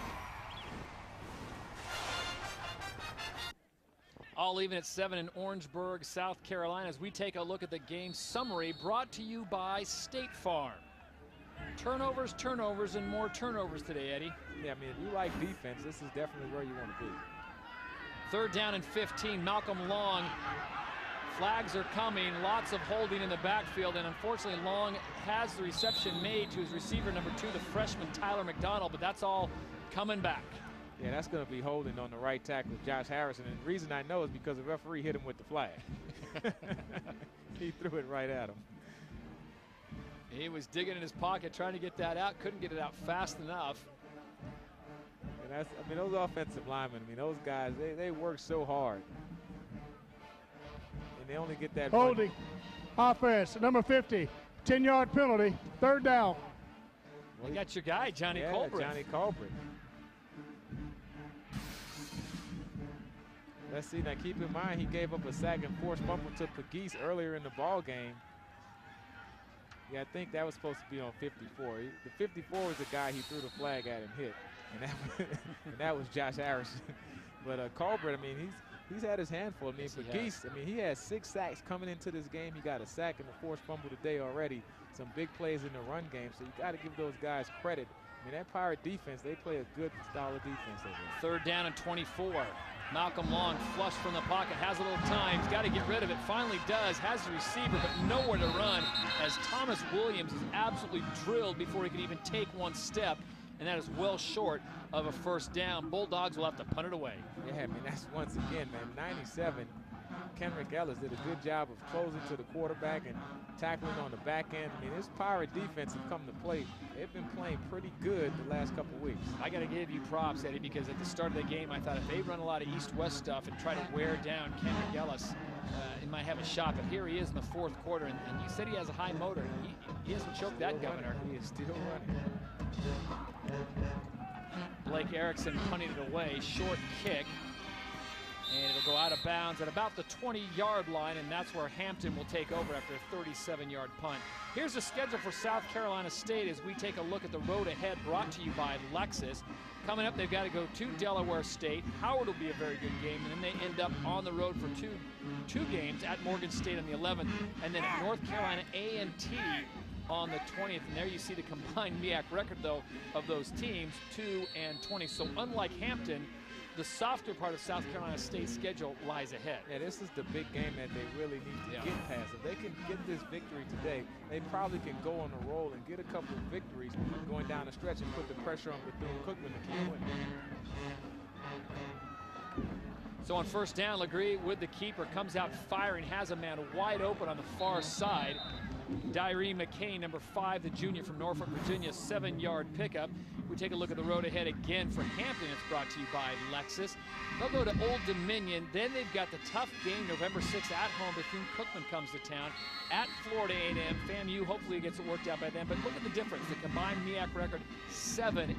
All even at 7 in Orangeburg, South Carolina, as we take a look at the game summary brought to you by State Farm. Turnovers, turnovers, and more turnovers today, Eddie. Yeah, I mean, if you like defense, this is definitely where you want to be. 3rd down and 15, Malcolm Long. Flags are coming, lots of holding in the backfield, and unfortunately Long has the reception made to his receiver number 2, the freshman Tyler McDonald, but that's all coming back. Yeah, that's going to be holding on the right tackle, Josh Harrison, and the reason I know is because the referee hit him with the flag. He threw it right at him. He was digging in his pocket trying to get that out, couldn't get it out fast enough. And that's, I mean, those offensive linemen, I mean, those guys, they work so hard. And they only get that holding. Offense, number 50, 10-yard penalty, 3rd down. Well, you got your guy, Johnny Colbert. Johnny Colbert. Let's see, now keep in mind he gave up a sack and forced fumble to Pegues earlier in the ball game. Yeah, I think that was supposed to be on 54. The 54 was the guy he threw the flag at and hit, and that was Josh Harrison. But Colbert, I mean, he's had his handful. I mean, Pegues, I mean, he has 6 sacks coming into this game. He got a sack and a forced fumble today already. Some big plays in the run game, so you got to give those guys credit. I mean, that Pirate defense, they play a good style of defense over there. 3rd down and 24. Malcolm Long flush from the pocket, has a little time, he's got to get rid of it, finally does, has the receiver, but nowhere to run as Thomas Williams is absolutely drilled before he can even take one step, and that is well short of a 1st down. Bulldogs will have to punt it away. Yeah, I mean, that's once again, man, 97. Kenrick Ellis did a good job of closing to the quarterback and tackling on the back end. I mean, this Pirate defense has come to play. They've been playing pretty good the last couple of weeks. I got to give you props, Eddie, because at the start of the game, I thought if they run a lot of east-west stuff and try to wear down Kenrick Ellis, he might have a shot. But here he is in the 4th quarter, and you said he has a high motor. He hasn't choked that governor. He is still running. Blake Erickson punting it away, short kick. And it'll go out of bounds at about the 20-yard line, and that's where Hampton will take over after a 37-yard punt. Here's the schedule for South Carolina State as we take a look at the road ahead, brought to you by Lexus. Coming up, they've got to go to Delaware State. Howard will be a very good game, and then they end up on the road for two games at Morgan State on the 11th, and then at North Carolina A&T on the 20th. And there you see the combined MEAC record, though, of those teams, 2-20. So unlike Hampton, the softer part of South Carolina State's schedule lies ahead. Yeah, this is the big game that they really need to get past. If they can get this victory today, they probably can go on a roll and get a couple of victories going down the stretch and put the pressure on Bethune-Cookman to keep winning. So on 1st down, Legree with the keeper comes out firing, has a man wide open on the far side. Dyree McCain, number 5, the junior from Norfolk, Virginia, 7-yard pickup. We take a look at the road ahead again for Hampton. It's brought to you by Lexus. They'll go to Old Dominion. Then they've got the tough game November 6th at home. Bethune-Cookman comes to town at Florida A&M. FAMU hopefully gets it worked out by then. But look at the difference. The combined MEAC record 7-2.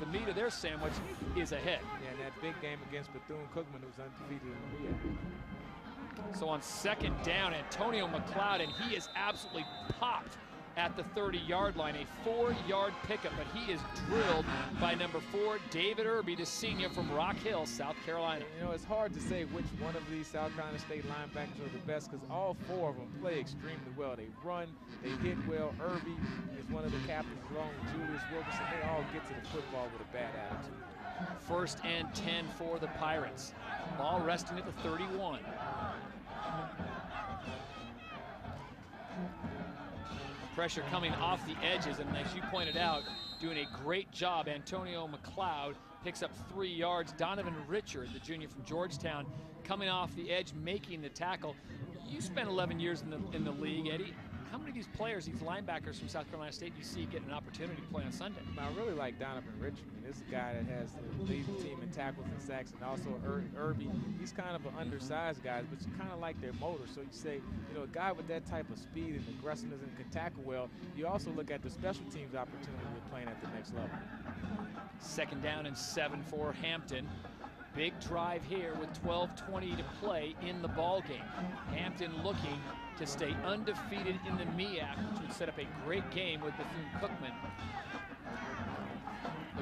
The meat of their sandwich is ahead. Yeah, and that big game against Bethune-Cookman, who's undefeated in the MEAC. So on 2nd down, Antonio McLeod, and he is absolutely popped at the 30-yard line. A 4-yard pickup, but he is drilled by number 4, David Irby, the senior from Rock Hill, South Carolina. You know, it's hard to say which one of these South Carolina State linebackers are the best because all 4 of them play extremely well. They run, they hit well. Irby is one of the captains along with Julius Wilkerson. They all get to the football with a bad attitude. 1st and 10 for the Pirates. Ball resting at the 31. Pressure coming off the edges, and as you pointed out, doing a great job. Antonio McLeod picks up 3 yards. Donovan Richard, the junior from Georgetown, coming off the edge, making the tackle. You spent 11 years in the league, Eddie. How many of these players, these linebackers from South Carolina State, do you see getting an opportunity to play on Sunday? I really like Donovan Richard. I mean, this is a guy that has the lead the team in tackles and sacks, and also Irby. He's kind of an undersized guy, but you kind of like their motor. So you say, you know, a guy with that type of speed and aggressiveness and can tackle well. You also look at the special teams opportunity with playing at the next level. 2nd down and 7 for Hampton. Big drive here with 12:20 to play in the ball game. Hampton looking to stay undefeated in the MEAC, which would set up a great game with Bethune-Cookman.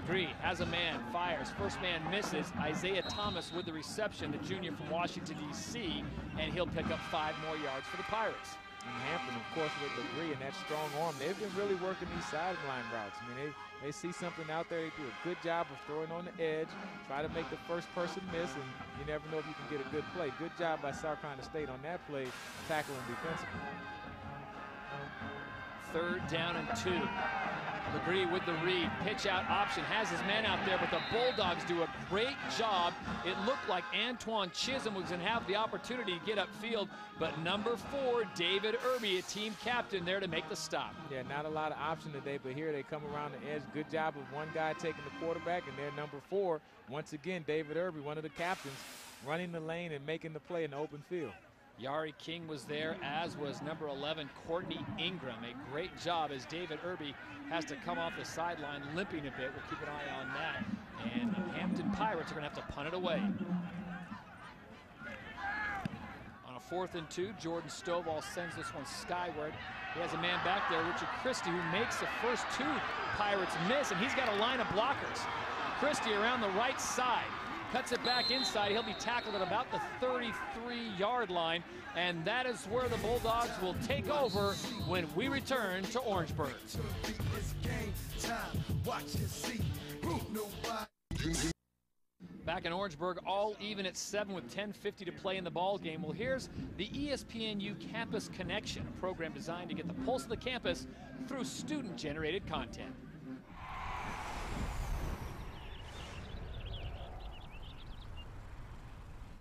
McGree has a man, fires, first man misses. Isaiah Thomas with the reception, the junior from Washington, D.C., and he'll pick up 5 more yards for the Pirates. And Hampton, of course, with McGree and that strong arm, they've been really working these sideline routes. I mean, they see something out there, they do a good job of throwing on the edge, try to make the first person miss, and you never know if you can get a good play. Good job by South Carolina State on that play, tackling defensively. 3rd down and 2. McGree with the read, pitch out option, has his man out there, but the Bulldogs do a great job. It looked like Antoine Chisholm was going to have the opportunity to get upfield, but number 4, David Irby, a team captain, there to make the stop. Yeah, not a lot of option today, but here they come around the edge. Good job of one guy taking the quarterback, and their number 4, once again, David Irby, one of the captains, running the lane and making the play in the open field. Yari King was there, as was number 11, Courtney Ingram. A great job as David Irby has to come off the sideline limping a bit. We'll keep an eye on that. And the Hampton Pirates are going to have to punt it away. On a 4th and 2, Jordan Stovall sends this one skyward. He has a man back there, Richard Christie, who makes the first 2 Pirates miss, and he's got a line of blockers. Christie around the right side. Cuts it back inside. He'll be tackled at about the 33-yard line, and that is where the Bulldogs will take over when we return to Orangeburg. Back in Orangeburg, all even at 7 with 10:50 to play in the ball game. Well, here's the ESPNU Campus Connection, a program designed to get the pulse of the campus through student-generated content.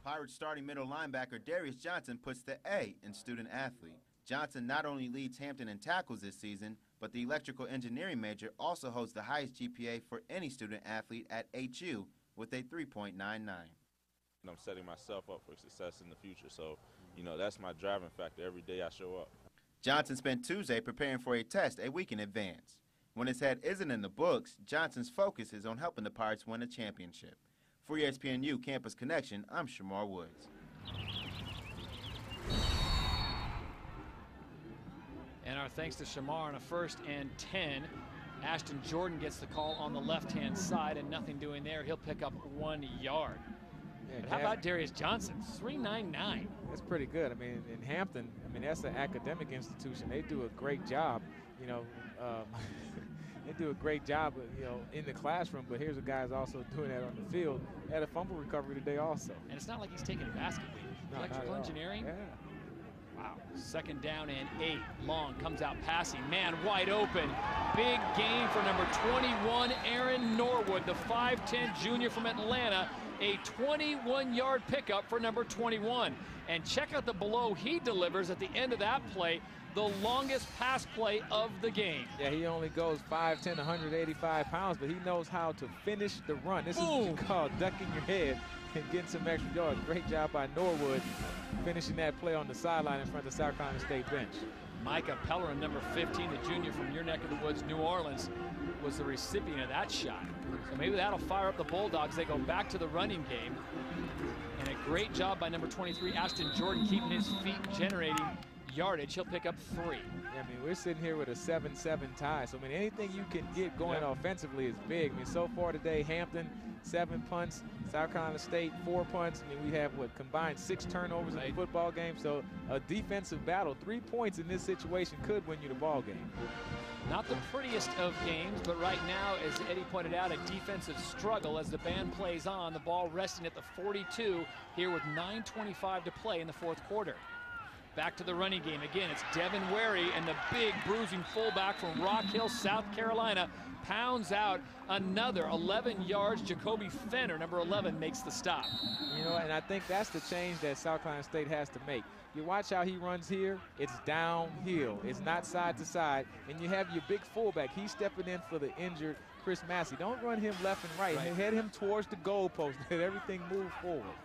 Pirates starting middle linebacker Darius Johnson puts the A in student athlete. Johnson not only leads Hampton in tackles this season, but the electrical engineering major also holds the highest GPA for any student athlete at HU with a 3.99. I'm setting myself up for success in the future, so, that's my driving factor every day I show up. Johnson spent Tuesday preparing for a test a week in advance. When his head isn't in the books, Johnson's focus is on helping the Pirates win a championship. For ESPNU Campus Connection, I'm Shamar Woods. And our thanks to Shamar on a 1st and 10. Ashton Jordan gets the call on the left-hand side, and nothing doing there. He'll pick up 1 yard. Yeah, but how about Darius Johnson? 3.99. That's pretty good. I mean, in Hampton, that's an academic institution. They do a great job, They do a great job, in the classroom, but here's a guy who's also doing that on the field. Had a fumble recovery today also. And it's not like he's taking a basket lead. Electrical engineering? Yeah. Wow. 2nd down and 8. Long comes out passing. Man wide open. Big gain for number 21, Aaron Norwood, the 5'10 junior from Atlanta. A 21-yard pickup for number 21. And check out the blow he delivers at the end of that play. The longest pass play of the game. Yeah, he only goes 5'10", 185 pounds, but he knows how to finish the run. This is what you call ducking your head and getting some extra yards. Great job by Norwood finishing that play on the sideline in front of the South Carolina State bench. Micah Pellerin, number 15, the junior from your neck of the woods, New Orleans, was the recipient of that shot. So maybe that'll fire up the Bulldogs. They go back to the running game. And a great job by number 23, Ashton Jordan, keeping his feet generating yardage. He'll pick up 3. Yeah, we're sitting here with a 7-7 tie. So, anything you can get going offensively is big. So far today, Hampton, 7 punts. South Carolina State, 4 punts. We have, combined 6 turnovers in the football game. So, a defensive battle. 3 points in this situation could win you the ball game. Not the prettiest of games, but right now, as Eddie pointed out, a defensive struggle as the band plays on. The ball resting at the 42 here with 9:25 to play in the 4th quarter. Back to the running game. Again, it's Devin Wary, and the big bruising fullback from Rock Hill, South Carolina, pounds out another 11 yards. Jacoby Fenner, number 11, makes the stop. And I think that's the change that South Carolina State has to make. You watch how he runs here. It's downhill. It's not side to side. And you have your big fullback. He's stepping in for the injured Chris Massey. Don't run him left and right. Head him towards the goalpost. Let everything move forward.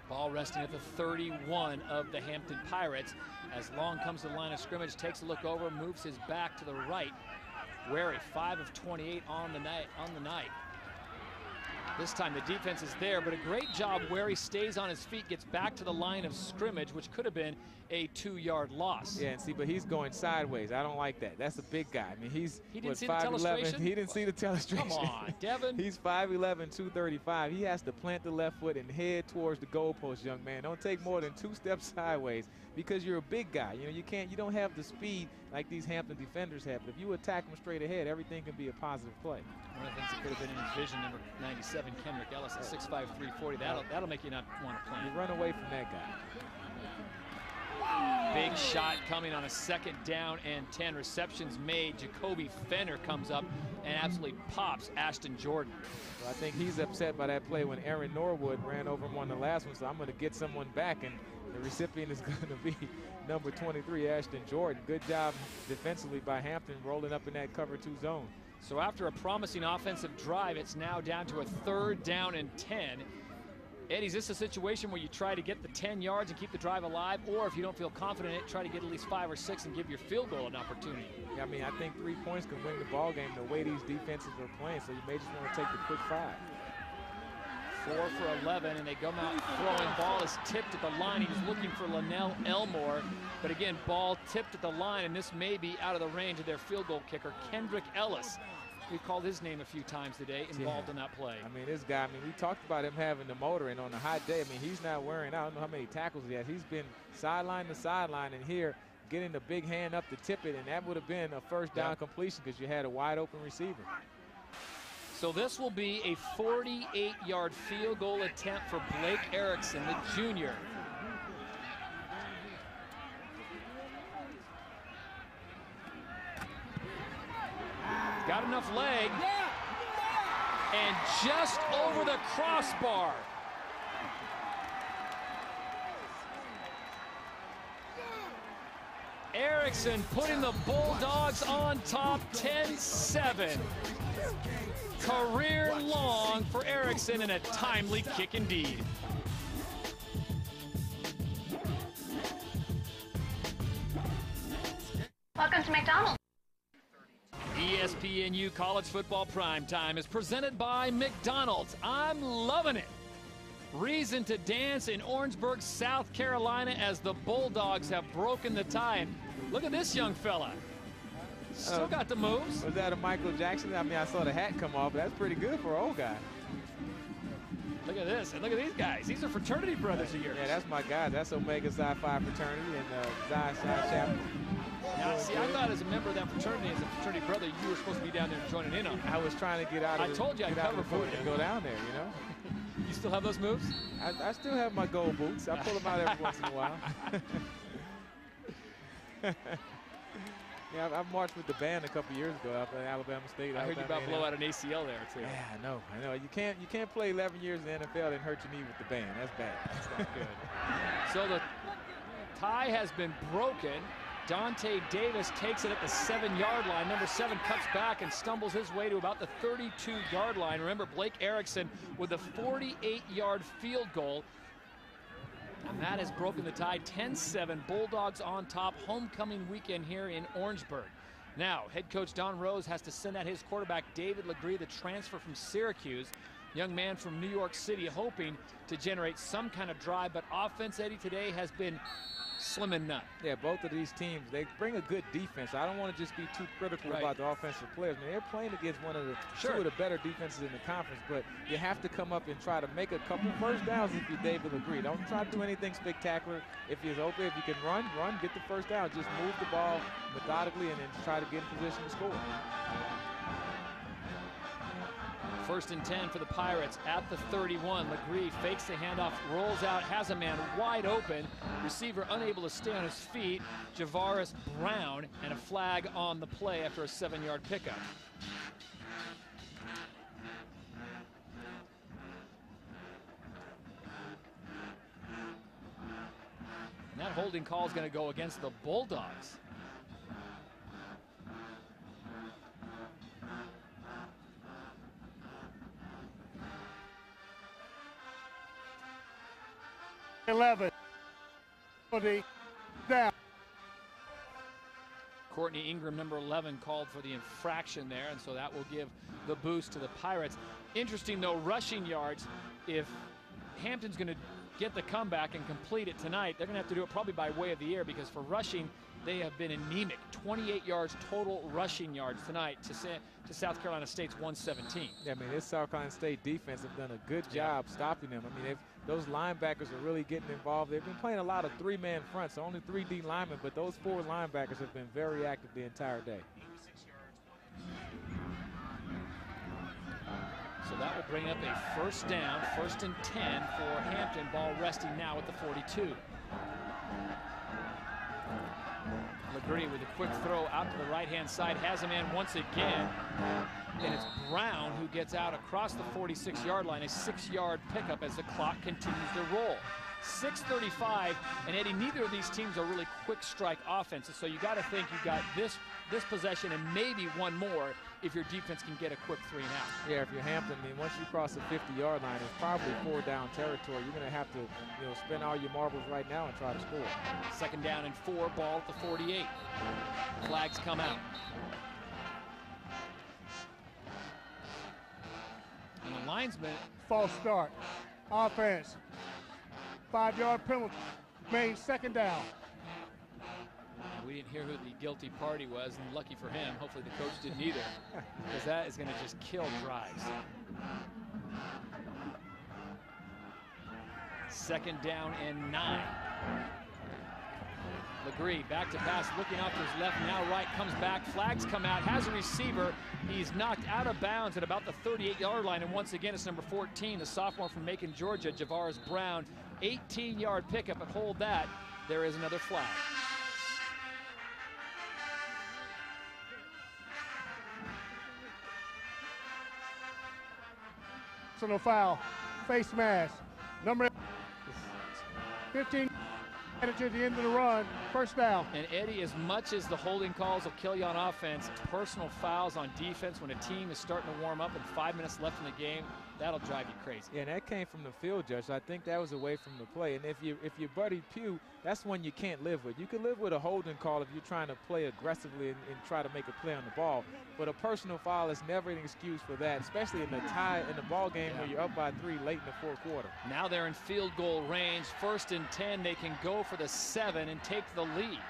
Ball resting at the 31 of the Hampton Pirates. As Long comes to the line of scrimmage, takes a look over, moves his back to the right. Wary, 5 of 28 on the night. This time the defense is there, but a great job where he stays on his feet, gets back to the line of scrimmage, which could have been a 2-yard loss. Yeah, and see, but he's going sideways. I don't like that. That's a big guy. I mean, he didn't see the telestration? He didn't see the telestration. Come on, Devin. He's 5'11", 235. He has to plant the left foot and head towards the goalpost, young man. Don't take more than 2 steps sideways because you're a big guy. You know, you don't have the speed like these Hampton defenders have. But if you attack them straight ahead, everything can be a positive play. One of the things that could have been in his vision, number 97, Kendrick Ellis at 6'5", 340. That'll make you not want to play. You run away from that guy. Big shot coming on a 2nd down and 10. Receptions made. Jacoby Fenner comes up and absolutely pops Ashton Jordan. Well, I think he's upset by that play when Aaron Norwood ran over him on the last one, so I'm going to get someone back, and the recipient is going to be number 23, Ashton Jordan. Good job defensively by Hampton rolling up in that cover 2 zone. So after a promising offensive drive, it's now down to a 3rd down and 10. Eddie, is this a situation where you try to get the 10 yards and keep the drive alive, or if you don't feel confident in it, try to get at least 5 or 6 and give your field goal an opportunity? Yeah, I mean, I think 3 points can win the ball game the way these defenses are playing, so you may just want to take the quick 5. 4 for 11, and they go out throwing. Ball is tipped at the line. He was looking for Linnell Elmore, but again, ball tipped at the line, and this may be out of the range of their field goal kicker, Kendrick Ellis. We called his name a few times today, involved in that play. I mean, this guy, we talked about him having the motor, and on a hot day, I mean, he's not wearing out. I don't know how many tackles he has. He's been sideline to sideline, and here, getting the big hand up to tip it, and that would have been a 1st down completion because you had a wide open receiver. So this will be a 48-yard field goal attempt for Blake Erickson, the junior. Got enough leg, and just over the crossbar. Erickson putting the Bulldogs on top, 10-7. Career long for Erickson, and a timely kick indeed. Welcome to McDonald's. ESPNU College Football Primetime is presented by McDonald's. I'm loving it. Reason to dance in Orangeburg, South Carolina, as the Bulldogs have broken the tie. And look at this young fella. Still got the moves. Was that a Michael Jackson? I mean, I saw the hat come off, but that's pretty good for an old guy. Look at this, and look at these guys. These are fraternity brothers of yours. Yeah, that's my guy. That's Omega Psi Phi fraternity and Xi Psi Chapel. Now, see, I thought as a member of that fraternity, as a fraternity brother, you were supposed to be down there joining in on it. I was trying to get out of I told you I'd cover for you. And go down there, you know. You still have those moves? I still have my gold boots. I pull them out every once in a while. Yeah, I marched with the band a couple years ago out at Alabama State. I heard you about blow out an ACL there, too. Yeah, I know. You can't play 11 years in the NFL and hurt your knee with the band. That's bad. That's not good. So the tie has been broken. Dante Davis takes it at the 7-yard line. Number 7 cuts back and stumbles his way to about the 32-yard line. Remember, Blake Erickson with a 48-yard field goal. And that has broken the tie. 10-7, Bulldogs on top. Homecoming weekend here in Orangeburg. Now, head coach Don Rose has to send out his quarterback, David Legree, the transfer from Syracuse. Young man from New York City, hoping to generate some kind of drive. But offense, Eddie, today has been slim and none. Yeah, both of these teams, they bring a good defense. I don't want to just be too critical about the offensive players. I mean, they're playing against one of the two of the better defenses in the conference, but you have to come up and try to make a couple first downs if you're David Legree. Don't try to do anything spectacular. If you're open, if you can run, get the first down. Just move the ball methodically and then try to get in position to score. 1st and 10 for the Pirates at the 31. Legree fakes the handoff, rolls out, has a man wide open. Receiver unable to stay on his feet. Javaris Brown, and a flag on the play after a 7-yard pickup. And that holding call is going to go against the Bulldogs. Down. Courtney Ingram, number 11, called for the infraction there, and so that will give the boost to the Pirates. Interesting, though, rushing yards. If Hampton's going to get the comeback and complete it tonight, they're going to have to do it probably by way of the air, because for rushing, they have been anemic. 28 yards total rushing yards tonight to South Carolina State's 117. Yeah, I mean, this South Carolina State defense have done a good job stopping them. I mean, those linebackers are really getting involved. They've been playing a lot of three-man fronts, so only 3 D linemen, but those 4 linebackers have been very active the entire day. So that will bring up a first down, 1st and 10 for Hampton. Ball resting now at the 42. Legree with a quick throw out to the right-hand side, has a man once again, and it's Brown who gets out across the 46-yard line, a 6-yard pickup as the clock continues to roll. 6:35, and Eddie, neither of these teams are really quick strike offenses, so you got to think you got this possession and maybe one more if your defense can get a quick 3 and out. Yeah, if you're Hampton, I mean, once you cross the 50-yard line, it's probably 4 down territory. You're going to have to, spend all your marbles right now and try to score. 2nd down and 4, ball at the 48. Flags come out. And the linesman. False start. Offense. 5-yard penalty. Main 2nd down. We didn't hear who the guilty party was, and lucky for him, hopefully the coach didn't either, because that is going to just kill drives. 2nd down and 9. Legree back to pass, looking off to his left, now right, comes back, flags come out, has a receiver. He's knocked out of bounds at about the 38-yard line, and once again it's number 14, the sophomore from Macon, Georgia, Javaris Brown. 18-yard pickup, and hold that, there is another flag. No foul. Face mask. Number 15 at the end of the run. 1st down. And Eddie, as much as the holding calls will kill you on offense, personal fouls on defense when a team is starting to warm up and 5 minutes left in the game, that'll drive you crazy. Yeah, and that came from the field judge. I think that was away from the play. And if you're Buddy Pugh, that's one you can't live with. You can live with a holding call if you're trying to play aggressively and try to make a play on the ball. But a personal foul is never an excuse for that, especially in the ball game where you're up by 3 late in the 4th quarter. Now they're in field goal range. 1st and 10. They can go for the 7 and take the lead.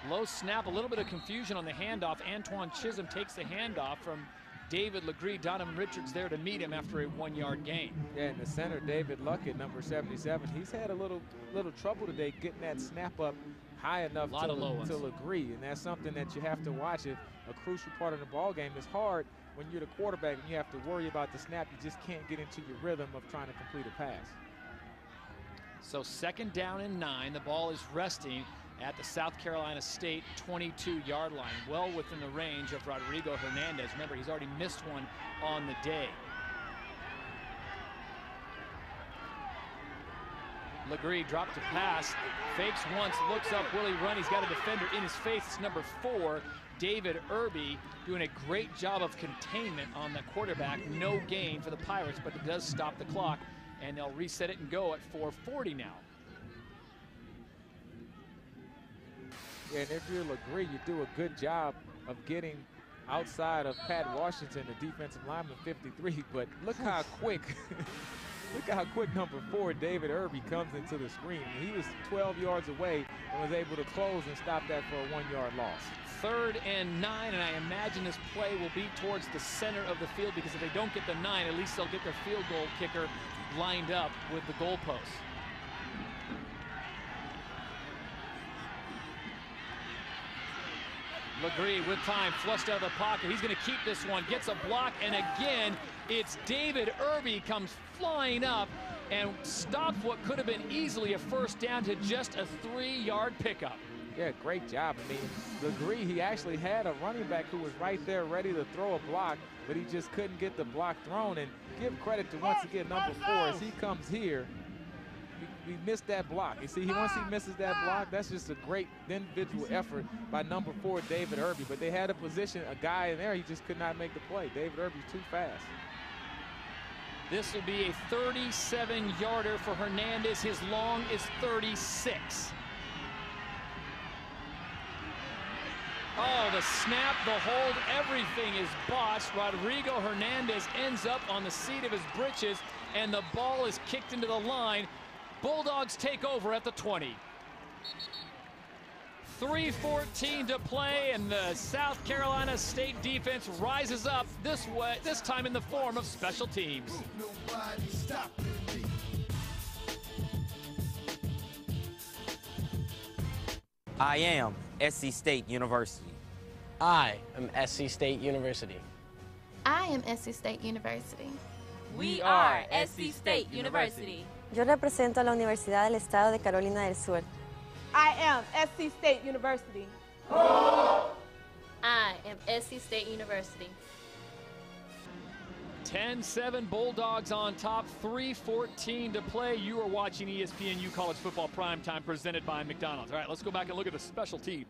Low snap, a little bit of confusion on the handoff. Antoine Chisholm takes the handoff from David Legree. Donovan Richards there to meet him after a 1-yard gain. Yeah, and the center, David Luckett, number 77, he's had a little trouble today getting that snap up high enough to Legree, and that's something that you have to watch. A crucial part of the ball game is hard when you're the quarterback and you have to worry about the snap. You just can't get into your rhythm of trying to complete a pass. So 2nd down and 9. The ball is resting at the South Carolina State 22-yard line, well within the range of Rodrigo Hernandez. Remember, he's already missed one on the day. Legree dropped to pass, fakes once, looks up, will he run? He's got a defender in his face. It's number 4, David Irby, doing a great job of containment on the quarterback. No gain for the Pirates, but it does stop the clock, and they'll reset it and go at 4:40 now. Yeah, and if you're Legree, you do a good job of getting outside of Pat Washington, the defensive lineman, 53. But look how quick, number 4, David Irby, comes into the screen. He was 12 yards away and was able to close and stop that for a 1-yard loss. 3rd and 9, and I imagine this play will be towards the center of the field, because if they don't get the 9, at least they'll get their field goal kicker lined up with the goalpost. Legree with time, flushed out of the pocket. He's going to keep this one, gets a block, and again, it's David Irby comes flying up and stops what could have been easily a 1st down to just a 3-yard pickup. Yeah, great job. I mean, Legree, he actually had a running back who was right there ready to throw a block, but he just couldn't get the block thrown. And give credit to, once again, number 4, as he comes here. He missed that block. You see, once he misses that block, that's just a great individual effort by number 4, David Irby. But they had a position, a guy in there, he just could not make the play. David Irby's too fast. This will be a 37-yarder for Hernandez. His long is 36. Oh, the snap, the hold, everything is botched. Rodrigo Hernandez ends up on the seat of his britches, and the ball is kicked into the line. Bulldogs take over at the 20. 3:14 to play, and the South Carolina State defense rises up this time in the form of special teams. I am SC State University. I am SC State University. I am SC State University. We are SC State University. Yo represento a la Universidad del Estado de Carolina del Sur. I am SC State University. I am SC State University. 10-7 Bulldogs on top, 3:14 to play. You are watching ESPNU College Football Primetime presented by McDonald's. All right, let's go back and look at the special teams.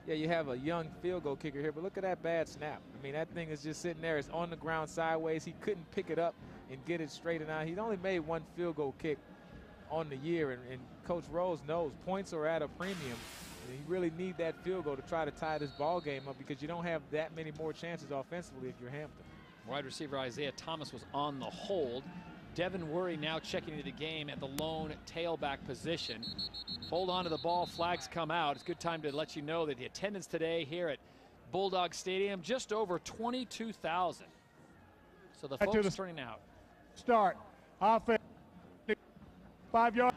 Yeah, you have a young field goal kicker here, but look at that bad snap. I mean, that thing is just sitting there. It's on the ground sideways. He couldn't pick it up and get it straightened out. He's only made one field goal kick on the year, and Coach Rose knows points are at a premium. And you really need that field goal to try to tie this ball game up because you don't have that many more chances offensively if you're Hampton. Wide receiver Isaiah Thomas was on the hold. Devin Worry now checking into the game at the lone tailback position. Hold on to the ball, flags come out. It's a good time to let you know that the attendance today here at Bulldog Stadium, just over 22,000. So the folks turning out. Start. Offense. 5 yards.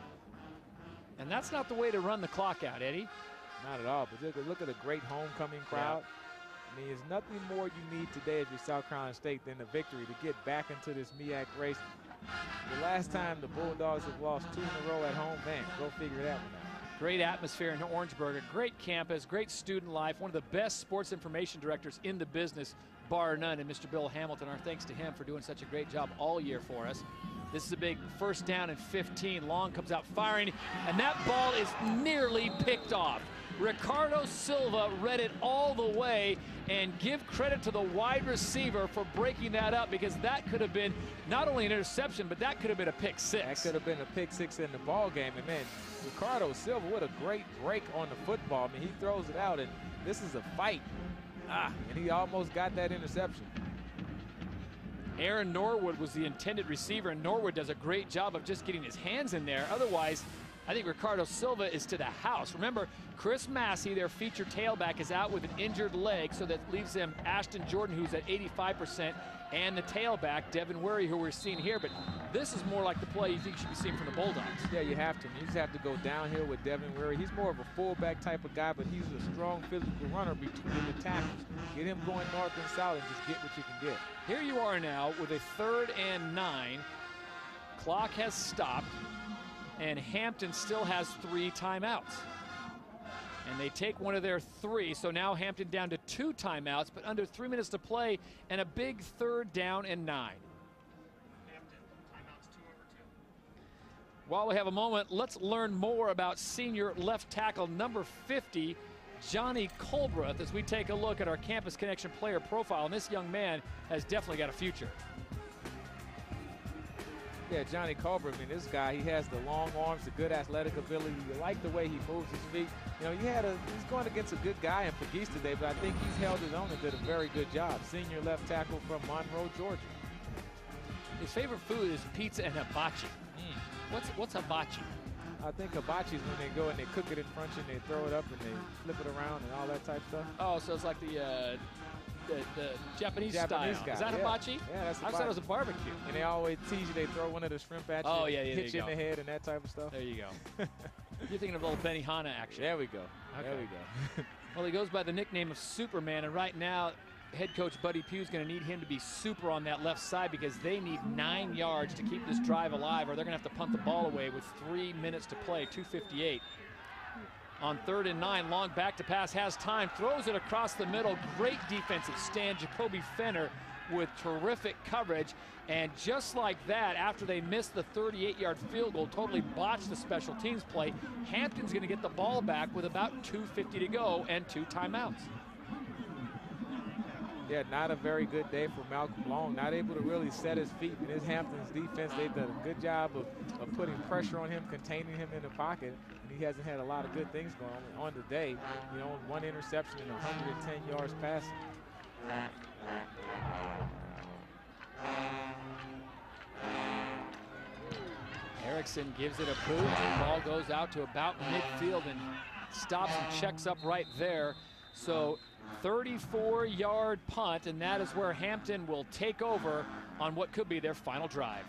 And that's not the way to run the clock out, Eddie. Not at all, but look at a great homecoming crowd. Yeah. I mean, there's nothing more you need today if you're South Carolina State than a victory to get back into this MEAC race. The last time the Bulldogs have lost 2 in a row at home, man, go figure that one out. Great atmosphere in Orangeburg, a great campus, great student life, one of the best sports information directors in the business, bar none, and Mr. Bill Hamilton. Our thanks to him for doing such a great job all year for us. This is a big first down and 15. Long comes out firing, and that ball is nearly picked off. Ricardo Silva read it all the way, and give credit to the wide receiver for breaking that up, because that could have been not only an interception, but that could have been a pick six. That could have been a pick six in the ball game. And man, Ricardo Silva, what a great break on the football. I mean, he throws it out, and this is a fight. And he almost got that interception. Aaron Norwood was the intended receiver, and Norwood does a great job of just getting his hands in there. Otherwise, I think Ricardo Silva is to the house. Remember, Chris Massey, their featured tailback, is out with an injured leg, so that leaves them Ashton Jordan, who's at 85%, and the tailback, Devin Worry, who we're seeing here. But this is more like the play you think you should be seeing from the Bulldogs. Yeah, you have to. You just have to go downhill with Devin Worry. He's more of a fullback type of guy, but he's a strong physical runner between the tackles. Get him going north and south and just get what you can get. Here you are now with a 3rd and 9. Clock has stopped, and Hampton still has 3 timeouts. And they take one of their 3, so now Hampton down to 2 timeouts, but under 3 minutes to play, and a big 3rd down and 9. While we have a moment, let's learn more about senior left tackle number 50, Johnny Colbreth, as we take a look at our Campus Connection player profile. And this young man has definitely got a future. Yeah, Johnny Colbreth, I mean, this guy, he has the long arms, the good athletic ability. You like the way he moves his feet. You know, he's going against a good guy in Pegues today, but I think he's held his own and did a very good job. Senior left tackle from Monroe, Georgia. His favorite food is pizza and hibachi. What's hibachi? I think hibachi is when they go and they cook it in front of you and they throw it up and they flip it around and all that type of stuff. Oh, so it's like the Japanese style. Guy. Is that hibachi? Yeah, that's hibachi. I thought it was a barbecue. And they always tease you. They throw one of the shrimp at you. Oh, yeah, hit you in the head and that type of stuff. There you go. You're thinking of a little Benihana action. There we go. Okay. There we go. Well, he goes by the nickname of Superman, and right now, head coach Buddy Pugh is going to need him to be super on that left side, because they need 9 yards to keep this drive alive, or they're going to have to punt the ball away with 3 minutes to play, 2:58. On 3rd and 9, long back to pass, has time, throws it across the middle. Great defensive stand. Jacoby Fenner with terrific coverage. And just like that, after they missed the 38-yard field goal, totally botched the special teams play, Hampton's going to get the ball back with about 2:50 to go and 2 timeouts. Yeah, not a very good day for Malcolm Long. Not able to really set his feet. And this Hampton's defense, they've done a good job of putting pressure on him, containing him in the pocket. and he hasn't had a lot of good things going on the day. You know, 1 interception and 110 yards passing. Erickson gives it a boot. The ball goes out to about midfield and stops and checks up right there. So 34-yard punt, and that is where Hampton will take over on what could be their final drive.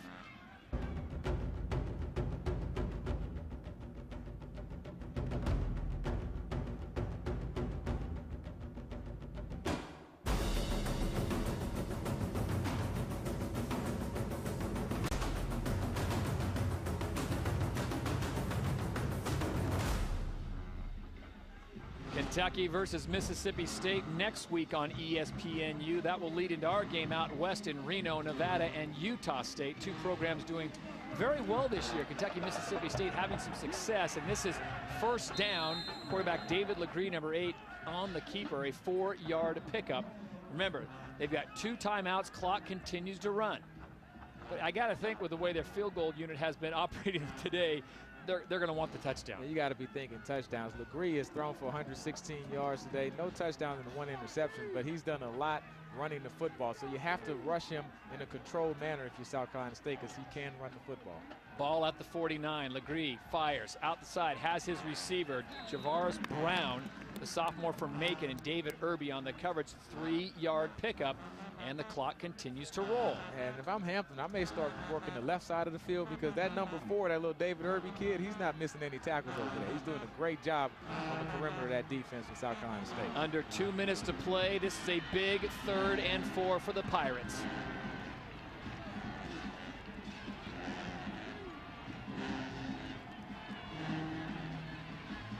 Kentucky versus Mississippi State next week on ESPNU. That will lead into our game out west in Reno, Nevada, and Utah State. 2 programs doing very well this year. Kentucky, Mississippi State having some success, and this is first down. Quarterback David Legree, number 8, on the keeper, a 4-yard pickup. Remember, they've got 2 timeouts. Clock continues to run. But I got to think with the way their field goal unit has been operating today, they're going to want the touchdown. Yeah, you got to be thinking touchdowns. Legree has thrown for 116 yards today. No touchdown and 1 interception, but he's done a lot running the football. So you have to rush him in a controlled manner if you're South Carolina State, because he can run the football. Ball at the 49. Legree fires out the side, has his receiver, Javaris Brown, the sophomore from Macon, and David Irby on the coverage. 3-yard pickup, and the clock continues to roll. And if I'm Hampton, I may start working the left side of the field, because that number 4, that little David Irby kid, he's not missing any tackles over there. He's doing a great job on the perimeter of that defense with South Carolina State. Under 2 minutes to play. This is a big 3rd and 4 for the Pirates.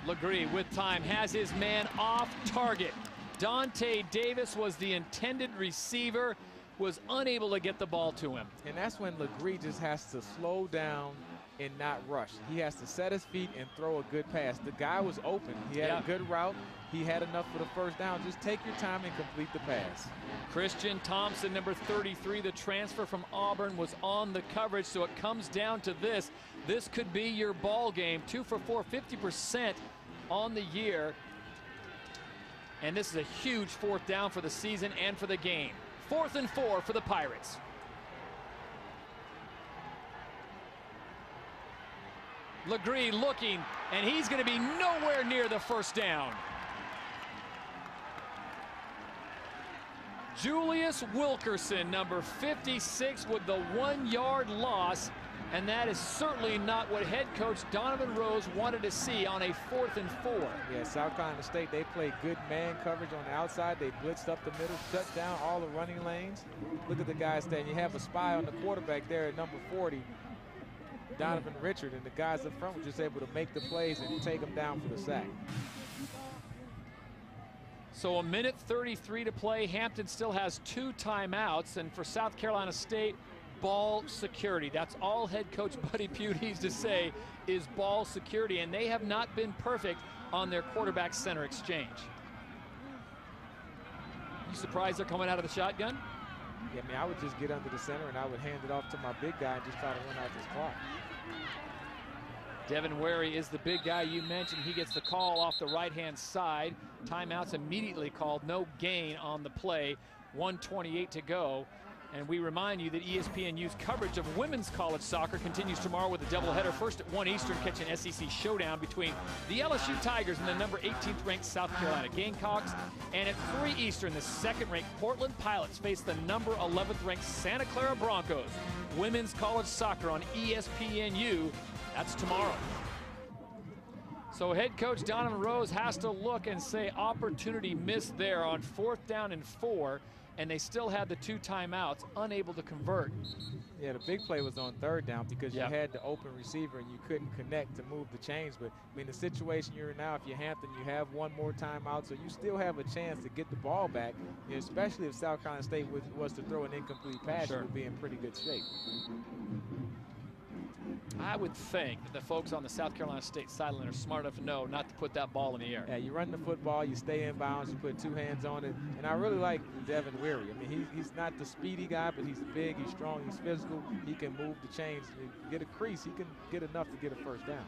Legree with time has his man off target. Dante Davis was the intended receiver, was unable to get the ball to him. And that's when Legree just has to slow down and not rush. He has to set his feet and throw a good pass. The guy was open. He had a good route. He had enough for the first down. Just take your time and complete the pass. Christian Thompson, number 33, the transfer from Auburn, was on the coverage, so it comes down to this. This could be your ball game. 2 for 4, 50% on the year. And this is a huge 4th down for the season and for the game. 4th and 4 for the Pirates. Legree looking, and he's going to be nowhere near the first down. Julius Wilkerson, number 56, with the 1-yard loss. And that is certainly not what head coach Donovan Rose wanted to see on a 4th and 4. Yeah, South Carolina State, they play good man coverage on the outside. They blitzed up the middle, shut down all the running lanes. Look at the guys there. You have a spy on the quarterback there at number 40, Donovan Richard, and the guys up front were just able to make the plays and take them down for the sack. So 1:33 to play. Hampton still has 2 timeouts, and for South Carolina State, ball security. That's all head coach Buddy Pugh needs to say is ball security, and they have not been perfect on their quarterback center exchange. You surprised they're coming out of the shotgun? Yeah, I mean, I would just get under the center and I would hand it off to my big guy and just try to run out this clock. Devin Wary is the big guy you mentioned. He gets the call off the right-hand side. Timeouts immediately called. No gain on the play. 1:28 to go. And we remind you that ESPNU's coverage of women's college soccer continues tomorrow with a doubleheader. First at 1 Eastern, catch an SEC showdown between the LSU Tigers and the number 18th ranked South Carolina Gamecocks. And at 3 Eastern, the 2nd ranked Portland Pilots face the number 11th ranked Santa Clara Broncos. Women's college soccer on ESPNU. That's tomorrow. So head coach Donovan Rose has to look and say opportunity missed there on 4th down and 4. And they still had the 2 timeouts, unable to convert. Yeah, the big play was on 3rd down because you had the open receiver and you couldn't connect to move the chains. But, I mean, the situation you're in now, if you're Hampton, you have 1 more timeout, so you still have a chance to get the ball back, especially if South Carolina State was to throw an incomplete pass, it would be in pretty good shape. I would think that the folks on the South Carolina State sideline are smart enough to know not to put that ball in the air. Yeah, you run the football, you stay in bounds, you put 2 hands on it. And I really like Devin Wary. I mean, he's not the speedy guy, but he's big, he's strong, he's physical. He can move the chains. If you get a crease, he can get enough to get a first down.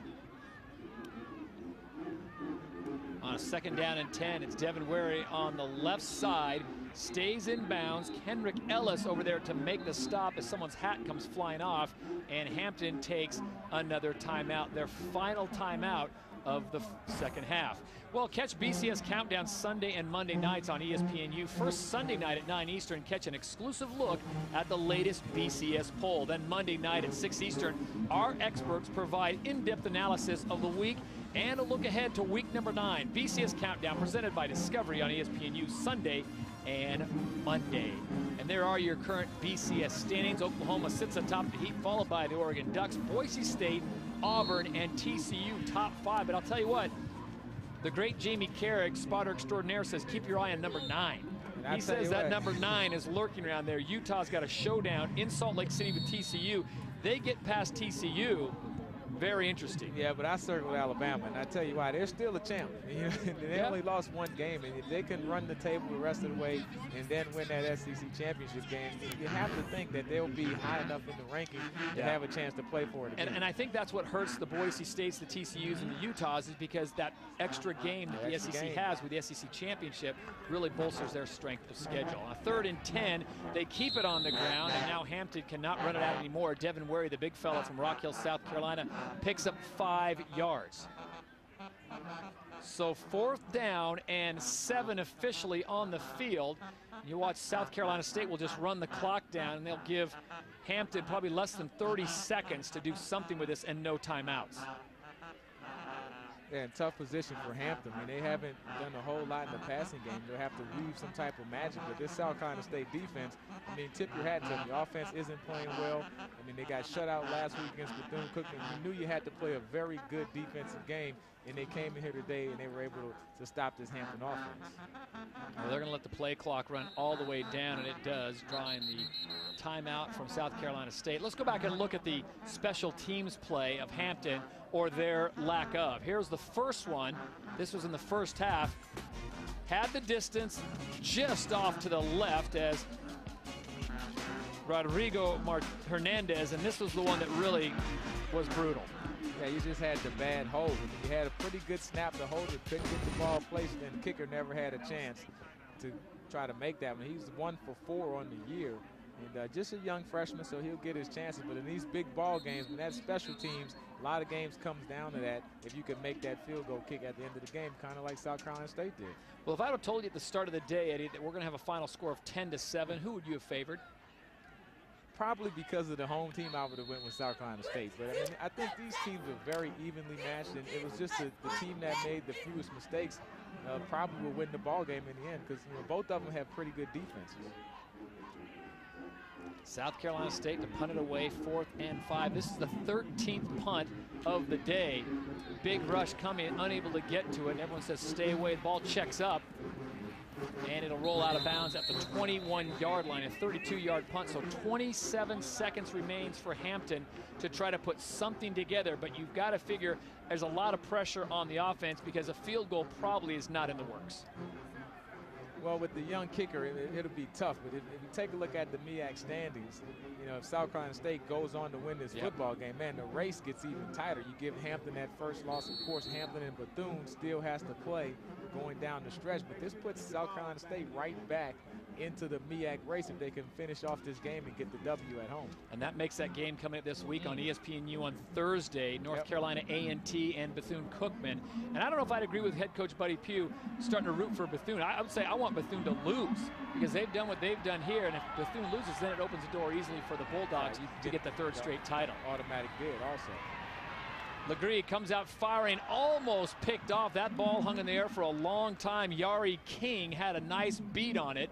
On a 2nd down and 10, it's Devin Wary on the left side, stays in bounds. Kendrick Ellis over there to make the stop as someone's hat comes flying off, and Hampton takes another timeout, their final timeout of the second half. Well, catch BCS Countdown Sunday and Monday nights on ESPNU. First Sunday night at 9 Eastern, catch an exclusive look at the latest BCS poll. Then Monday night at 6 Eastern, our experts provide in-depth analysis of the week and a look ahead to week number 9. BCS Countdown presented by Discovery on ESPNU Sunday and Monday. And there are your current BCS standings. Oklahoma sits atop the heap, followed by the Oregon Ducks, Boise State, Auburn, and TCU top 5. But I'll tell you what, the great Jamie Carrick, spotter extraordinaire, says keep your eye on number 9. He says that number 9 is lurking around there. Utah's got a showdown in Salt Lake City with TCU. They get past TCU. Very interesting. Yeah, but I circled Alabama, and I tell you why, they're still a champ. You know, they only lost 1 game, and if they can run the table the rest of the way and then win that SEC championship game, you have to think that they'll be high enough in the ranking to have a chance to play for it again. And I think that's what hurts the Boise States, the TCUs, and the Utahs, is because that extra game that the SEC has with the SEC championship really bolsters their strength of schedule. On a 3rd and 10, they keep it on the ground, and now Hampton cannot run it out anymore. Devin Wary, the big fella from Rock Hill, South Carolina, picks up 5 yards. So 4th down and 7 officially on the field. You watch South Carolina State will just run the clock down, and they'll give Hampton probably less than 30 seconds to do something with this and no timeouts. Yeah, tough position for Hampton. I mean, they haven't done a whole lot in the passing game. They'll have to weave some type of magic. But this South Carolina State defense, I mean, tip your hat to them. The offense isn't playing well. I mean, they got shut out last week against Bethune-Cookman. You knew you had to play a very good defensive game, and they came in here today and they were able to stop this Hampton offense. Well, they're going to let the play clock run all the way down, and it does, drawing the timeout from South Carolina State. Let's go back and look at the special teams play of Hampton, or their lack of. Here's the first one. This was in the first half. Had the distance just off to the left as Rodrigo Hernandez, and this was the one that really was brutal. Yeah, you just had the bad hold. You had a pretty good snap. The holder couldn't get the ball placed, and the kicker never had a chance to try to make that one. He's 1 for 4 on the year. And just a young freshman, so he'll get his chances. But in these big ball games, when that's special teams, a lot of games comes down to that. If you can make that field goal kick at the end of the game, kind of like South Carolina State did. Well, if I would have told you at the start of the day, Eddie, that we're going to have a final score of 10-7, who would you have favored? Probably because of the home team, I would have went with South Carolina State. But I mean, I think these teams are very evenly matched, and it was just the team that made the fewest mistakes probably will win the ball game in the end, because both of them have pretty good defenses. South Carolina State to punt it away, 4th and 5. This is the 13th punt of the day. Big rush coming, unable to get to it. And everyone says stay away. The ball checks up, and it'll roll out of bounds at the 21-yard line, a 32-yard punt. So 27 seconds remains for Hampton to try to put something together. But you've got to figure there's a lot of pressure on the offense because a field goal probably is not in the works. Well, with the young kicker, it'll be tough. But if you take a look at the MEAC standings, if South Carolina State goes on to win this football game, man, the race gets even tighter. You give Hampton that first loss. Of course, Hampton and Bethune still has to play going down the stretch. But this puts South Carolina State right back into the MEAC race if they can finish off this game and get the W at home. And that makes that game coming up this week on ESPNU on Thursday, North Carolina A&T and Bethune-Cookman. And I don't know if I'd agree with head coach Buddy Pugh starting to root for Bethune. I would say I want Bethune to lose because they've done what they've done here, and if Bethune loses, then it opens the door easily for the Bulldogs to get the 3rd straight title. Automatic bid also. Legree comes out firing, almost picked off. That ball hung in the air for a long time. Yari King had a nice beat on it,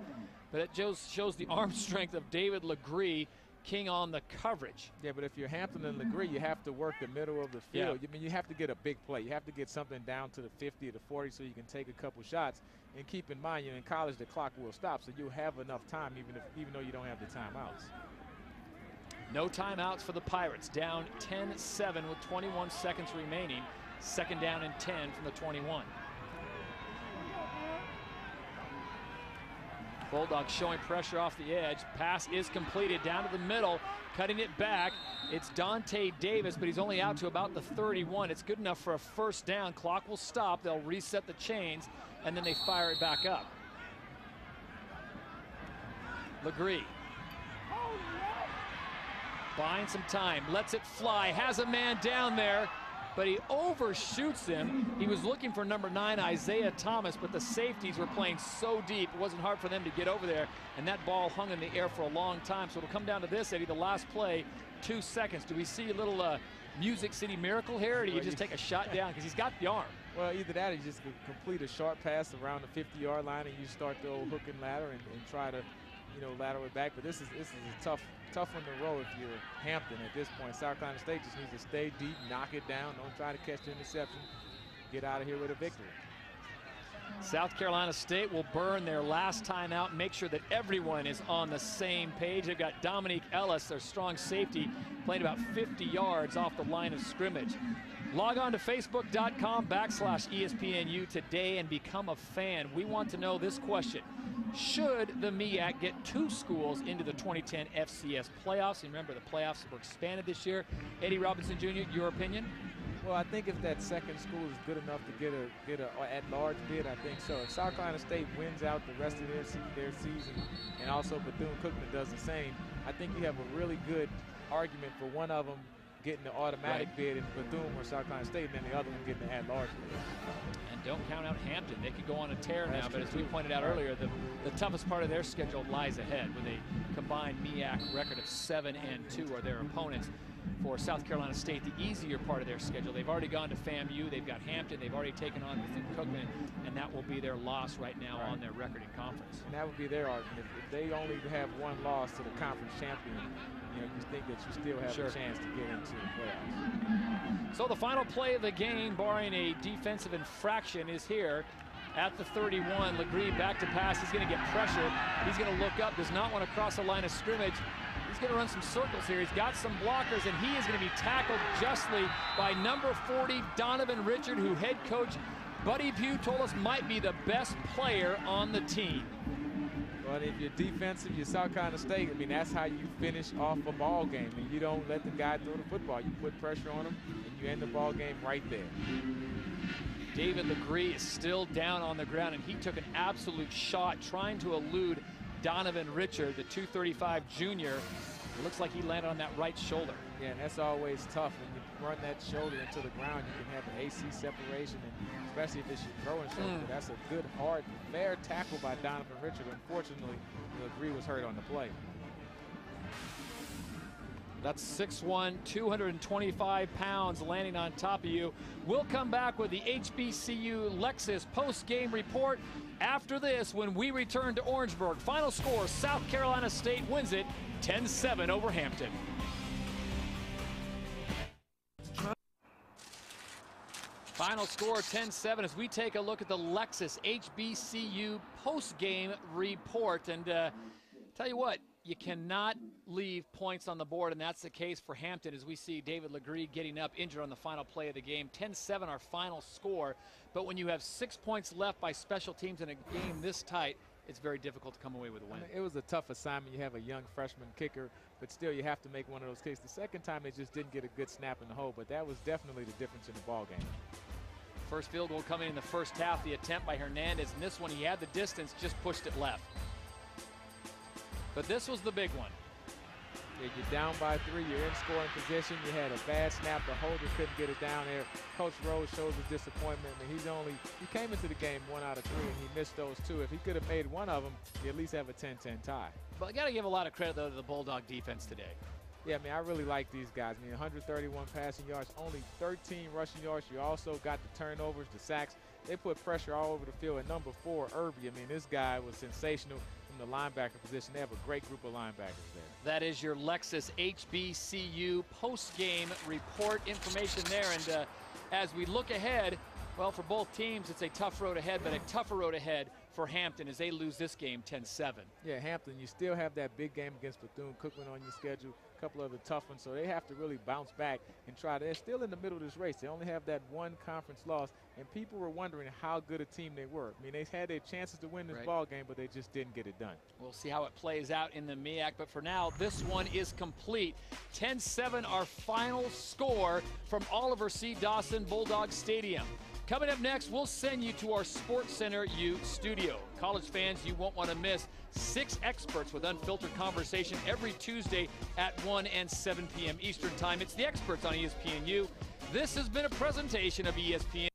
but it just shows the arm strength of David Legree. King on the coverage. Yeah, but if you're Hampton and Legree, you have to work the middle of the field. I mean, you have to get a big play. You have to get something down to the 50 or the 40 so you can take a couple shots. And keep in mind, in college, the clock will stop, so you'll have enough time even though you don't have the timeouts. No timeouts for the Pirates. Down 10-7 with 21 seconds remaining. 2nd down and 10 from the 21. Bulldogs showing pressure off the edge. Pass is completed down to the middle, cutting it back. It's Dante Davis, but he's only out to about the 31. It's good enough for a first down. Clock will stop. They'll reset the chains, and then they fire it back up. Legree. Buying some time, lets it fly, has a man down there, but he overshoots him. He was looking for number 9, Isaiah Thomas, but the safeties were playing so deep, it wasn't hard for them to get over there, and that ball hung in the air for a long time. So it'll come down to this, Eddie, the last play, 2 seconds. Do we see a little Music City miracle here, or do you just take a shot down? Because he's got the arm. Well, either that or you just complete a short pass around the 50-yard line and you start the old hook and ladder and try to, you know, lateral it back. But this is a tough one to roll if you're Hampton at this point. South Carolina State just needs to stay deep, knock it down, don't try to catch the interception, get out of here with a victory. South Carolina State will burn their last time out, make sure that everyone is on the same page. They've got Dominique Ellis, their strong safety, playing about 50 yards off the line of scrimmage. Log on to facebook.com/ESPNU today and become a fan. We want to know this question. Should the MEAC get 2 schools into the 2010 FCS playoffs? And remember, the playoffs were expanded this year. Eddie Robinson Jr., your opinion? Well, I think if that second school is good enough to get a at-large bid, I think so. If South Carolina State wins out the rest of their season, and also Bethune-Cookman does the same, I think you have a really good argument for one of them getting the automatic bid in Bethune or South Carolina State, and then the other one getting the at-large bid. And don't count out Hampton. They could go on a tear now, but as we pointed out earlier, the toughest part of their schedule lies ahead with a combined MEAC record of 7-2 are their opponents. For South Carolina State, the easier part of their schedule, they've already gone to FAMU, they've got Hampton, they've already taken on Bethune-Cookman, and that will be their loss right now on their record in conference. And that would be their argument. If they only have one loss to the conference champion, you know, you think that you still have a chance to get into the playoffs. So the final play of the game, barring a defensive infraction, is here at the 31. Legree back to pass. He's going to get pressure. He's going to look up, does not want to cross the line of scrimmage. He's going to run some circles here. He's got some blockers, and he is going to be tackled justly by number 40, Donovan Richard, who head coach Buddy Pugh told us might be the best player on the team. But if you're defensive, you're South Carolina State, I mean, that's how you finish off a ball game. And you don't let the guy throw the football. You put pressure on him, and you end the ball game right there. David Legree is still down on the ground, and he took an absolute shot trying to elude Donovan Richard, the 235 junior. It looks like he landed on that right shoulder. Yeah, and that's always tough. When you run that shoulder into the ground, you can have an AC separation, and especially if it's your throwing shoulder. That's a good, hard, fair tackle by Donovan Richard. Unfortunately, Legree was hurt on the play. That's 6'1", 225 pounds landing on top of you. We'll come back with the HBCU Lexus post-game report after this when we return to Orangeburg. Final score, South Carolina State wins it 10-7 over Hampton. Final score 10-7 as we take a look at the Lexus HBCU post-game report. And tell you what, you cannot leave points on the board, and that's the case for Hampton as we see David Legree getting up injured on the final play of the game. 10-7 our final score, but when you have 6 points left by special teams in a game this tight, it's very difficult to come away with a win. I mean, it was a tough assignment. You have a young freshman kicker, but still you have to make one of those kicks. The second time they just didn't get a good snap in the hole, but that was definitely the difference in the ball game. First field goal coming in the first half, the attempt by Hernandez, and this one he had the distance, just pushed it left. But this was the big one. Yeah, you're down by 3, you're in scoring position, you had a bad snap, the holder couldn't get it down there. Coach Rose shows his disappointment, and he came into the game 1 out of 3, and he missed those 2. If he could have made one of them, you at least have a 10-10 tie. But I got to give a lot of credit, though, to the Bulldog defense today. Yeah, I mean, I really like these guys. I mean, 131 passing yards, only 13 rushing yards. You also got the turnovers, the sacks. They put pressure all over the field. And number 4, Irby, I mean, this guy was sensational from the linebacker position. They have a great group of linebackers there. That is your Lexus HBCU post-game report information there. And as we look ahead, well, for both teams, it's a tough road ahead, but a tougher road ahead for Hampton as they lose this game 10-7. Yeah, Hampton, you still have that big game against Bethune-Cookman on your schedule. couple of the tough ones, so they have to really bounce back and try. They're still in the middle of this race. They only have that one conference loss, and people were wondering how good a team they were. I mean, they had their chances to win this ball game, but they just didn't get it done. We'll see how it plays out in the MEAC, but for now, this one is complete. 10-7, our final score from Oliver C. Dawson Bulldog Stadium. Coming up next, we'll send you to our Sports Center U studio. College fans, you won't want to miss 6 experts with unfiltered conversation every Tuesday at 1 and 7 p.m. Eastern Time. It's the experts on ESPNU. This has been a presentation of ESPN.